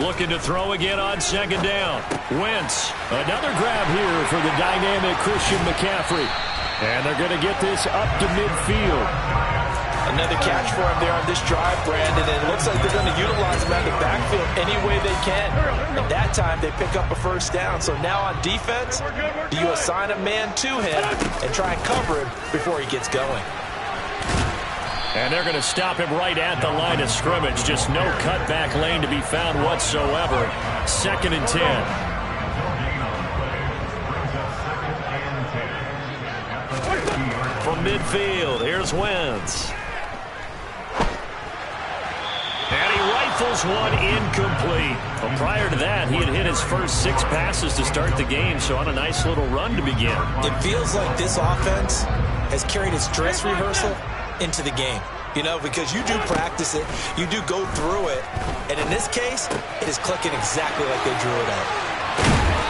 Looking to throw again on 2nd down. Wentz, another grab here for the dynamic Christian McCaffrey. And they're going to get this up to midfield. Another catch for him there on this drive, Brandon. And it looks like they're going to utilize him out of the backfield any way they can. And that time they pick up a 1st down. So now on defense, do you assign a man to him and try and cover him before he gets going? And they're going to stop him right at the line of scrimmage. Just no cutback lane to be found whatsoever. 2nd and 10. From midfield, here's Wentz. And he rifles one incomplete. Well, prior to that, he had hit his first 6 passes to start the game, so on a nice little run to begin. It feels like this offense has carried its dress rehearsal into the game. You know, because you do practice it, you do go through it, and in this case, it is clicking exactly like they drew it up.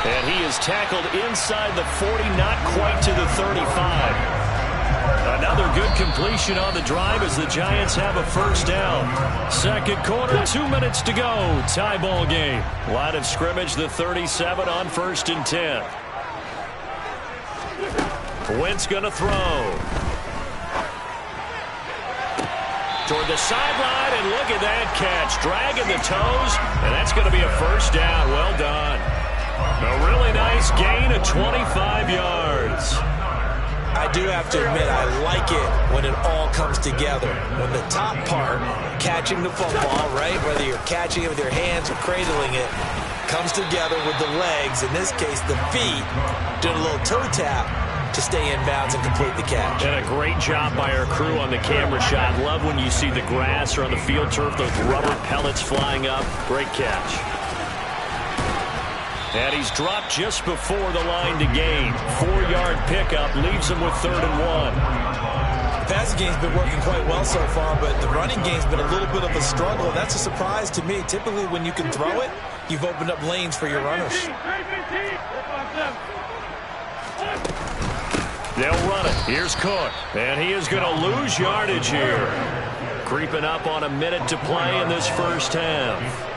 And he is tackled inside the 40, not quite to the 35. Another good completion on the drive as the Giants have a 1st down. 2nd quarter, 2 minutes to go. Tie ball game. Line of scrimmage, the 37 on 1st and 10. Wentz going to throw. Toward the sideline, and look at that catch. Dragging the toes, and that's going to be a 1st down. Well done. A really nice gain of 25 yards. I do have to admit, I like it when it all comes together. When the top part, catching the football, right, whether you're catching it with your hands or cradling it, comes together with the legs, in this case the feet, doing a little toe tap to stay in bounds and complete the catch. And a great job by our crew on the camera shot. Love when you see the grass or on the field turf, those rubber pellets flying up. Great catch. And he's dropped just before the line to gain. 4-yard pickup leaves him with 3rd and 1. The passing game's been working quite well so far, but the running game's been a little bit of a struggle. That's a surprise to me. Typically, when you can throw it, you've opened up lanes for your runners. They'll run it. Here's Cook. And he is going to lose yardage here. Creeping up on a minute to play in this 1st half.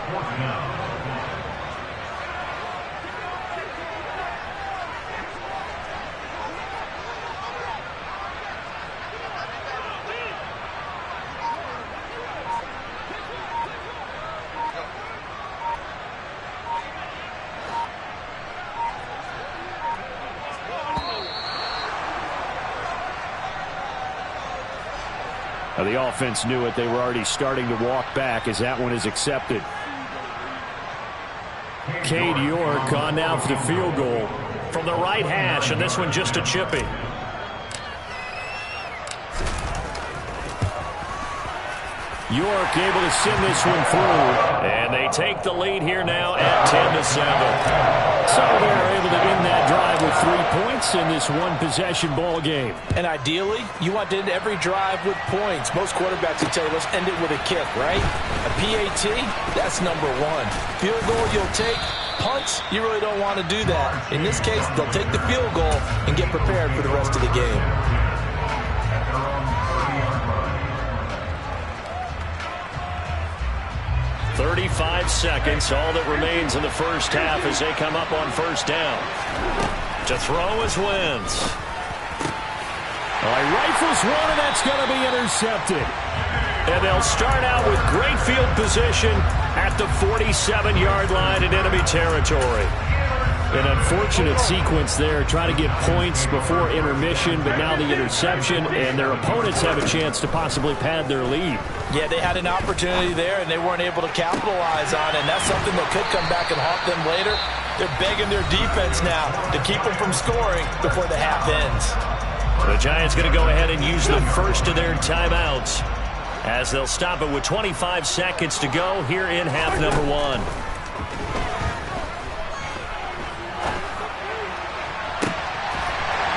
The offense knew it. They were already starting to walk back as that one is accepted. Cade York on now for the field goal from the right hash, and this one just a chippy. York able to send this one through. And they take the lead here now at 10-7. So they're able to end that drive with 3 points in this one-possession ball game. And ideally, you want to end every drive with points. Most quarterbacks would tell you, let's end it with a kick, right? A PAT, that's number one. Field goal you'll take. Punts, you really don't want to do that. In this case, they'll take the field goal and get prepared for the rest of the game. 35 seconds, all that remains in the first half as they come up on first down. To throw is Wentz. He rifles one, and that's going to be intercepted. And they'll start out with great field position at the 47-yard line in enemy territory. An unfortunate sequence there, trying to get points before intermission, but now the interception, and their opponents have a chance to possibly pad their lead. Yeah, they had an opportunity there, and they weren't able to capitalize on it, and that's something that could come back and haunt them later. They're begging their defense now to keep them from scoring before the half ends. The Giants going to go ahead and use the first of their timeouts as they'll stop it with 25 seconds to go here in half number one.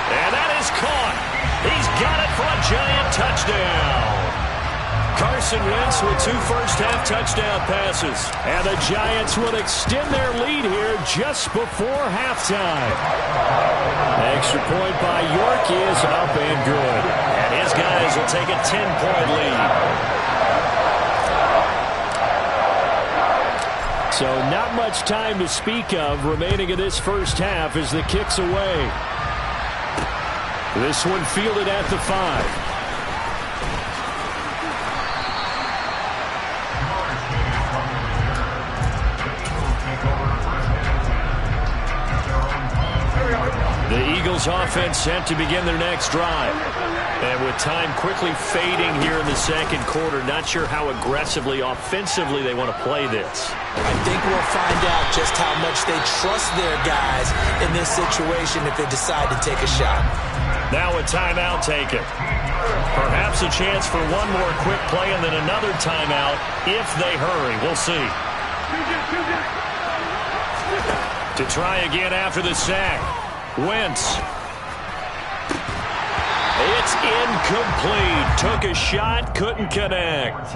And that is caught. He's got it for a Giant touchdown. Carson Wentz with 2 first-half touchdown passes. And the Giants will extend their lead here just before halftime. Extra point by York is up and good. And his guys will take a 10-point lead. So not much time to speak of remaining in this first half as the kick's away. This one fielded at the 5. The Eagles offense set to begin their next drive. And with time quickly fading here in the second quarter, not sure how aggressively, offensively they want to play this. I think we'll find out just how much they trust their guys in this situation if they decide to take a shot. Now a timeout taken. Perhaps a chance for one more quick play and then another timeout if they hurry. We'll see. To try again after the sack. Wentz. It's incomplete. Took a shot, couldn't connect.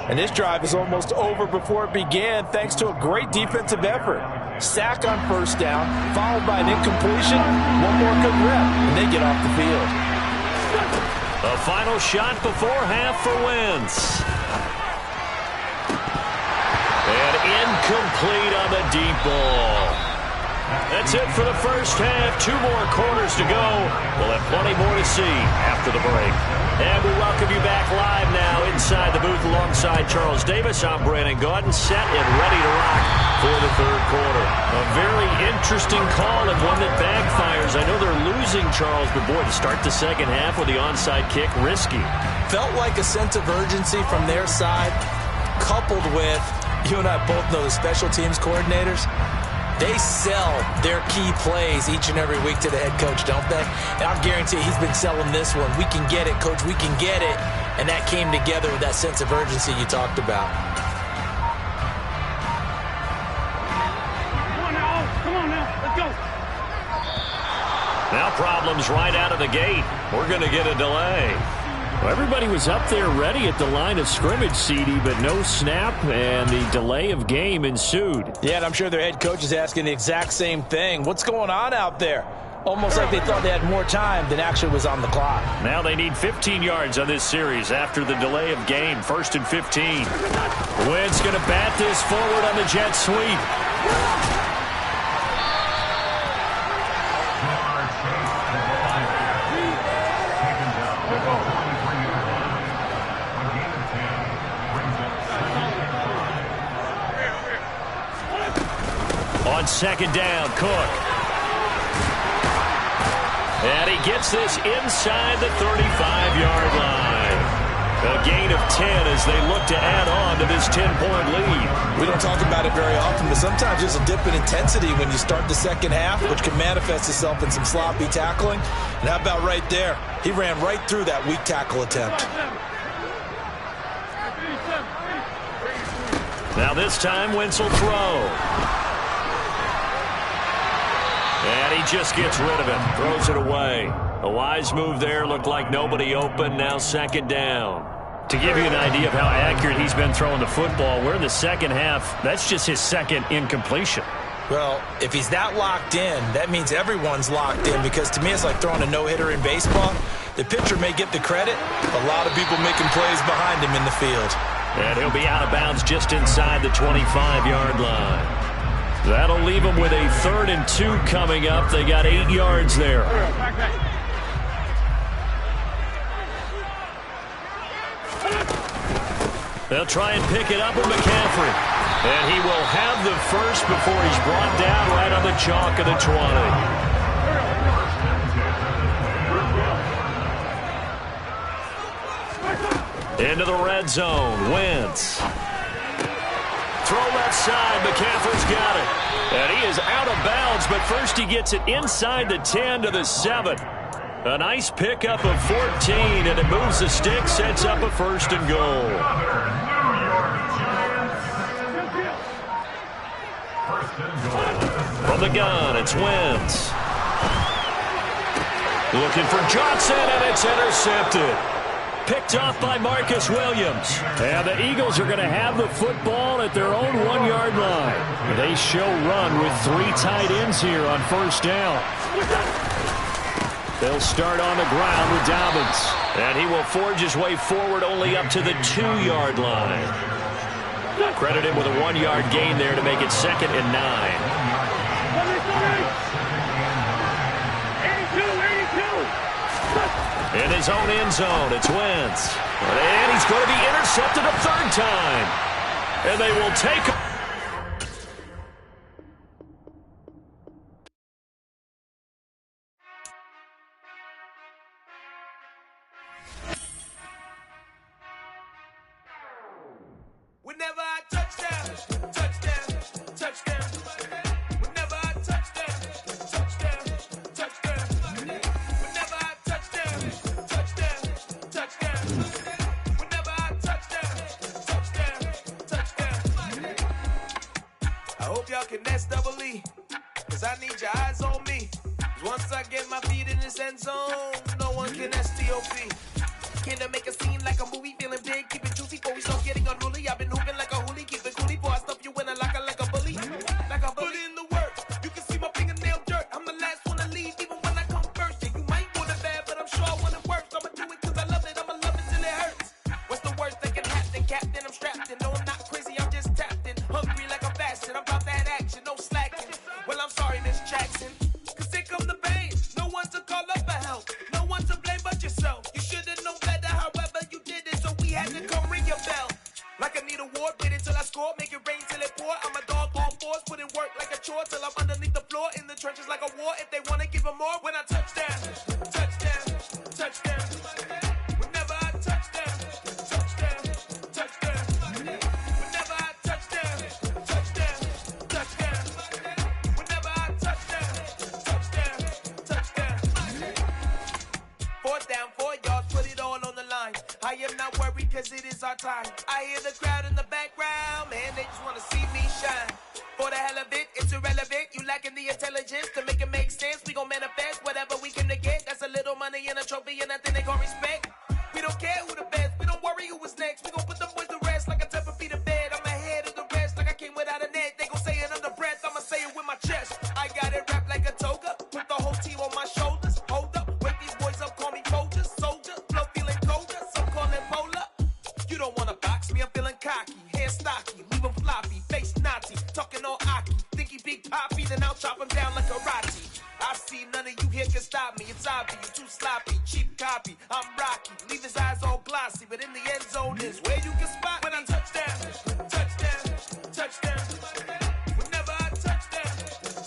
And this drive is almost over before it began thanks to a great defensive effort. Sack on first down, followed by an incompletion. One more good rep, and they get off the field. A final shot before half for Wentz. And incomplete on the deep ball. That's it for the first half. 2 more quarters to go. We'll have plenty more to see after the break. And we welcome you back live now inside the booth alongside Charles Davis. I'm Brandon Gaudin, set and ready to rock for the third quarter. A very interesting call and one that backfires. I know they're losing, Charles, but boy, to start the second half with the onside kick, risky. Felt like a sense of urgency from their side, coupled with, you and I both know the special teams coordinators. They sell their key plays each and every week to the head coach, don't they? And I'm guaranteeing he's been selling this one. We can get it, coach. We can get it. And that came together with that sense of urgency you talked about. Come on now. Let's go. Now problems right out of the gate. We're going to get a delay. Well, everybody was up there ready at the line of scrimmage, CD, but no snap, and the delay of game ensued. Yeah, and I'm sure their head coach is asking the exact same thing. What's going on out there? Almost like they thought they had more time than actually was on the clock. Now they need 15 yards on this series after the delay of game. 1st and 15. Wentz going to bat this forward on the jet sweep. On second down, Cook. And he gets this inside the 35-yard line. A gain of 10 as they look to add on to this 10-point lead. We don't talk about it very often, but sometimes there's a dip in intensity when you start the second half, which can manifest itself in some sloppy tackling. And how about right there? He ran right through that weak tackle attempt. Now this time, Wentz will throw. And he just gets rid of it. Throws it away. A wise move there. Looked like nobody open. Now second down. To give you an idea of how accurate he's been throwing the football, we're in the second half. That's just his second incompletion. Well, if he's that locked in, that means everyone's locked in, because to me it's like throwing a no-hitter in baseball. The pitcher may get the credit, a lot of people making plays behind him in the field. And he'll be out of bounds just inside the 25-yard line. That'll leave him with a 3rd and 2 coming up. They got 8 yards there. They'll try and pick it up with McCaffrey. And he will have the first before he's brought down right on the chalk of the 20. Into the red zone. Wentz. Throw left side. McCaffrey's got it. And he is out of bounds, but first he gets it inside the 10 to the 7. A nice pickup of 14, and it moves the stick, sets up a 1st and goal. From the gun, it's Wentz. Looking for Johnson, and it's intercepted. Picked off by Marcus Williams. And the Eagles are going to have the football at their own 1-yard line. They show run with 3 tight ends here on 1st down. They'll start on the ground with Dobbins. And he will forge his way forward only up to the 2-yard line. Credit him with a 1-yard gain there to make it 2nd and 9. In his own end zone, it's Wentz. And he's going to be intercepted a 3rd time. And they will take him. Whenever I touchdown, touchdown, touchdown. Whenever I touchdown, touchdown, touchdown. Whenever I touchdown, touchdown, touchdown. Whenever I touchdown, touchdown, touchdown. I hope y'all can S-double-E, cause I need your eyes on me. 'Cause once I get my feet in this end zone, no one can S-T-O-P. Can I make a scene like a movie, feeling big, keep it juicy before we start getting unruly. I've been hooping like a hoolie, keep it coolie, before I stuff you in a locker like a bully. Like a bully. Put in the work, you can see my fingernail dirt. I'm the last one to leave, even when I come first. Yeah, you might want it bad, but I'm sure I want it worse. I'ma do it cause I love it, I'ma love it till it hurts. What's the worst that can happen, Captain? I'm strapped in, no I'm not crazy, I'm just tapped in. Hungry like I'm fasting, I'm about that action, no slacking. Well, I'm sorry, Miss Jackson, cause here come the pain. No one to call up for help, no one to blame but yourself. You should've known better, however you did it, so we had to come ring your bell. Like I need a war, wait until I score, make it rain till it pour. I'm a dog on 4s, put in work like a chore till I'm underneath the floor, in the trenches like a war. If they wanna give them more, when I touchdown, touchdown, touchdown. Whenever I touchdown, touchdown, touchdown. Whenever I touchdown, touchdown, touchdown. Whenever I touchdown, touchdown, touchdown. 4th down, 4 yards, put it all on the line. I am not worried cause it is our time. I hear the crowd in the background, man, they just wanna see me shine. For the hell of it, it's irrelevant. You lacking the intelligence to make it make sense. We gon' manifest whatever we can to get. That's a little money and a trophy and nothing they gon' respect. We don't care who the best, we don't worry who was next. We gon' put the boys to rest like a Tempur-Pedic bed. I'm ahead of the rest like I came without a net. They gon' say it under breath, I'ma say it with my chest. I got it wrapped like a toga, put the whole team on my shoulders. Hold up, wake these boys up, call me Folgers, soldier, flow feeling colder, some call it polar. You don't wanna box me, I'm feeling cocky, hair stocky, leave him floppy, face Nazi, talking all aki, think he big poppy, then I'll chop him down like karate. I see none of you here can stop me, it's obvious, too sloppy, cheap copy, I'm Rocky, leave his eyes all glossy, but in the end zone is where you can spot when I touchdown, touchdown, touchdown. Whenever I touchdown,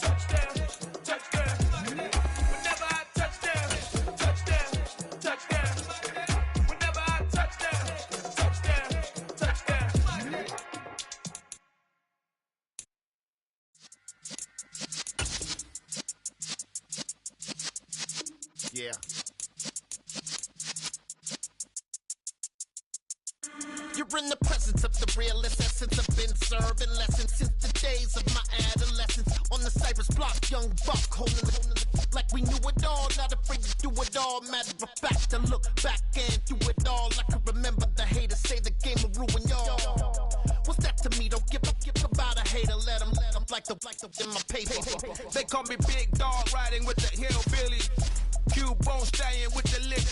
touchdown, touchdown. Whenever I touchdown, touchdown, touchdown. Whenever I touchdown, touchdown, touchdown. Yeah. You're in the presence of the realest essence. I've been serving lessons since the days of my adolescence. On the Cypress block, young buck holding it like we knew it all. Not afraid to do it all. Matter of fact, to look back and do it all. I can remember the haters say the game will ruin y'all. What's that to me? Don't give about a hater. Let them like the in my paper. They call me Big Dog, riding with the hillbillies. Q-Bone stallion with the lick.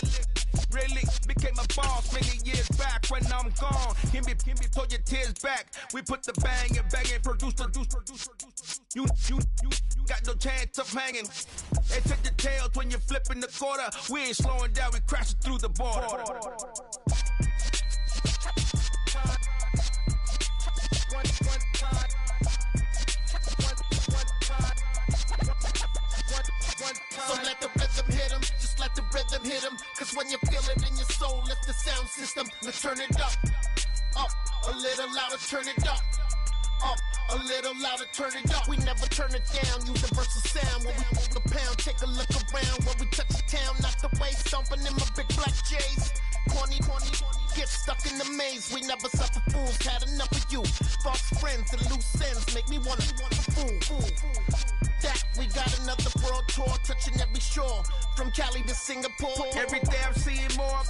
Really became a boss many years back. When I'm gone, give me throw your tears back. We put the bang and produce. You got no chance of hanging. They take the tails when you're flipping the quarter. We ain't slowing down, we crashing through the border. So let the rhythm hit him, just let the rhythm hit him. Cause when you feel it in your soul, lift the sound system. Let's turn it up, a little louder, turn it up, a little louder, turn it up. We never turn it down, universal sound. When we move the pound, take a look around. When we touch the town, knock the way, stomping in my big black J's. Corny, get stuck in the maze. We never suffer fools, had enough of you. False friends and loose ends make me wanna fool. That we got another world tour, touching every shore, from Cali to Singapore. Every day I'm seeing more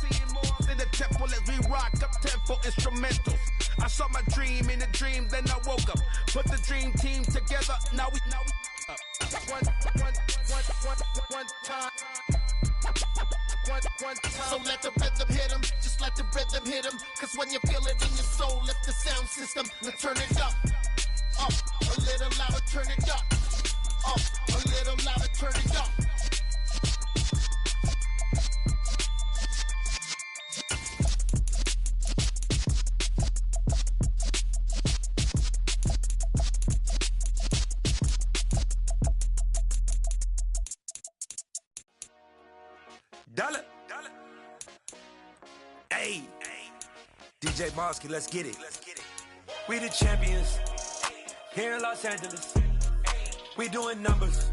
in the temple as we rock up tempo instrumentals. I saw my dream in a dream, then I woke up. Put the dream team together, now we one time. So let the rhythm hit him, just let the rhythm hit him. Cause when you feel it in your soul, lift the sound system. Now turn it up, a little louder, turn it up, a little louder, turn it up. Dollar. Hey, DJ Mosky, let's get it. We the champions here in Los Angeles. We doing numbers.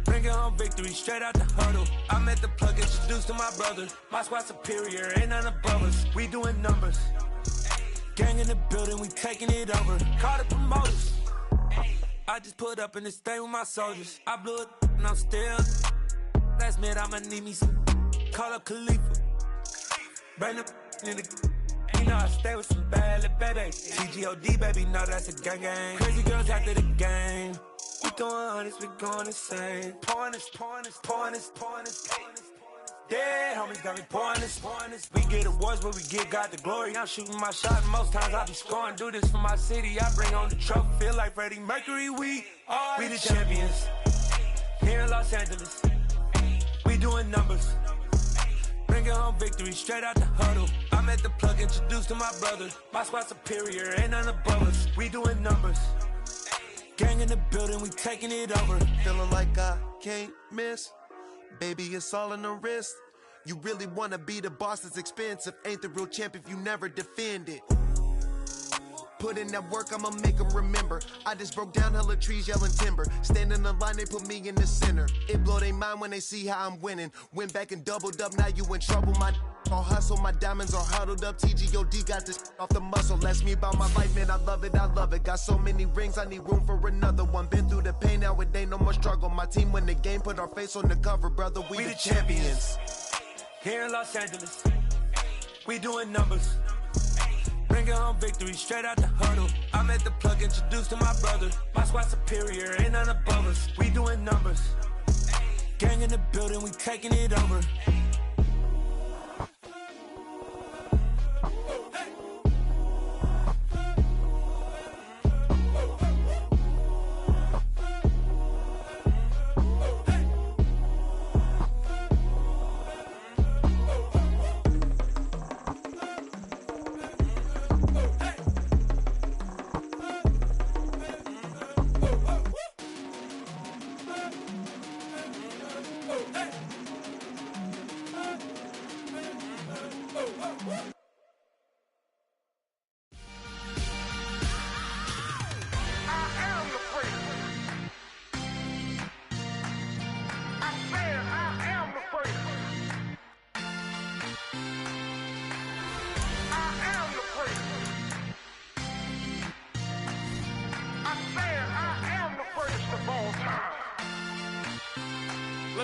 Bringing home victory straight out the huddle. I'm at the plug, introduced to my brother. My squad superior, ain't none above us. We doing numbers. Gang in the building, we taking it over. Call the promoters. I just put up in this thing with my soldiers. I blew it and I'm still. Last minute I'ma need me some. Call up Khalifa. Bring them in the. You know I stay with some bad little baby. TGOD baby, know that's a gang gang. Crazy girls after the game. We going honest, we going insane. Pouring this. Dead homies got me pouring this. We get awards, but we get God the glory. I'm shooting my shot, and most times I be scoring. Do this for my city, I bring on the trophy. Feel like Freddie Mercury, we the champions here in Los Angeles. We doing numbers. Bringing home victory straight out the huddle. I'm at the plug, introduced to my brother. My squad superior, ain't none above us. We doing numbers. Gang in the building, we taking it over. Feeling like I can't miss. Baby, it's all in the wrist. You really wanna be the boss, it's expensive. Ain't the real champ if you never defend it. Put in that work, I'ma make them remember. I just broke down hella trees, yelling timber. Standing in the line, they put me in the center. It blow they mind when they see how I'm winning. Went back and doubled up, now you in trouble. My all hustle, my diamonds are huddled up. TGOD got this off the muscle. Ask me about my life, man, I love it. Got so many rings, I need room for another one. Been through the pain, now it ain't no more struggle. My team win the game, put our face on the cover, brother. We the champions. Here in Los Angeles, we doing numbers. Bringing home victory straight out the huddle. I'm at the plug, introduced to my brother. My squad superior, ain't none above us. We doing numbers. Gang in the building, we taking it over.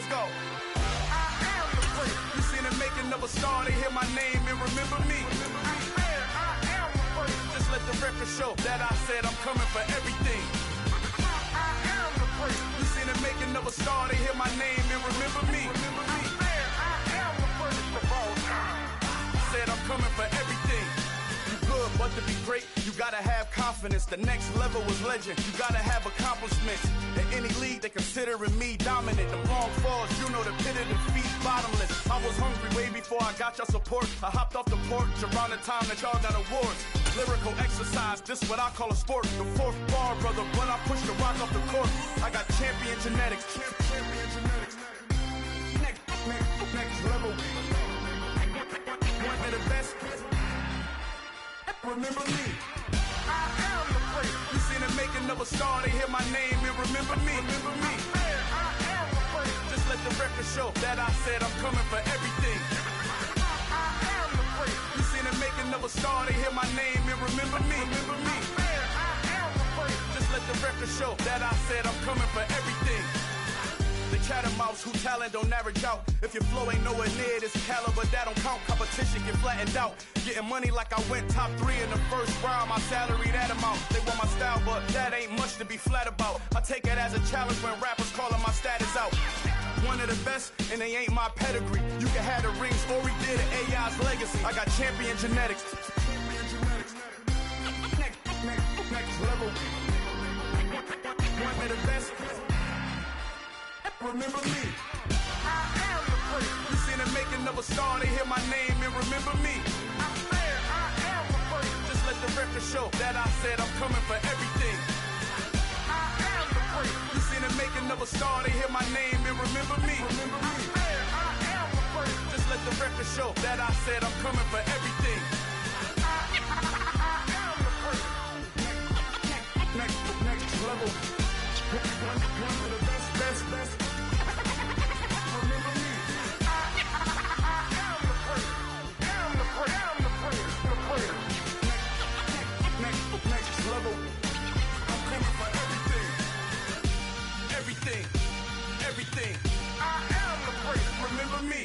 let's go. I am the great. You seen the making of a star, they hear my name and remember me. I am the great. Just let the record show that I said I'm coming for everything. I am the great. You seen the making of a star, they hear my name and remember me. I am the greatest of all time. Said I'm coming for everything. You good, but to be great, you gotta have confidence. The next level was legend. You gotta have accomplishments. In any league, they considering me dominant. The long falls, you know the pit of defeat, bottomless. I was hungry way before I got your support. I hopped off the porch around the time that y'all got awards. Lyrical exercise, this what I call a sport. The fourth bar, brother, when I push the rock off the court. I got champion genetics. Champion genetics. Next level. One of the best. Remember me. I am the great. You seen the making of a star, they hear my name and remember me. Remember me. I am the great. Just let the record show that I said I'm coming for everything. I am the great. You seen the making of a star, they hear my name and remember me. Remember me. I am the great. Just let the record show that I said I'm coming for everything. The chattermouths who talent don't average out. If your flow ain't nowhere near this caliber, that don't count. Competition get flattened out. Getting money like I went top 3 in the first round. My salary that amount. They want my style, but that ain't much to be flat about. I take it as a challenge when rappers calling my status out. One of the best, and they ain't my pedigree. You can have the rings, or we did it, AI's legacy. I got champion genetics. Next level. One of the best. Remember me. I am the great. You seen the making of a star, they hear my name and remember me. I am the great. Just let the record show that I said I'm coming for everything. I am the great. You seen the making of a star, they hear my name and remember me. Remember me. I am the great. Just let the record show that I said I'm coming for everything. I am the great. Next level. One of the best. Next level. I'm coming for everything. Everything. I am the great. Remember me.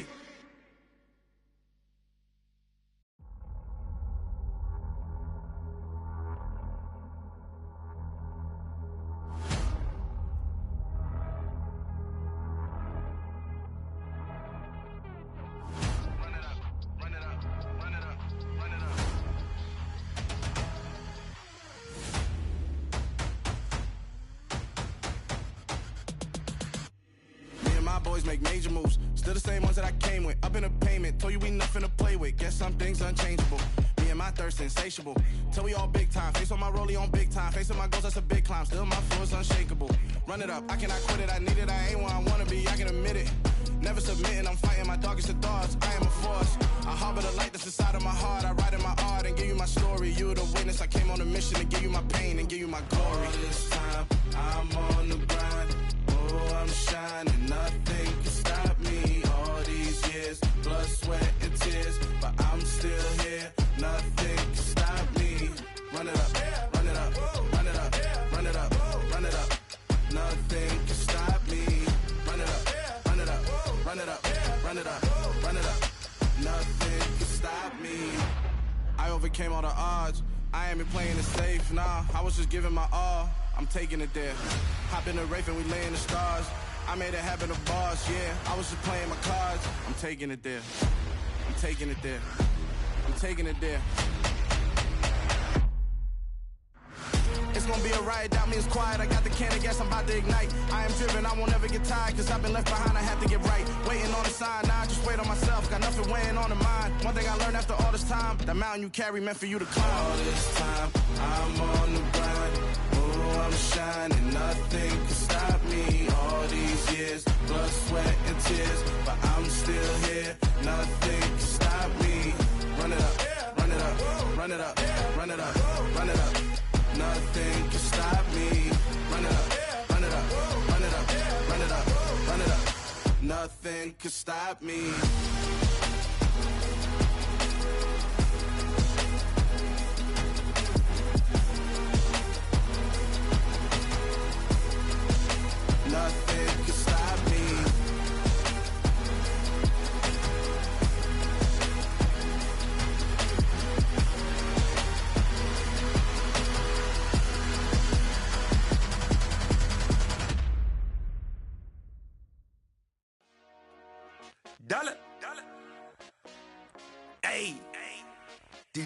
Make major moves, still the same ones that I came with. Up in a payment, told you we nothing to play with. Guess some things unchangeable. Me and my thirst insatiable. Till we all big time. Face on my rollie on big time. Facing my goals, that's a big climb. Still my flow is unshakable. Run it up, I cannot quit it. I need it, I ain't where I wanna be. I can admit it. Never submitting, I'm fighting my darkest of thoughts. I am a force. I harbor the light that's inside of my heart. I write in my art and give you my story. You the witness. I came on a mission to give you my pain and give you my glory. All this time, I'm on the grind. Oh, I'm shining. Nothing can stop me. All these years, blood, sweat, and tears, but I'm still here. Nothing can stop me. Run it up, run it up, run it up, run it up, run it up. Nothing can stop me. Run it up, run it up, run it up, run it up, run it up. Nothing can stop me. I overcame all the odds. I ain't been playing it safe, nah. I was just giving my all. I'm taking it there. Hop in the Wraith and we lay in the stars. I made it happen to bars, yeah. I was just playing my cards. I'm taking it there. I'm taking it there. I'm taking it there. It's gonna be a riot, doubt me it's quiet. I got the can of gas, I'm about to ignite. I am driven, I won't ever get tired, cause I've been left behind, I have to get right. Waiting on a sign, now I just wait on myself. Got nothing weighing on the mind. One thing I learned after all this time, that mountain you carry meant for you to climb. All this time, I'm on the grind. Oh, I'm shining, nothing can stop me. All these years, blood, sweat, and tears, but I'm still here. Nothing can stop me. Run it up, run it up, run it up, run it up, run it up. Nothing can stop me. Run it up, run it up, run it up, run it up, run it up. Nothing can stop me. Nothing can stop me.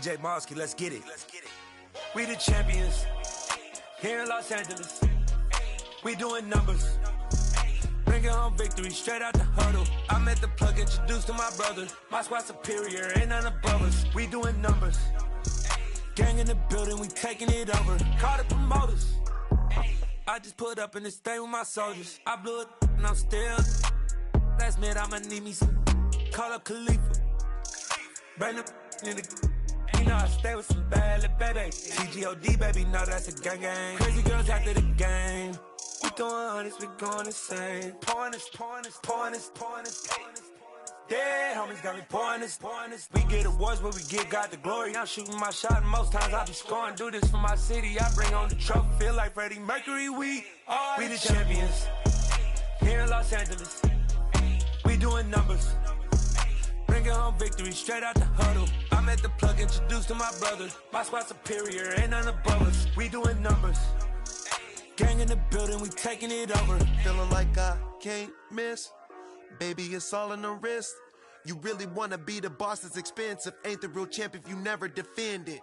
DJ Mosky, let's get it. We the champions here in Los Angeles. We doing numbers. Bringing home victory straight out the huddle. I met the plug, introduced to my brother. My squad superior, ain't none above us. We doing numbers. Gang in the building, we taking it over. Call the promoters. I just put up in this thing with my soldiers. I blew it and I'm still. Last minute I'ma need me some. Call up Khalifa. Bring the in the. You know I stay with some bad little baby. TGOD baby, know that's a gang gang. Crazy girls after the game. We throwing hundreds, we going insane. Pouring this. Yeah, homies got me pouring this. We get awards, but we get God the glory. I'm shooting my shot, and most times I be scoring. Do this for my city, I bring on the trophy. Feel like Freddie Mercury, we the champions. Here in Los Angeles, we doing numbers. Bringing home victory straight out the huddle. I met the plug, introduced to my brother. My squad superior, ain't none above us. We doing numbers. Gang in the building, we taking it over. Feeling like I can't miss. Baby, it's all in the wrist. You really wanna be the boss, it's expensive. Ain't the real champ if you never defend it.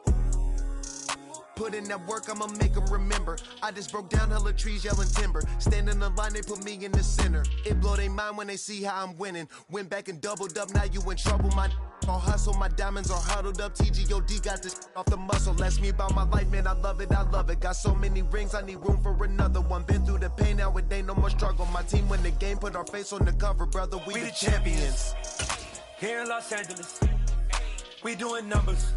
Put in that work, I'ma make them remember. I just broke down hella trees, yelling timber. Stand in the line, they put me in the center. It blow their mind when they see how I'm winning. Went back and doubled up, now you in trouble. My all hustle, my diamonds are huddled up. TGOD got this off the muscle. Ask me about my life, man, I love it. Got so many rings, I need room for another one. Been through the pain, now it ain't no more struggle. My team win the game, put our face on the cover, brother. We the champions. Here in Los Angeles, we doing numbers.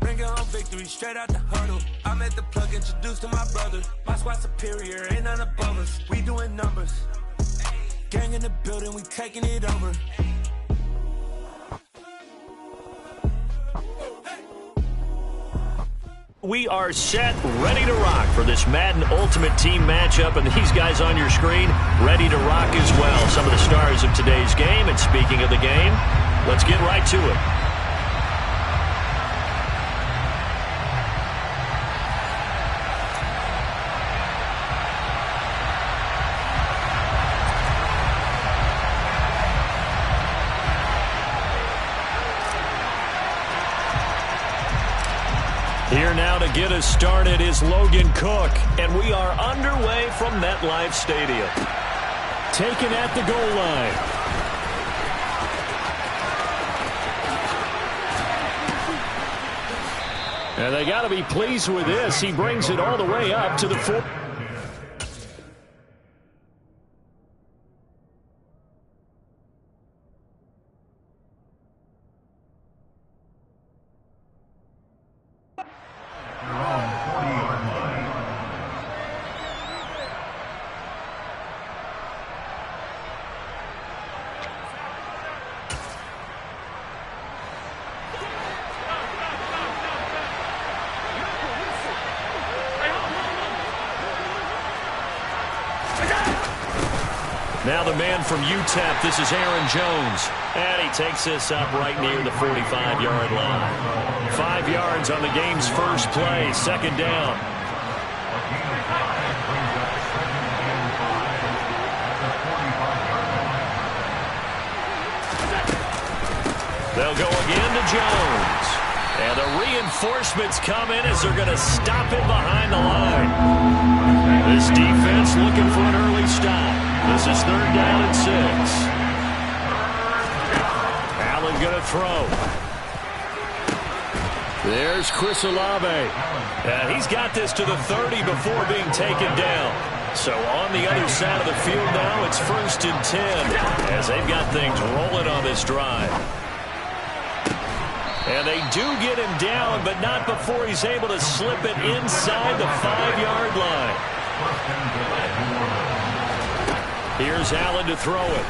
Bringing home victory straight out the huddle. I met the plug, introduced to my brother. My squad superior, ain't none above us. We doing numbers. Gang in the building, we taking it over. We are set, ready to rock for this Madden Ultimate Team matchup, and these guys on your screen ready to rock as well. Some of the stars of today's game, and speaking of the game, let's get right to it. Here now to get us started is Logan Cook, and we are underway from MetLife Stadium. Taken at the goal line. And they got to be pleased with this. He brings it all the way up to the 4. Now the man from UTEP, this is Aaron Jones. And he takes this up right near the 45-yard line. 5 yards on the game's first play, second down. They'll go again to Jones. And the reinforcements come in as they're going to stop him behind the line. This defense looking for an early stop. This is third down and 6. Allen going to throw. There's Chris Olave. And he's got this to the 30 before being taken down. So on the other side of the field now, it's 1st and 10 as they've got things rolling on this drive. And they do get him down, but not before he's able to slip it inside the 5-yard line. Here's Allen to throw it.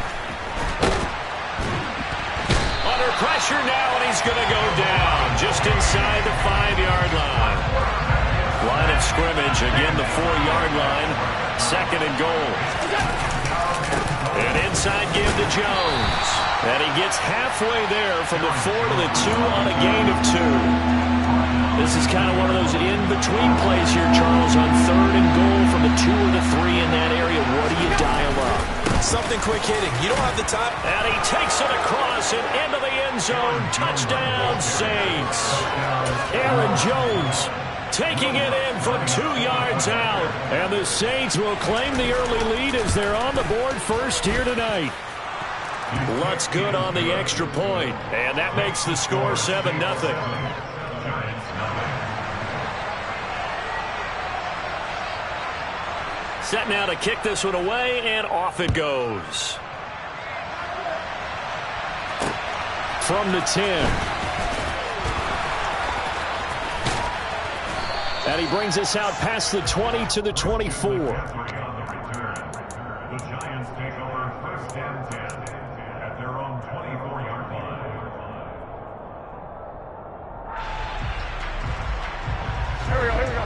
Under pressure now, and he's going to go down just inside the 5-yard line. Line of scrimmage, again the 4-yard line. 2nd and goal. And inside give to Jones. And he gets halfway there from the 4 to the 2 on a gain of 2. This is kind of one of those in-between plays here, Charles, on 3rd and goal from the 2 or the 3 in that area. What do you dial up? Something quick hitting. You don't have the time. And he takes it across and into the end zone. Touchdown, Saints. Aaron Jones taking it in from 2 yards out. And the Saints will claim the early lead as they're on the board first here tonight. Lutz good on the extra point. And that makes the score 7-0. Set now to kick this one away, and off it goes. From the 10. And he brings us out past the 20 to the 24. The Giants take over first and 10 at their own 24-yard line. Here we go.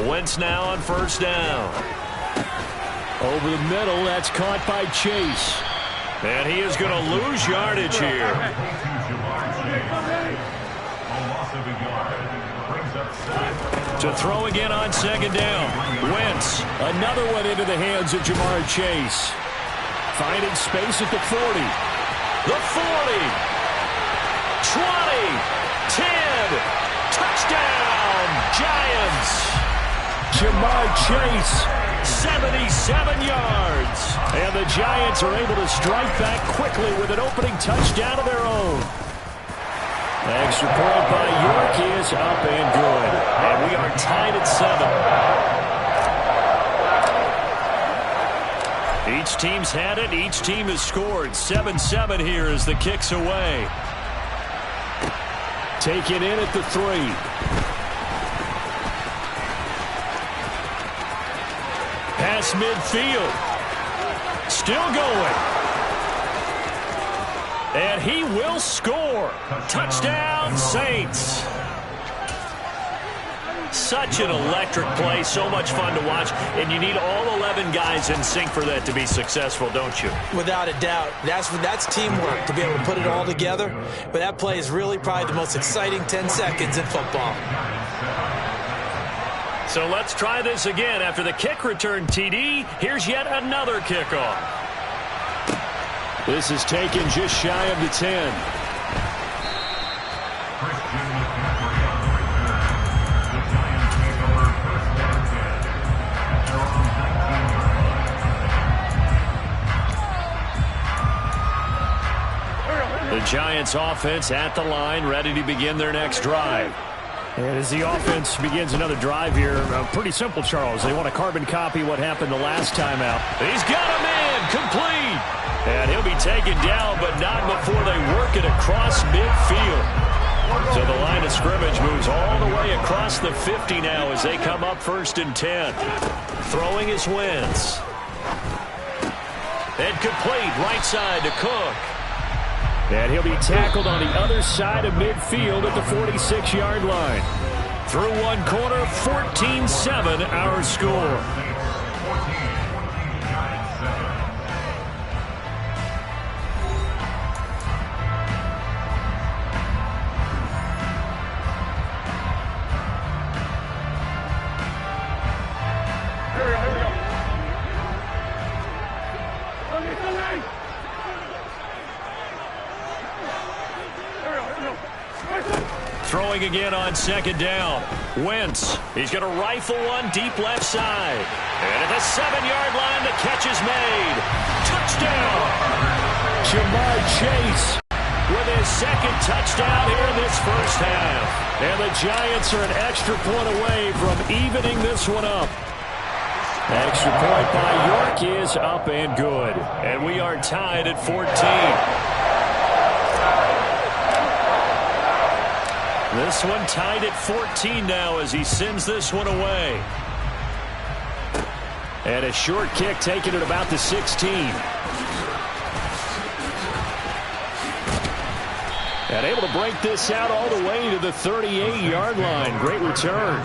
Wentz now on first down. Over the middle, that's caught by Chase. And he is going to lose yardage here. To throw again on second down. Wentz, another one into the hands of Jamar Chase. Finding space at the 40. The 40. 20. 10. Touchdown, Giants. Jamar Chase, 77 yards. And the Giants are able to strike back quickly with an opening touchdown of their own. Extra point by York is up and good. And we are tied at 7. Each team's had it. Each team has scored. 7-7 here as the kick's away. Taken in at the 3. Pass midfield. Still going. And he will score. Touchdown, Saints. Such an electric play. So much fun to watch. And you need all 11 guys in sync for that to be successful, don't you? Without a doubt. That's teamwork to be able to put it all together. But that play is really probably the most exciting 10 seconds in football. So let's try this again. After the kick return TD, here's yet another kickoff. This is taken just shy of the 10. The Giants offense at the line, ready to begin their next drive. And as the offense begins another drive here, pretty simple, Charles. They want to carbon copy what happened the last time out. He's got a man, complete. And he'll be taken down, but not before they work it across midfield. So the line of scrimmage moves all the way across the 50 now as they come up first and 10. Throwing his Wentz. And complete, right side to Cook. And he'll be tackled on the other side of midfield at the 46-yard line. Through one corner, 14-7 our score. Throwing again on second down. Wentz, he's going to rifle one deep left side. And at the 7-yard line, the catch is made. Touchdown! Jamar Chase with his second touchdown here in this first half. And the Giants are an extra point away from evening this one up. Extra point by York is up and good. And we are tied at 14. This one tied at 14 now as he sends this one away. And a short kick taken at about the 16. And able to break this out all the way to the 38-yard line. Great return.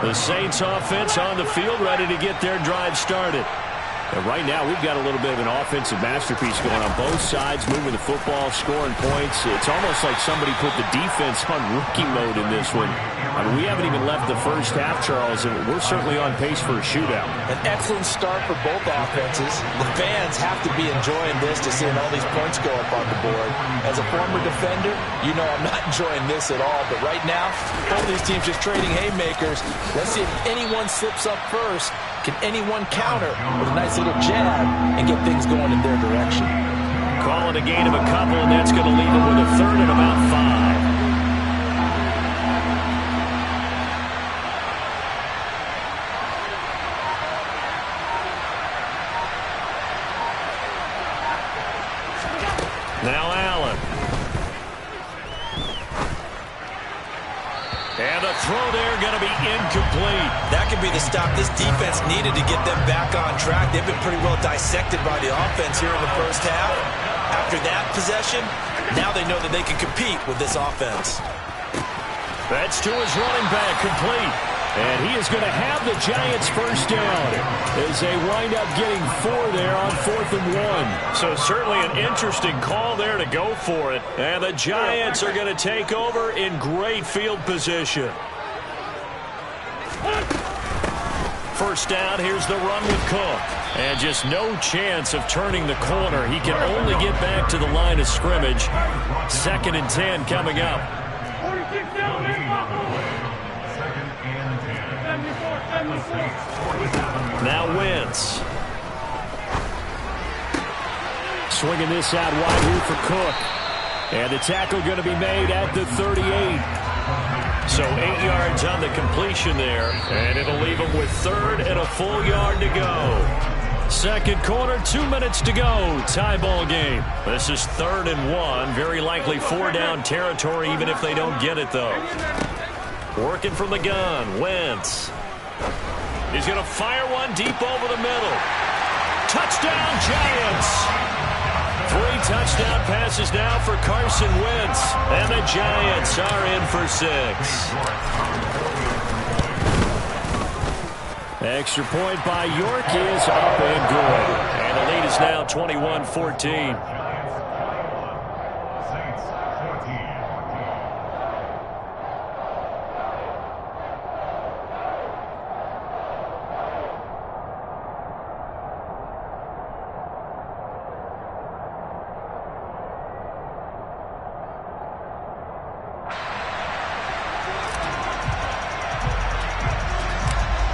The Saints offense on the field ready to get their drive started. And right now, we've got a little bit of an offensive masterpiece going on both sides, moving the football, scoring points. It's almost like somebody put the defense on rookie mode in this one. I mean, we haven't even left the first half, Charles, and we're certainly on pace for a shootout. An excellent start for both offenses. The fans have to be enjoying this to seeing all these points go up on the board. As a former defender, you know I'm not enjoying this at all. But right now, both these teams just trading haymakers. Let's see if anyone slips up first. Can anyone counter with a nice little jab and get things going in their direction? Calling a gain of a couple, and that's going to leave them with a third and about 5. Now Allen. And a throw there going to be incomplete. That could be the stop this defense needed to get them back on track. They've been pretty well dissected by the offense here in the first half. After that possession, now they know that they can compete with this offense. That's to his running back, complete. And he is going to have the Giants first down as they wind up getting 4 there on 4th and 1. So certainly an interesting call there to go for it. And the Giants are going to take over in great field position. First down, here's the run with Cook. And just no chance of turning the corner. He can only get back to the line of scrimmage. 2nd and 10 coming up. Now Wentz. Swinging this out wide here for Cook. And the tackle going to be made at the 38. So 8 yards on the completion there. And it'll leave him with 3rd and a full yard to go. Second quarter, 2 minutes to go. Tie ball game. This is 3rd and 1. Very likely 4-down territory even if they don't get it, though. Working from the gun. Wentz. He's going to fire one deep over the middle. Touchdown, Giants! 3 touchdown passes now for Carson Wentz. And the Giants are in for 6. Extra point by York is up and good. And the lead is now 21-14.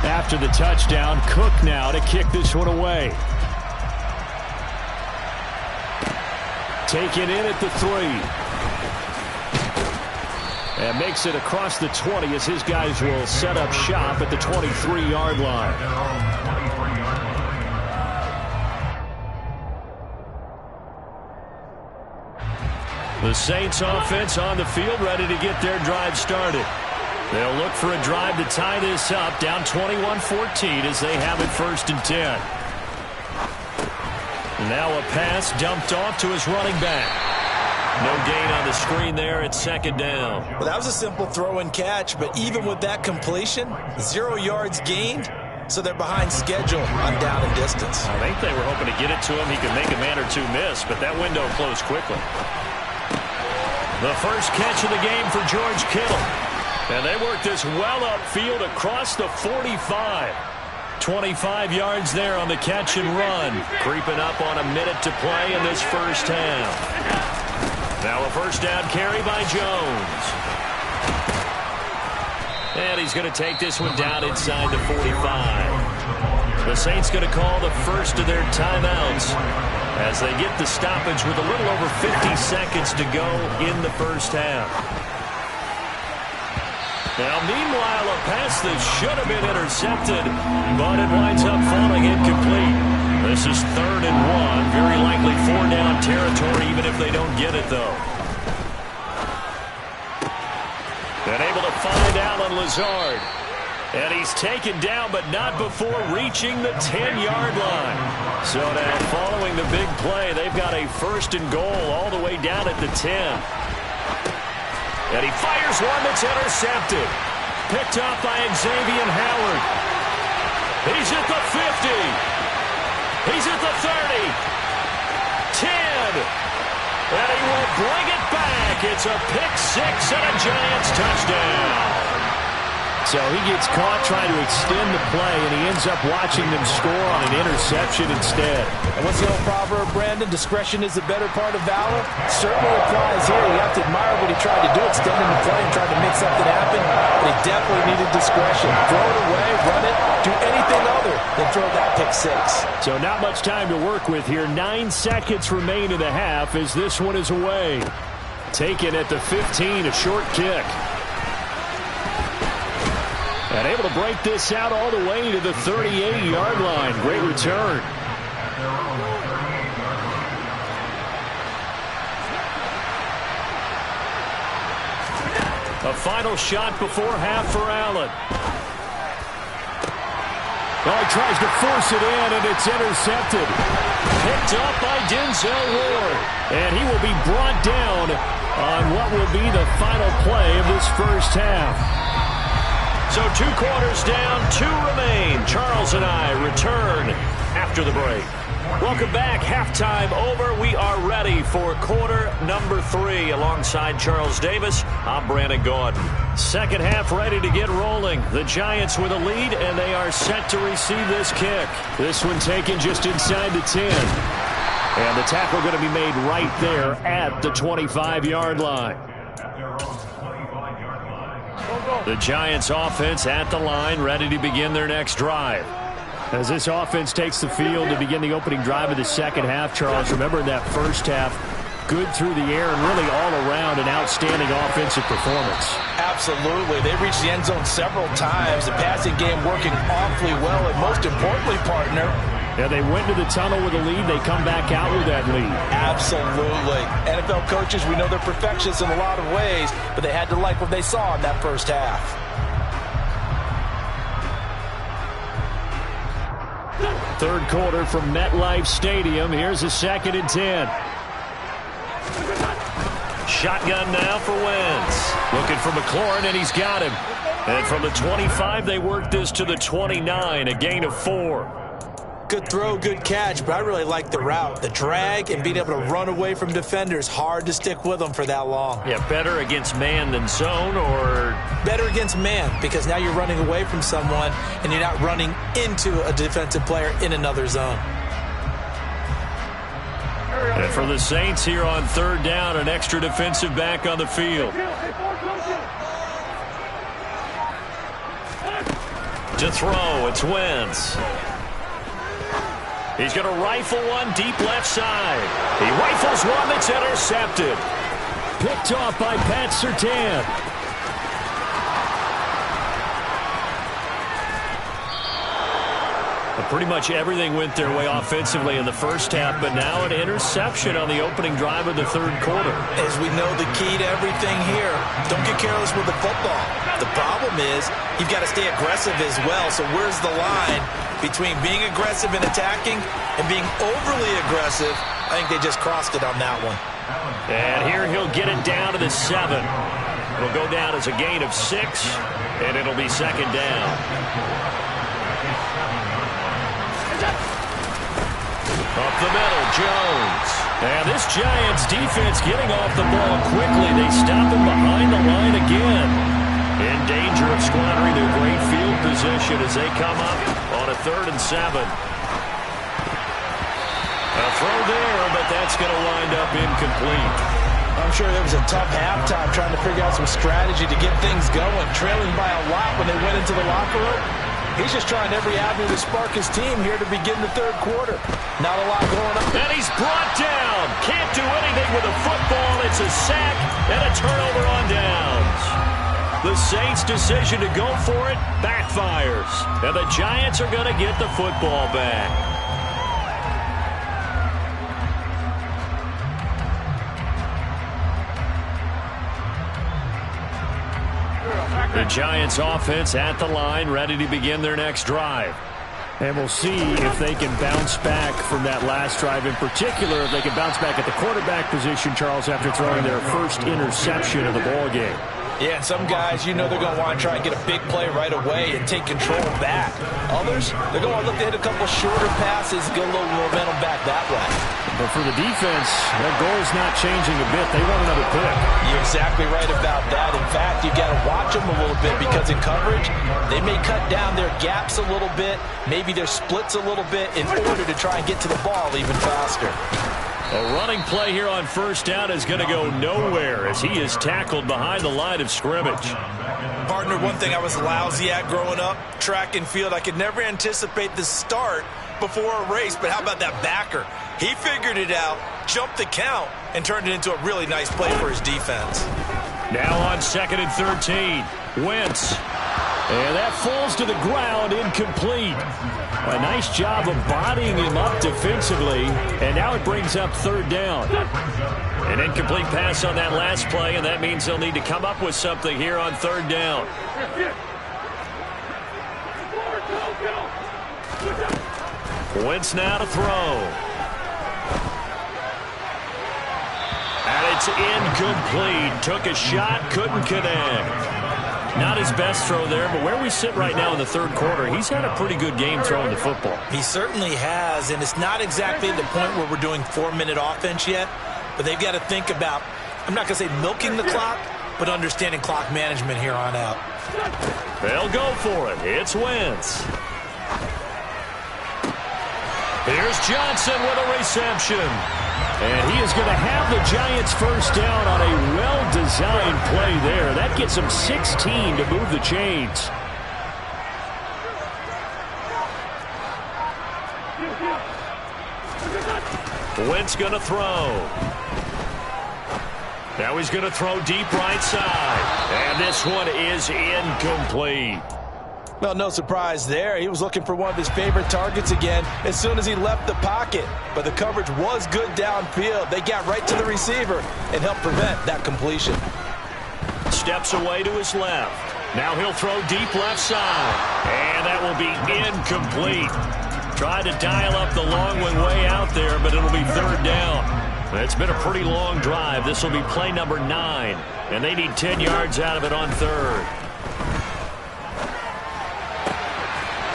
After the touchdown, Cook now to kick this one away. Taken in at the 3. And makes it across the 20 as his guys will set up shop at the 23-yard line. The Saints offense on the field ready to get their drive started. They'll look for a drive to tie this up, down 21-14 as they have it 1st and 10. Now a pass dumped off to his running back. No gain on the screen there at 2nd down. Well, that was a simple throw and catch, but even with that completion, 0 yards gained, so they're behind schedule on down and distance. I think they were hoping to get it to him. He could make a man or two miss, but that window closed quickly. The first catch of the game for George Kittle. And they work this well upfield across the 45. 25 yards there on the catch and run. Creeping up on a minute to play in this first half. Now a first down carry by Jones. And he's going to take this one down inside the 45. The Saints going to call the first of their timeouts as they get the stoppage with a little over 50 seconds to go in the first half. Now, meanwhile, a pass that should have been intercepted, but it winds up falling incomplete. This is 3rd and 1. Very likely 4-down territory, even if they don't get it, though. And able to find Allen Lazard. And he's taken down, but not before reaching the 10-yard line. So now, following the big play, they've got a 1st and goal all the way down at the 10. And he fires one that's intercepted. Picked off by Xavier Howard. He's at the 50. He's at the 30. 10. And he will bring it back. It's a pick six and a Giants touchdown. So he gets caught trying to extend the play, and he ends up watching them score on an interception instead. And what's the old proverb, Brandon? Discretion is the better part of valor. Certainly applies here. You have to admire what he tried to do, extending the play and trying to make something happen. But he definitely needed discretion. Throw it away, run it, do anything other than throw that pick six. So not much time to work with here. 9 seconds remain in the half as this one is away. Taken at the 15, a short kick. And able to break this out all the way to the 38-yard line. Great return. A final shot before half for Allen. Well, he tries to force it in, and it's intercepted. Picked up by Denzel Ward. And he will be brought down on what will be the final play of this first half. So 2 quarters down, 2 remain. Charles and I return after the break. Welcome back. Halftime over. We are ready for quarter number 3. Alongside Charles Davis, I'm Brandon Gaudin. Second half ready to get rolling. The Giants with a lead, and they are set to receive this kick. This one taken just inside the 10. And the tackle going to be made right there at the 25-yard line. The Giants offense at the line, ready to begin their next drive. As this offense takes the field to begin the opening drive of the second half, Charles, remember in that first half, good through the air and really all around an outstanding offensive performance. Absolutely. They reached the end zone several times. The passing game working awfully well, and most importantly, partner, yeah, they went to the tunnel with a lead. They come back out with that lead. Absolutely. NFL coaches, we know they're perfectionists in a lot of ways, but they had to like what they saw in that first half. Third quarter from MetLife Stadium. Here's a 2nd and 10. Shotgun now for Wentz. Looking for McLaurin, and he's got him. And from the 25, they work this to the 29, a gain of 4. Good throw, good catch, but I really like the route. The drag and being able to run away from defenders, hard to stick with them for that long. Yeah, better against man than zone, or? Better against man, because now you're running away from someone and you're not running into a defensive player in another zone. And for the Saints here on 3rd down, an extra defensive back on the field. To throw, it's Wentz. He's going to rifle one deep left side. He rifles one that's intercepted. Picked off by Pat Surtain. Pretty much everything went their way offensively in the first half, but now an interception on the opening drive of the 3rd quarter. As we know, the key to everything here, don't get careless with the football. The problem is you've got to stay aggressive as well. So where's the line between being aggressive and attacking and being overly aggressive? I think they just crossed it on that one. And here he'll get it down to the 7. It'll go down as a gain of 6, and it'll be 2nd down. Up the middle, Jones. And this Giants defense getting off the ball quickly. They stop him behind the line again. In danger of squandering their great field position as they come up on a 3rd and 7. A throw there, but that's going to wind up incomplete. I'm sure there was a tough halftime trying to figure out some strategy to get things going. Trailing by a lot when they went into the locker room. He's just trying every avenue to spark his team here to begin the 3rd quarter. Not a lot going on. And he's brought down. Can't do anything with a football. It's a sack and a turnover on downs. The Saints' decision to go for it backfires. And the Giants are going to get the football back. The Giants offense at the line, ready to begin their next drive. And we'll see if they can bounce back from that last drive. In particular, if they can bounce back at the quarterback position, Charles, after throwing their first interception of the ball game. Yeah, and some guys, they're going to want to try and get a big play right away and take control back. Others, they're going to look to hit a couple shorter passes, get a little momentum back that way. But for the defense, that goal's not changing a bit. They want another pick. You're exactly right about that. In fact, you got to watch them a little bit because in coverage, they may cut down their gaps a little bit, maybe their splits a little bit in order to try and get to the ball even faster. A running play here on first down is going to go nowhere as he is tackled behind the line of scrimmage. Partner, one thing I was lousy at growing up, track and field, I could never anticipate the start before a race, but how about that backer? He figured it out, jumped the count, and turned it into a really nice play for his defense. Now on 2nd and 13, Wentz. And that falls to the ground, incomplete. A nice job of bodying him up defensively, and now it brings up 3rd down. An incomplete pass on that last play, and that means they'll need to come up with something here on 3rd down. Wentz now to throw. And it's incomplete. Took a shot, couldn't connect. Not his best throw there, but where we sit right now in the 3rd quarter, he's had a pretty good game throwing the football. He certainly has, and it's not exactly the point where we're doing 4-minute offense yet, but they've got to think about, I'm not going to say milking the clock, but understanding clock management here on out. They'll go for it. It's Wentz. Here's Johnson with a reception. And he is going to have the Giants first down on a well-designed play there. That gets him 16 to move the chains. Wentz going to throw. Now he's going to throw deep right side. And this one is incomplete. Well, no surprise there. He was looking for one of his favorite targets again as soon as he left the pocket. But the coverage was good downfield. They got right to the receiver and helped prevent that completion. Steps away to his left. Now he'll throw deep left side. And that will be incomplete. Tried to dial up the long one way out there, but it'll be 3rd down. It's been a pretty long drive. This will be play number 9. And they need 10 yards out of it on 3rd.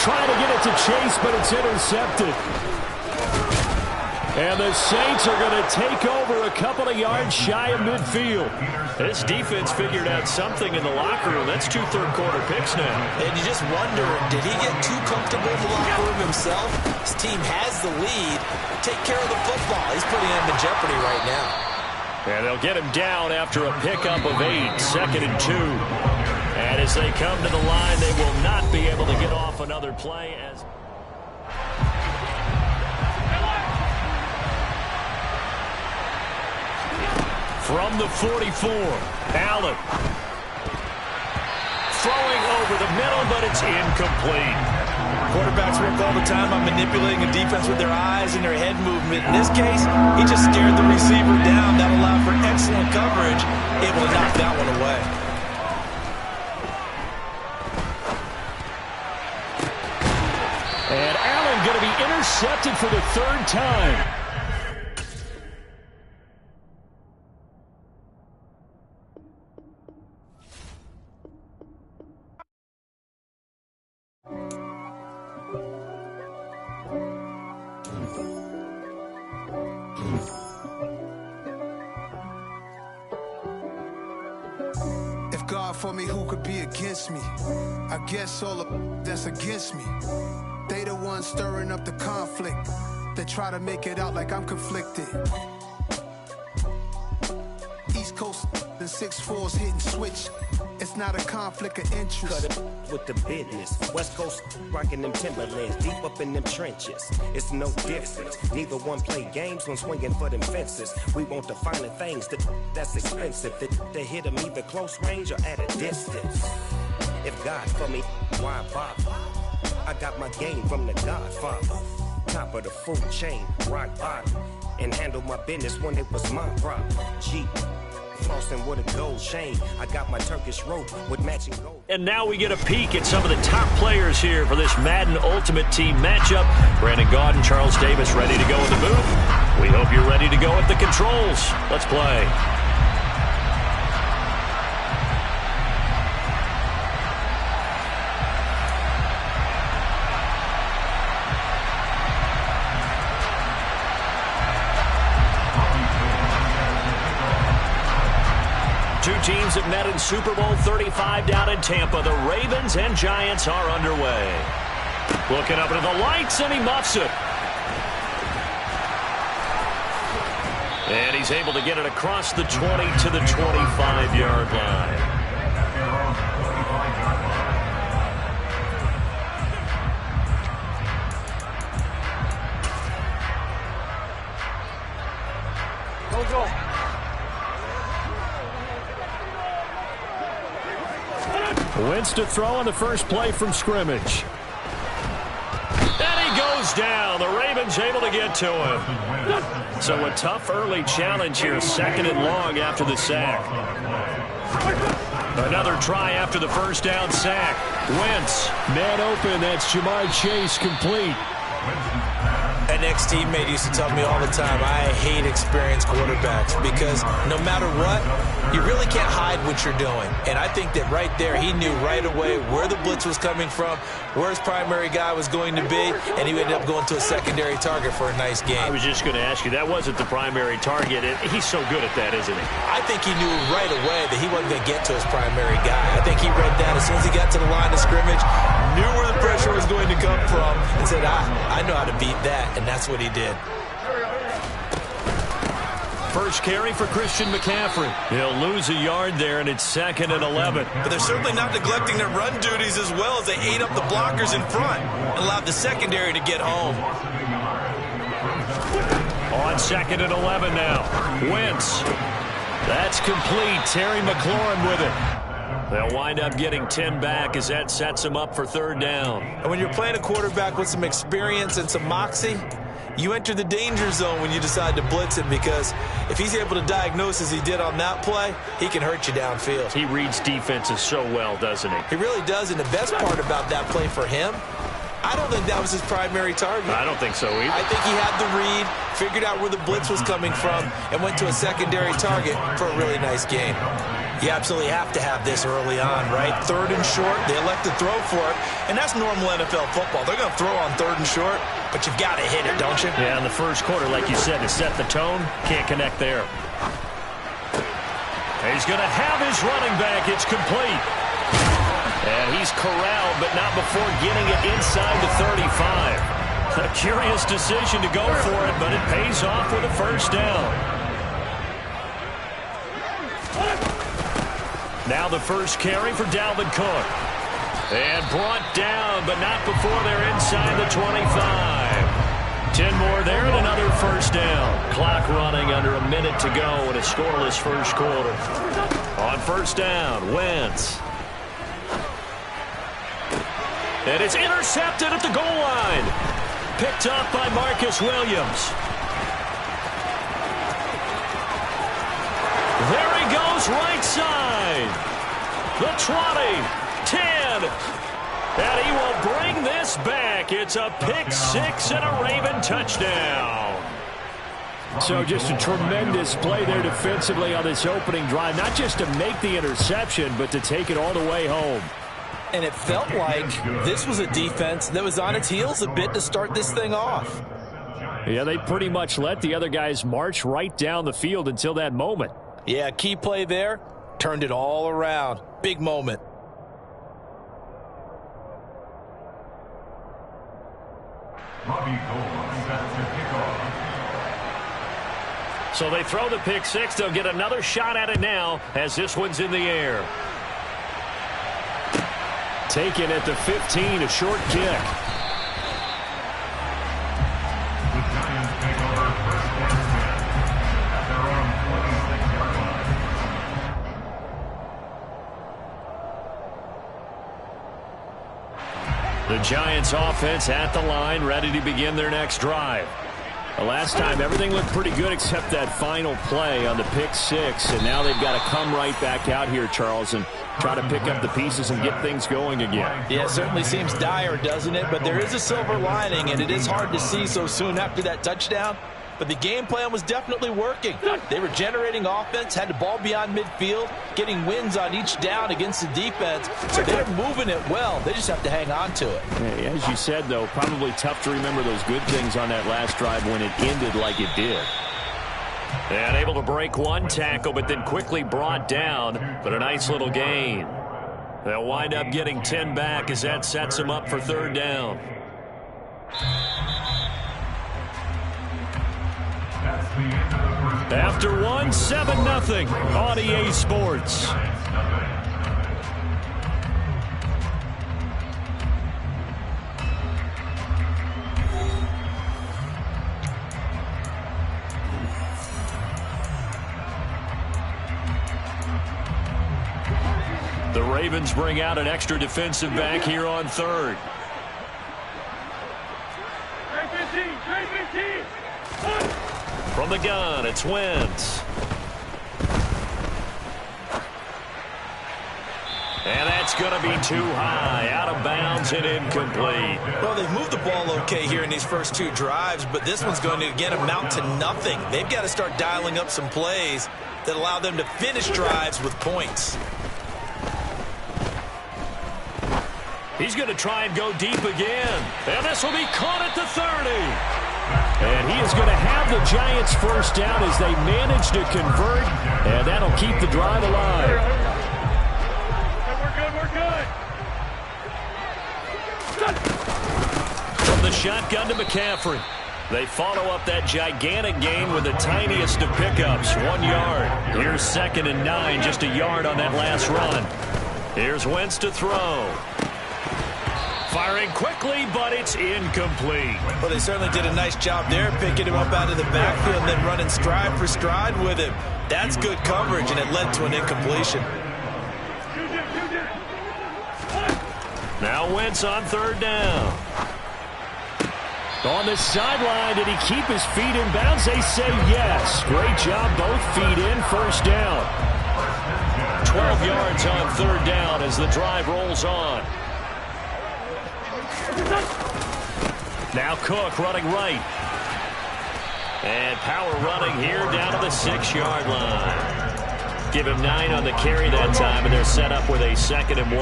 Trying to get it to Chase, but it's intercepted. And the Saints are going to take over a couple of yards shy of midfield. This defense figured out something in the locker room. That's 2 third-quarter picks now. And you just wonder, did he get too comfortable in the locker room himself? His team has the lead. Take care of the football. He's putting him in jeopardy right now. And they'll get him down after a pickup of 8, 2nd and 2. And as they come to the line, they will not be able to get off another play. From the 44, Allen. Throwing over the middle, but it's incomplete. Quarterbacks work all the time on manipulating a defense with their eyes and their head movement. In this case, he just stared the receiver down. That allowed for excellent coverage, able to knock that one away. And Allen going to be intercepted for the 3rd time. If God for me, who could be against me? I guess all of that's against me. They the ones stirring up the conflict. They try to make it out like I'm conflicted. East Coast, the 6'4s hitting switch. It's not a conflict of interest. Cut it with the business. West Coast rocking them Timberlands, deep up in them trenches. It's no difference. Neither one play games when swinging for them fences. We want the finer things that's expensive. That hit them either close range or at a distance. If God for me, why bother? I got my game from the Godfather. Top of the food chain, rock bottom. And handle my business when it was my problem. Jeep. Flossing with a gold chain. I got my Turkish rope with matching gold. And now we get a peek at some of the top players here for this Madden Ultimate Team matchup. Brandon Gaudin and Charles Davis ready to go in the booth. We hope you're ready to go at the controls. Let's play. Two teams have met in Super Bowl 35 down in Tampa. The Ravens and Giants are underway. Looking up into the lights, and he muffs it. And he's able to get it across the 20 to the 25-yard line. Wentz to throw on the first play from scrimmage. And he goes down. The Ravens able to get to him. So a tough early challenge here, 2nd and long after the sack. Another try after the first down sack. Wentz. Man open, that's Jamar Chase, complete. An ex-teammate used to tell me all the time, I hate experienced quarterbacks because no matter what, you really can't hide what you're doing. And I think that right there, he knew right away where the blitz was coming from, where his primary guy was going to be, and he ended up going to a secondary target for a nice game. I was just going to ask you, that wasn't the primary target. He's so good at that, isn't he? I think he knew right away that he wasn't going to get to his primary guy. I think he read that as soon as he got to the line of scrimmage, knew where the pressure was going to come from, and said, I know how to beat that, and that's what he did. First carry for Christian McCaffrey. He'll lose a yard there, and it's 2nd and 11. But they're certainly not neglecting their run duties as well as they ate up the blockers in front and allowed the secondary to get home. On 2nd and 11 now. Wentz. That's complete. Terry McLaurin with it. They'll wind up getting 10 back as that sets them up for 3rd down. And when you're playing a quarterback with some experience and some moxie, you enter the danger zone when you decide to blitz him, because if he's able to diagnose as he did on that play, he can hurt you downfield. He reads defenses so well, doesn't he? He really does, and the best part about that play for him, I don't think that was his primary target. I don't think so either. I think he had the read, figured out where the blitz was coming from, and went to a secondary target for a really nice game. You absolutely have to have this early on, right? 3rd and short, they elect to throw for it, and that's normal NFL football. They're going to throw on 3rd and short, but you've got to hit it, don't you? Yeah, in the first quarter, like you said, to set the tone, can't connect there. He's going to have his running back. It's complete. And he's corralled, but not before getting it inside the 35. A curious decision to go for it, but it pays off with a first down. Now the first carry for Dalvin Cook. And brought down, but not before they're inside the 25. 10 more there and another first down. Clock running under a minute to go in a scoreless first quarter. On first down, Wentz. And it's intercepted at the goal line. Picked up by Marcus Williams. There he goes, right side. The 20, 10. And he will bring this back. It's a pick six and a Raven touchdown. So just a tremendous play there defensively on this opening drive. Not just to make the interception, but to take it all the way home. And it felt like this was a defense that was on its heels a bit to start this thing off. Yeah, they pretty much let the other guys march right down the field until that moment. Yeah, key play there. Turned it all around. Big moment. Robbie Gould set to kick off. So they throw the pick six. They'll get another shot at it now as this one's in the air. Taken at the 15, a short kick. The Giants take over first and 10 at their own 26-yard line. The Giants offense at the line, ready to begin their next drive. The last time, everything looked pretty good except that final play on the pick six. And now they've got to come right back out here, Charles, and try to pick up the pieces and get things going again. Yeah, it certainly seems dire, doesn't it? But there is a silver lining, and it is hard to see so soon after that touchdown. But the game plan was definitely working. They were generating offense, had the ball beyond midfield, getting wins on each down against the defense. So they're moving it well. They just have to hang on to it. Yeah, as you said, though, probably tough to remember those good things on that last drive when it ended like it did. And able to break one tackle, but then quickly brought down. But a nice little gain. They'll wind up getting 10 back as that sets them up for third down. After one, 7-0 on EA Sports. The Ravens bring out an extra defensive back here on third. From the gun, it's Wentz. And that's going to be too high, out of bounds and incomplete. Well, they've moved the ball okay here in these first two drives, but this one's going to, again, amount to nothing. They've got to start dialing up some plays that allow them to finish drives with points. He's going to try and go deep again. And this will be caught at the 30. And he is going to have the Giants first down as they manage to convert. And that'll keep the drive alive. We're good. From the shotgun to McCaffrey. They follow up that gigantic gain with the tiniest of pickups, 1 yard. Here's 2nd and 9, just a yard on that last run. Here's Wentz to throw. Firing quickly, but it's incomplete. Well, they certainly did a nice job there, picking him up out of the backfield and then running stride for stride with him. That's good coverage, and it led to an incompletion. Now Wentz on third down. On the sideline, did he keep his feet in bounds? They say yes. Great job, both feet in, first down. 12 yards on third down as the drive rolls on. Now Cook running right. And power running here down to the 6-yard line. Give him 9 on the carry that time, and they're set up with a 2nd and 1.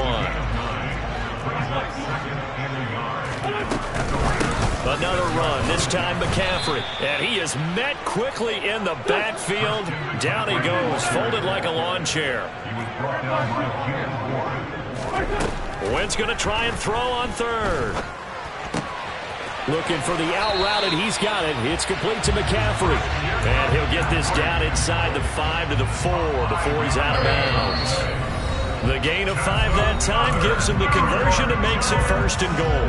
Another run, this time McCaffrey. And he is met quickly in the backfield. Down he goes, folded like a lawn chair. Wentz going to try and throw on third. Looking for the out route, and he's got it. It's complete to McCaffrey. And he'll get this down inside the 5 to the 4 before he's out of bounds. The gain of 5 that time gives him the conversion and makes it 1st and goal.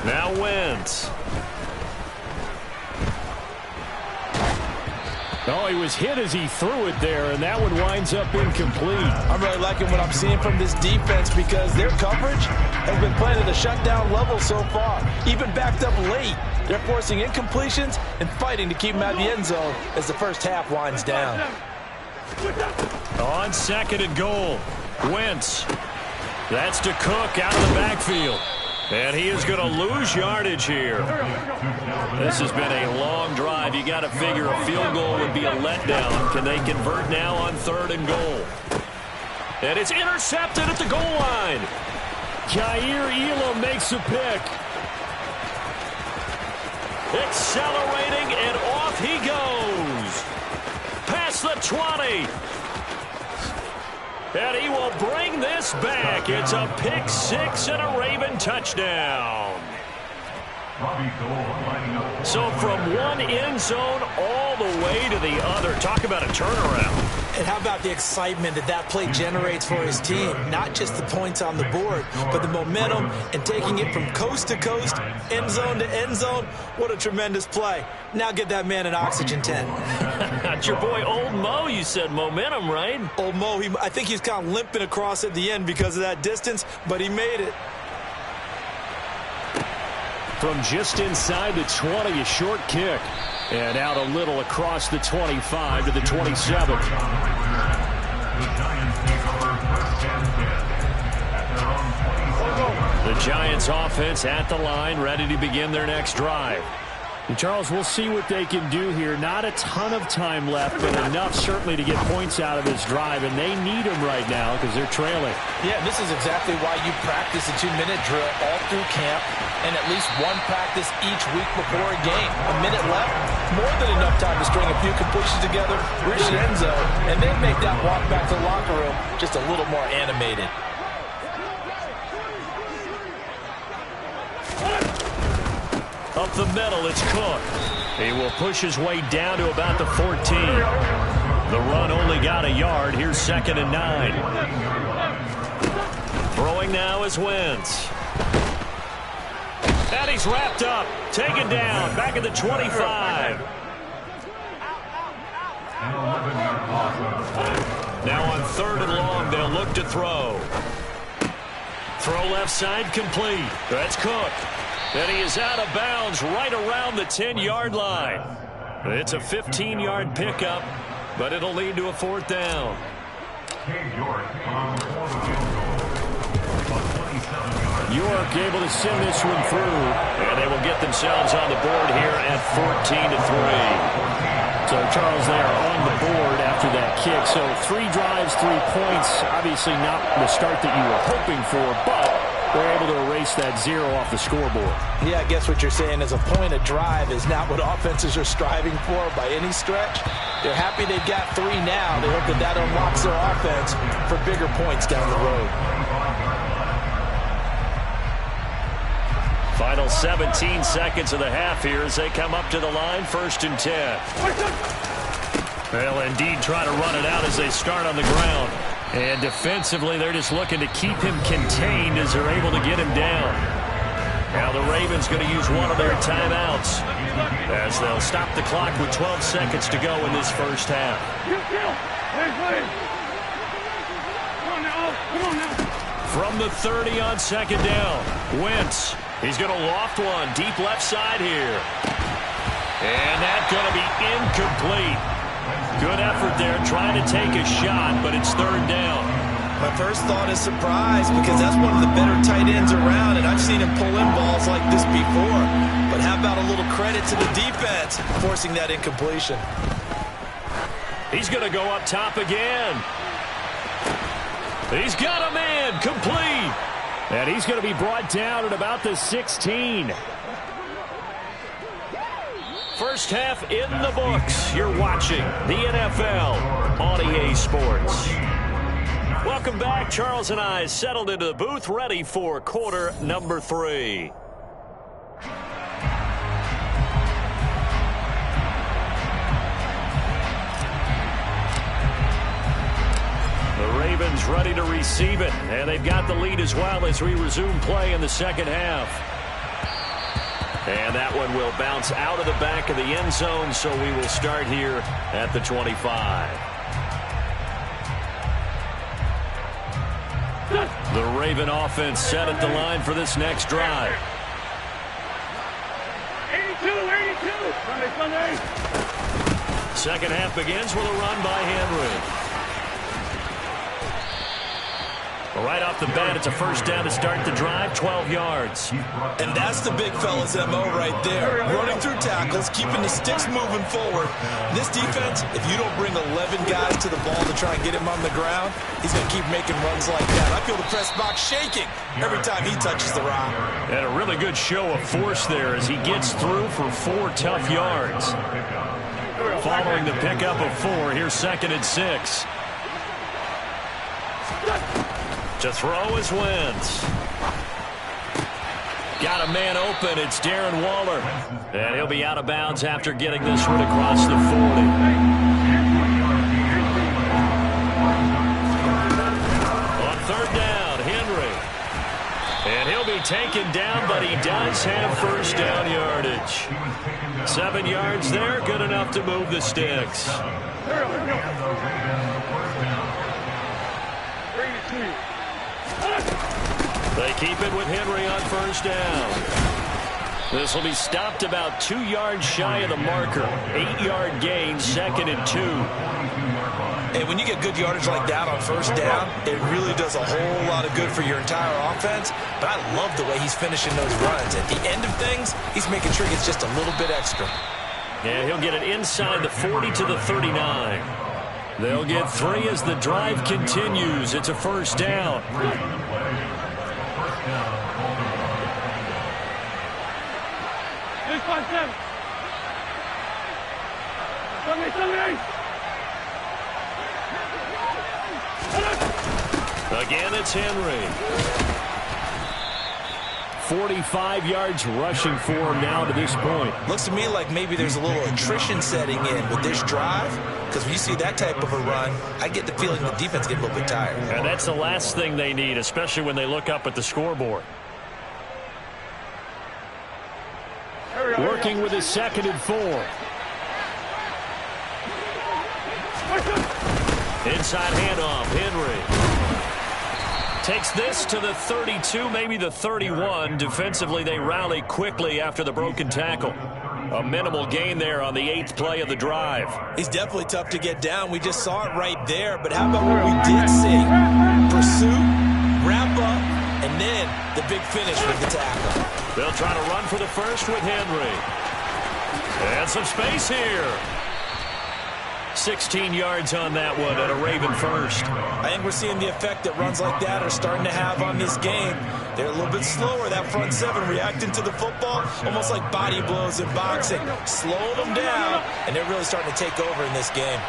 Now Wentz. Oh, he was hit as he threw it there, and that one winds up incomplete. I'm really liking what I'm seeing from this defense because their coverage has been playing at a shutdown level so far. Even backed up late, they're forcing incompletions and fighting to keep them out of the end zone as the first half winds down. On 2nd and goal, Wentz. That's to Cook out of the backfield. And he is going to lose yardage here. This has been a long drive. You got to figure a field goal would be a letdown. Can they convert now on 3rd and goal? And it's intercepted at the goal line. Jair Elam makes a pick. Accelerating, and off he goes. Past the 20. And he will bring this back. It's a pick 6 and a Raven touchdown. So from one end zone all the way to the other. Talk about a turnaround. And how about the excitement that play generates for his team? Not just the points on the board, but the momentum and taking it from coast to coast, end zone to end zone. What a tremendous play. Now get that man an oxygen tent. That's your boy Old Mo. You said momentum, right? Old Mo, I think he's kind of limping across at the end because of that distance, but he made it. From just inside the 20, a short kick. And out a little across the 25 to the 27. The Giants offense at the line, ready to begin their next drive. And Charles, we'll see what they can do here. Not a ton of time left, but enough certainly to get points out of this drive, and they need them right now because they're trailing. Yeah, this is exactly why you practice a 2-minute drill all through camp and at least one practice each week before a game. A minute left, more than enough time to string a few completions together, reach the end zone, and then make that walk back to the locker room just a little more animated. Up the middle, it's Cook. He will push his way down to about the 14. The run only got a yard. Here's 2nd and 9. Throwing now is Wentz. And he's wrapped up. Taken down. Back at the 25. Now on 3rd and long, they'll look to throw. Throw left side complete. That's Cook. And he is out of bounds right around the 10-yard line. It's a 15-yard pickup, but it'll lead to a 4th down. York able to send this one through, and they will get themselves on the board here at 14-3. So, Charles, they are on the board after that kick. So 3 drives, 3 points. Obviously not the start that you were hoping for, but they're able to erase that 0 off the scoreboard. Yeah, I guess what you're saying is a point a drive is not what offenses are striving for by any stretch. They're happy they've got 3 now. They hope that that unlocks their offense for bigger points down the road. Final 17 seconds of the half here as they come up to the line, 1st and 10. They'll indeed try to run it out as they start on the ground. And defensively, they're just looking to keep him contained as they're able to get him down. Now the Ravens going to use one of their timeouts as they'll stop the clock with 12 seconds to go in this first half. From the 30 on 2nd down, Wentz. He's going to loft one deep left side here. And that's going to be incomplete. Good effort there trying to take a shot, but it's 3rd down. My first thought is surprise because that's one of the better tight ends around, and I've seen him pull in balls like this before. But how about a little credit to the defense forcing that incompletion? He's going to go up top again. He's got a man complete. And he's going to be brought down at about the 16. First half in the books. You're watching the NFL on EA Sports. Welcome back. Charles and I settled into the booth, ready for quarter number 3. The Ravens ready to receive it, and they've got the lead as well as we resume play in the second half. And that one will bounce out of the back of the end zone, so we will start here at the 25. The Raven offense set at the line for this next drive. 82. Second half begins with a run by Henry. Right off the bat, it's a first down to start the drive, 12 yards. And that's the big fella's MO right there. Running through tackles, keeping the sticks moving forward. This defense, if you don't bring 11 guys to the ball to try and get him on the ground, he's going to keep making runs like that. I feel the press box shaking every time he touches the rock. And a really good show of force there as he gets through for 4 tough yards. Following the pickup of 4, here's 2nd and 6. To throw is Wentz. Got a man open. It's Darren Waller. And he'll be out of bounds after getting this one across the 40. On 3rd down, Henry. And he'll be taken down, but he does have first down yardage. 7 yards there, good enough to move the sticks. They keep it with Henry on first down. This will be stopped about 2 yards shy of the marker. 8-yard gain, 2nd and 2. And when you get good yardage like that on first down, it really does a whole lot of good for your entire offense. But I love the way he's finishing those runs. At the end of things, he's making sure he gets just a little bit extra. Yeah, he'll get it inside the 40 to the 39. They'll get 3 as the drive continues. It's a first down. Again, it's Henry. 45 yards rushing for him now to this point. Looks to me like maybe there's a little attrition setting in with this drive, because when you see that type of a run, I get the feeling the defense gets a little bit tired. And that's the last thing they need, especially when they look up at the scoreboard. Working with his 2nd and 4. Inside handoff, Henry. Takes this to the 32, maybe the 31. Defensively, they rally quickly after the broken tackle. A minimal gain there on the 8th play of the drive. He's definitely tough to get down. We just saw it right there. But how about what we did see? Pursuit, wrap up, and then the big finish with the tackle. They'll try to run for the first with Henry. And some space here. 16 yards on that one at a Raven first. I think we're seeing the effect that runs like that are starting to have on this game. They're a little bit slower, that front 7, reacting to the football, almost like body blows in boxing. Slowing them down, and they're really starting to take over in this game.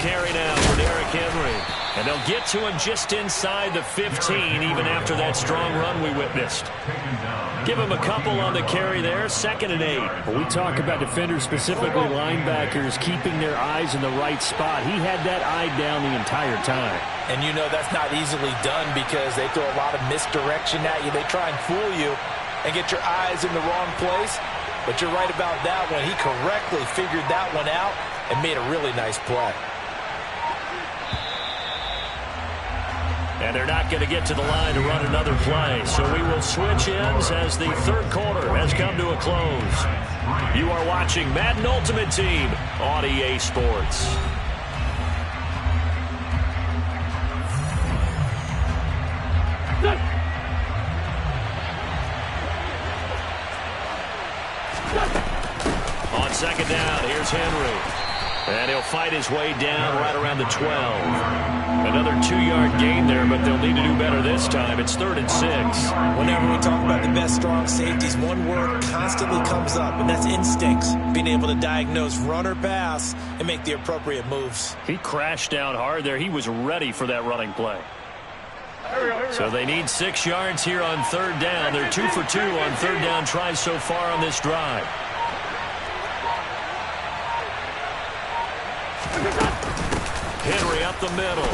Carry now for Derrick Henry. And they'll get to him just inside the 15, even after that strong run we witnessed. Give him a couple on the carry there, 2nd and 8. When we talk about defenders, specifically linebackers, keeping their eyes in the right spot. He had that eye down the entire time. And you know that's not easily done because they throw a lot of misdirection at you. They try and fool you and get your eyes in the wrong place. But you're right about that one. He correctly figured that one out and made a really nice play. And they're not going to get to the line to run another play. So we will switch ends as the 3rd quarter has come to a close. You are watching Madden Ultimate Team on EA Sports. On 2nd down, here's Henry. And he'll fight his way down right around the 12. Another 2-yard gain there, but they'll need to do better this time. It's 3rd and 6. Whenever we talk about the best strong safeties, one word constantly comes up, and that's instincts. Being able to diagnose run or pass and make the appropriate moves. He crashed down hard there. He was ready for that running play. So they need 6 yards here on 3rd down. They're 2 for 2 on 3rd down tries so far on this drive. Henry up the middle.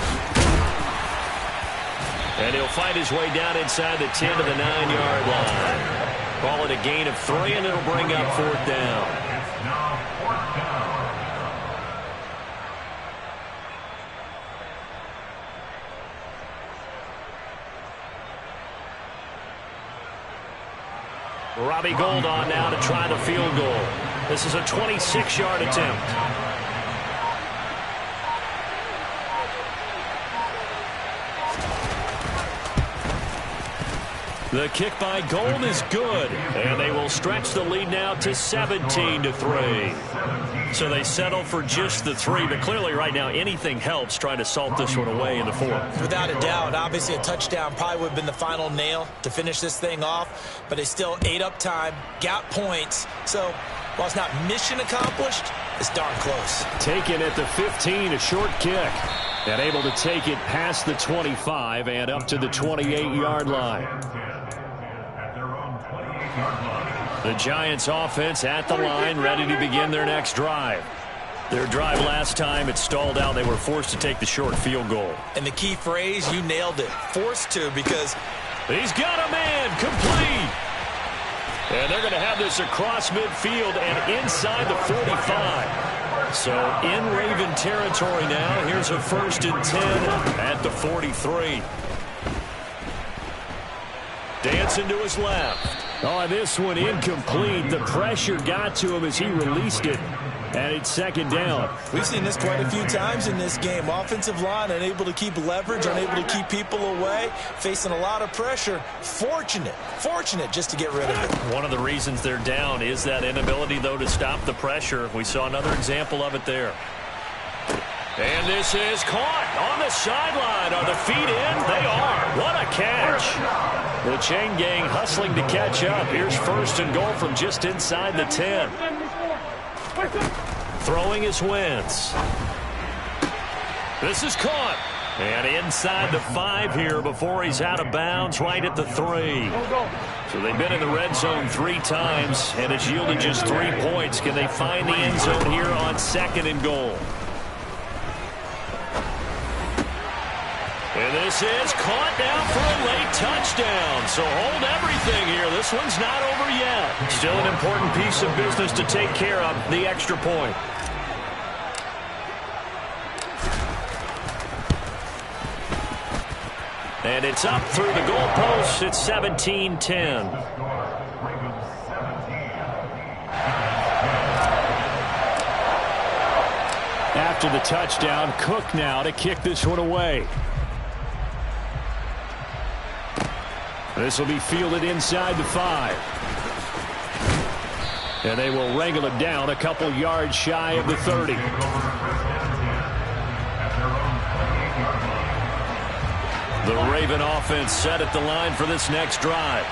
And he'll fight his way down inside the 10 to the 9-yard line. Call it a gain of 3, and it'll bring up 4th down. Robbie Gould on now to try the field goal. This is a 26-yard attempt. The kick by Gould is good, and they will stretch the lead now to 17-3. So they settle for just the 3, but clearly right now anything helps trying to salt this one away in the 4th. Without a doubt, obviously a touchdown probably would have been the final nail to finish this thing off, but they still ate up time, got points. So while it's not mission accomplished, it's darn close. Taken at the 15, a short kick. And able to take it past the 25 and up to the 28-yard line. The Giants offense at the line, ready to begin their next drive. Their drive last time, it stalled out. They were forced to take the short field goal. And the key phrase, you nailed it. Forced to, because he's got a man complete. And they're going to have this across midfield and inside the 45. So in Raven territory now. Here's a 1st and 10 at the 43. Dancing to his left. Oh, this one incomplete. The pressure got to him as he released it. And it's second down. We've seen this quite a few times in this game. Offensive line unable to keep leverage, unable to keep people away, facing a lot of pressure. Fortunate just to get rid of it. One of the reasons they're down is that inability, though, to stop the pressure. We saw another example of it there. And this is caught on the sideline. Are the feet in? They are. What a catch. The chain gang hustling to catch up. Here's first and goal from just inside the 10. Throwing is Wentz. This is caught. And inside the 5 here before he's out of bounds, right at the 3. So they've been in the red zone 3 times, and it's yielded just 3 points. Can they find the end zone here on second and goal? And this is caught down for a late touchdown. So hold everything here. This one's not over yet. Still an important piece of business to take care of, the extra point. And it's up through the goalposts. It's 17-10. After the touchdown, Cook now to kick this one away. This will be fielded inside the 5. And they will wrangle it down a couple yards shy of the 30. The Raven offense set at the line for this next drive.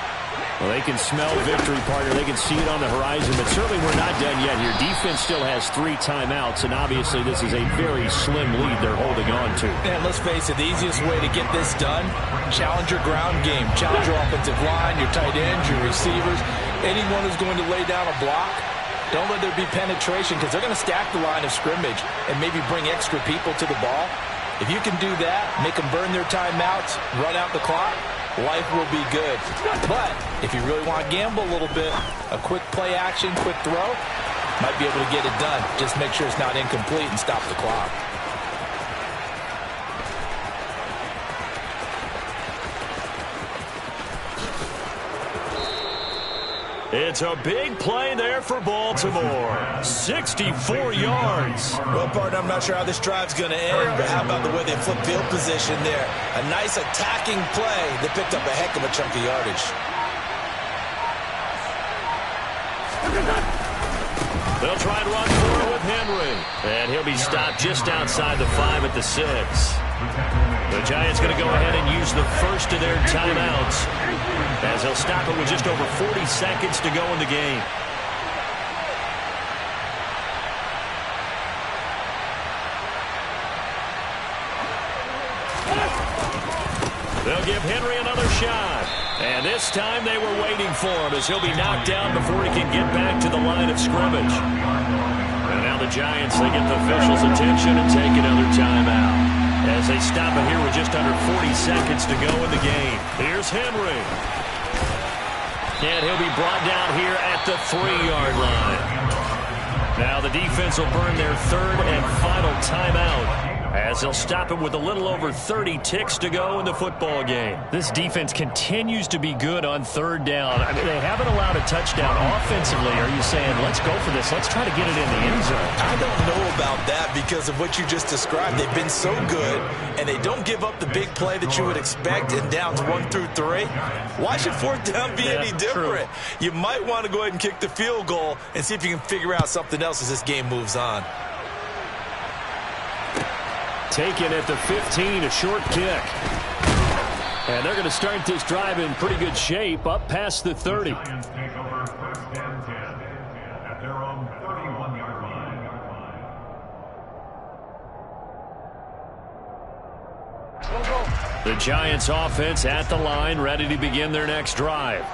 Well, they can smell victory, partner. They can see it on the horizon, but certainly we're not done yet here. Defense still has 3 timeouts, and obviously this is a very slim lead they're holding on to. And let's face it, the easiest way to get this done, challenge your ground game. Challenge your offensive line, your tight ends, your receivers, anyone who's going to lay down a block. Don't let there be penetration because they're going to stack the line of scrimmage and maybe bring extra people to the ball. If you can do that, make them burn their timeouts, run out the clock, life will be good. But if you really want to gamble a little bit, a quick play action, quick throw, might be able to get it done. Just make sure it's not incomplete and stop the clock. It's a big play there for Baltimore. 64 yards. Well, partner, I'm not sure how this drive's going to end, but how about the way they flip field position there? A nice attacking play that picked up a heck of a chunk of yardage. They'll try and run forward with Henry. And he'll be stopped just outside the 5 at the 6. The Giants going to go ahead and use the first of their timeouts as they'll stop it with just over 40 seconds to go in the game. They'll give Henry another shot. And this time they were waiting for him as he'll be knocked down before he can get back to the line of scrimmage. And now the Giants, they get the officials' attention and take another timeout as they stop it here with just under 40 seconds to go in the game. Here's Henry. And he'll be brought down here at the 3-yard line. Now the defense will burn their 3rd and final timeout as they'll stop it with a little over 30 ticks to go in the football game. This defense continues to be good on 3rd down. I mean, they haven't allowed a touchdown offensively. Are you saying, let's go for this, let's try to get it in the end zone? I don't know about that because of what you just described. They've been so good, and they don't give up the big play that you would expect in downs 1 through 3. Why should 4th down be any different? True. You might want to go ahead and kick the field goal and see if you can figure out something else as this game moves on. Taken at the 15, a short kick. And they're going to start this drive in pretty good shape, up past the 30. The Giants offense at the line, ready to begin their next drive.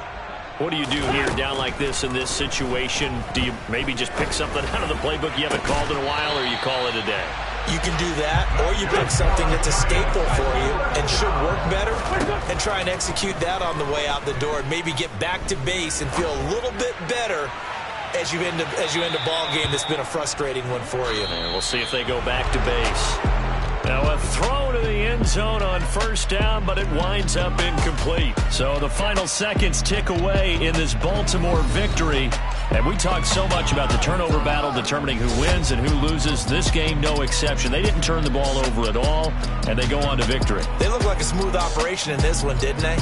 What do you do here down like this in this situation? Do you maybe just pick something out of the playbook you haven't called in a while, or you call it a day? You can do that, or you pick something that's a staple for you and should work better and try and execute that on the way out the door and maybe get back to base and feel a little bit better as you end a ball game that's been a frustrating one for you. And we'll see if they go back to base. Now a throw throw to the end zone on first down, but it winds up incomplete. So the final seconds tick away in this Baltimore victory. And we talk so much about the turnover battle determining who wins and who loses. This game, no exception. They didn't turn the ball over at all, and they go on to victory. They look like a smooth operation in this one, didn't they?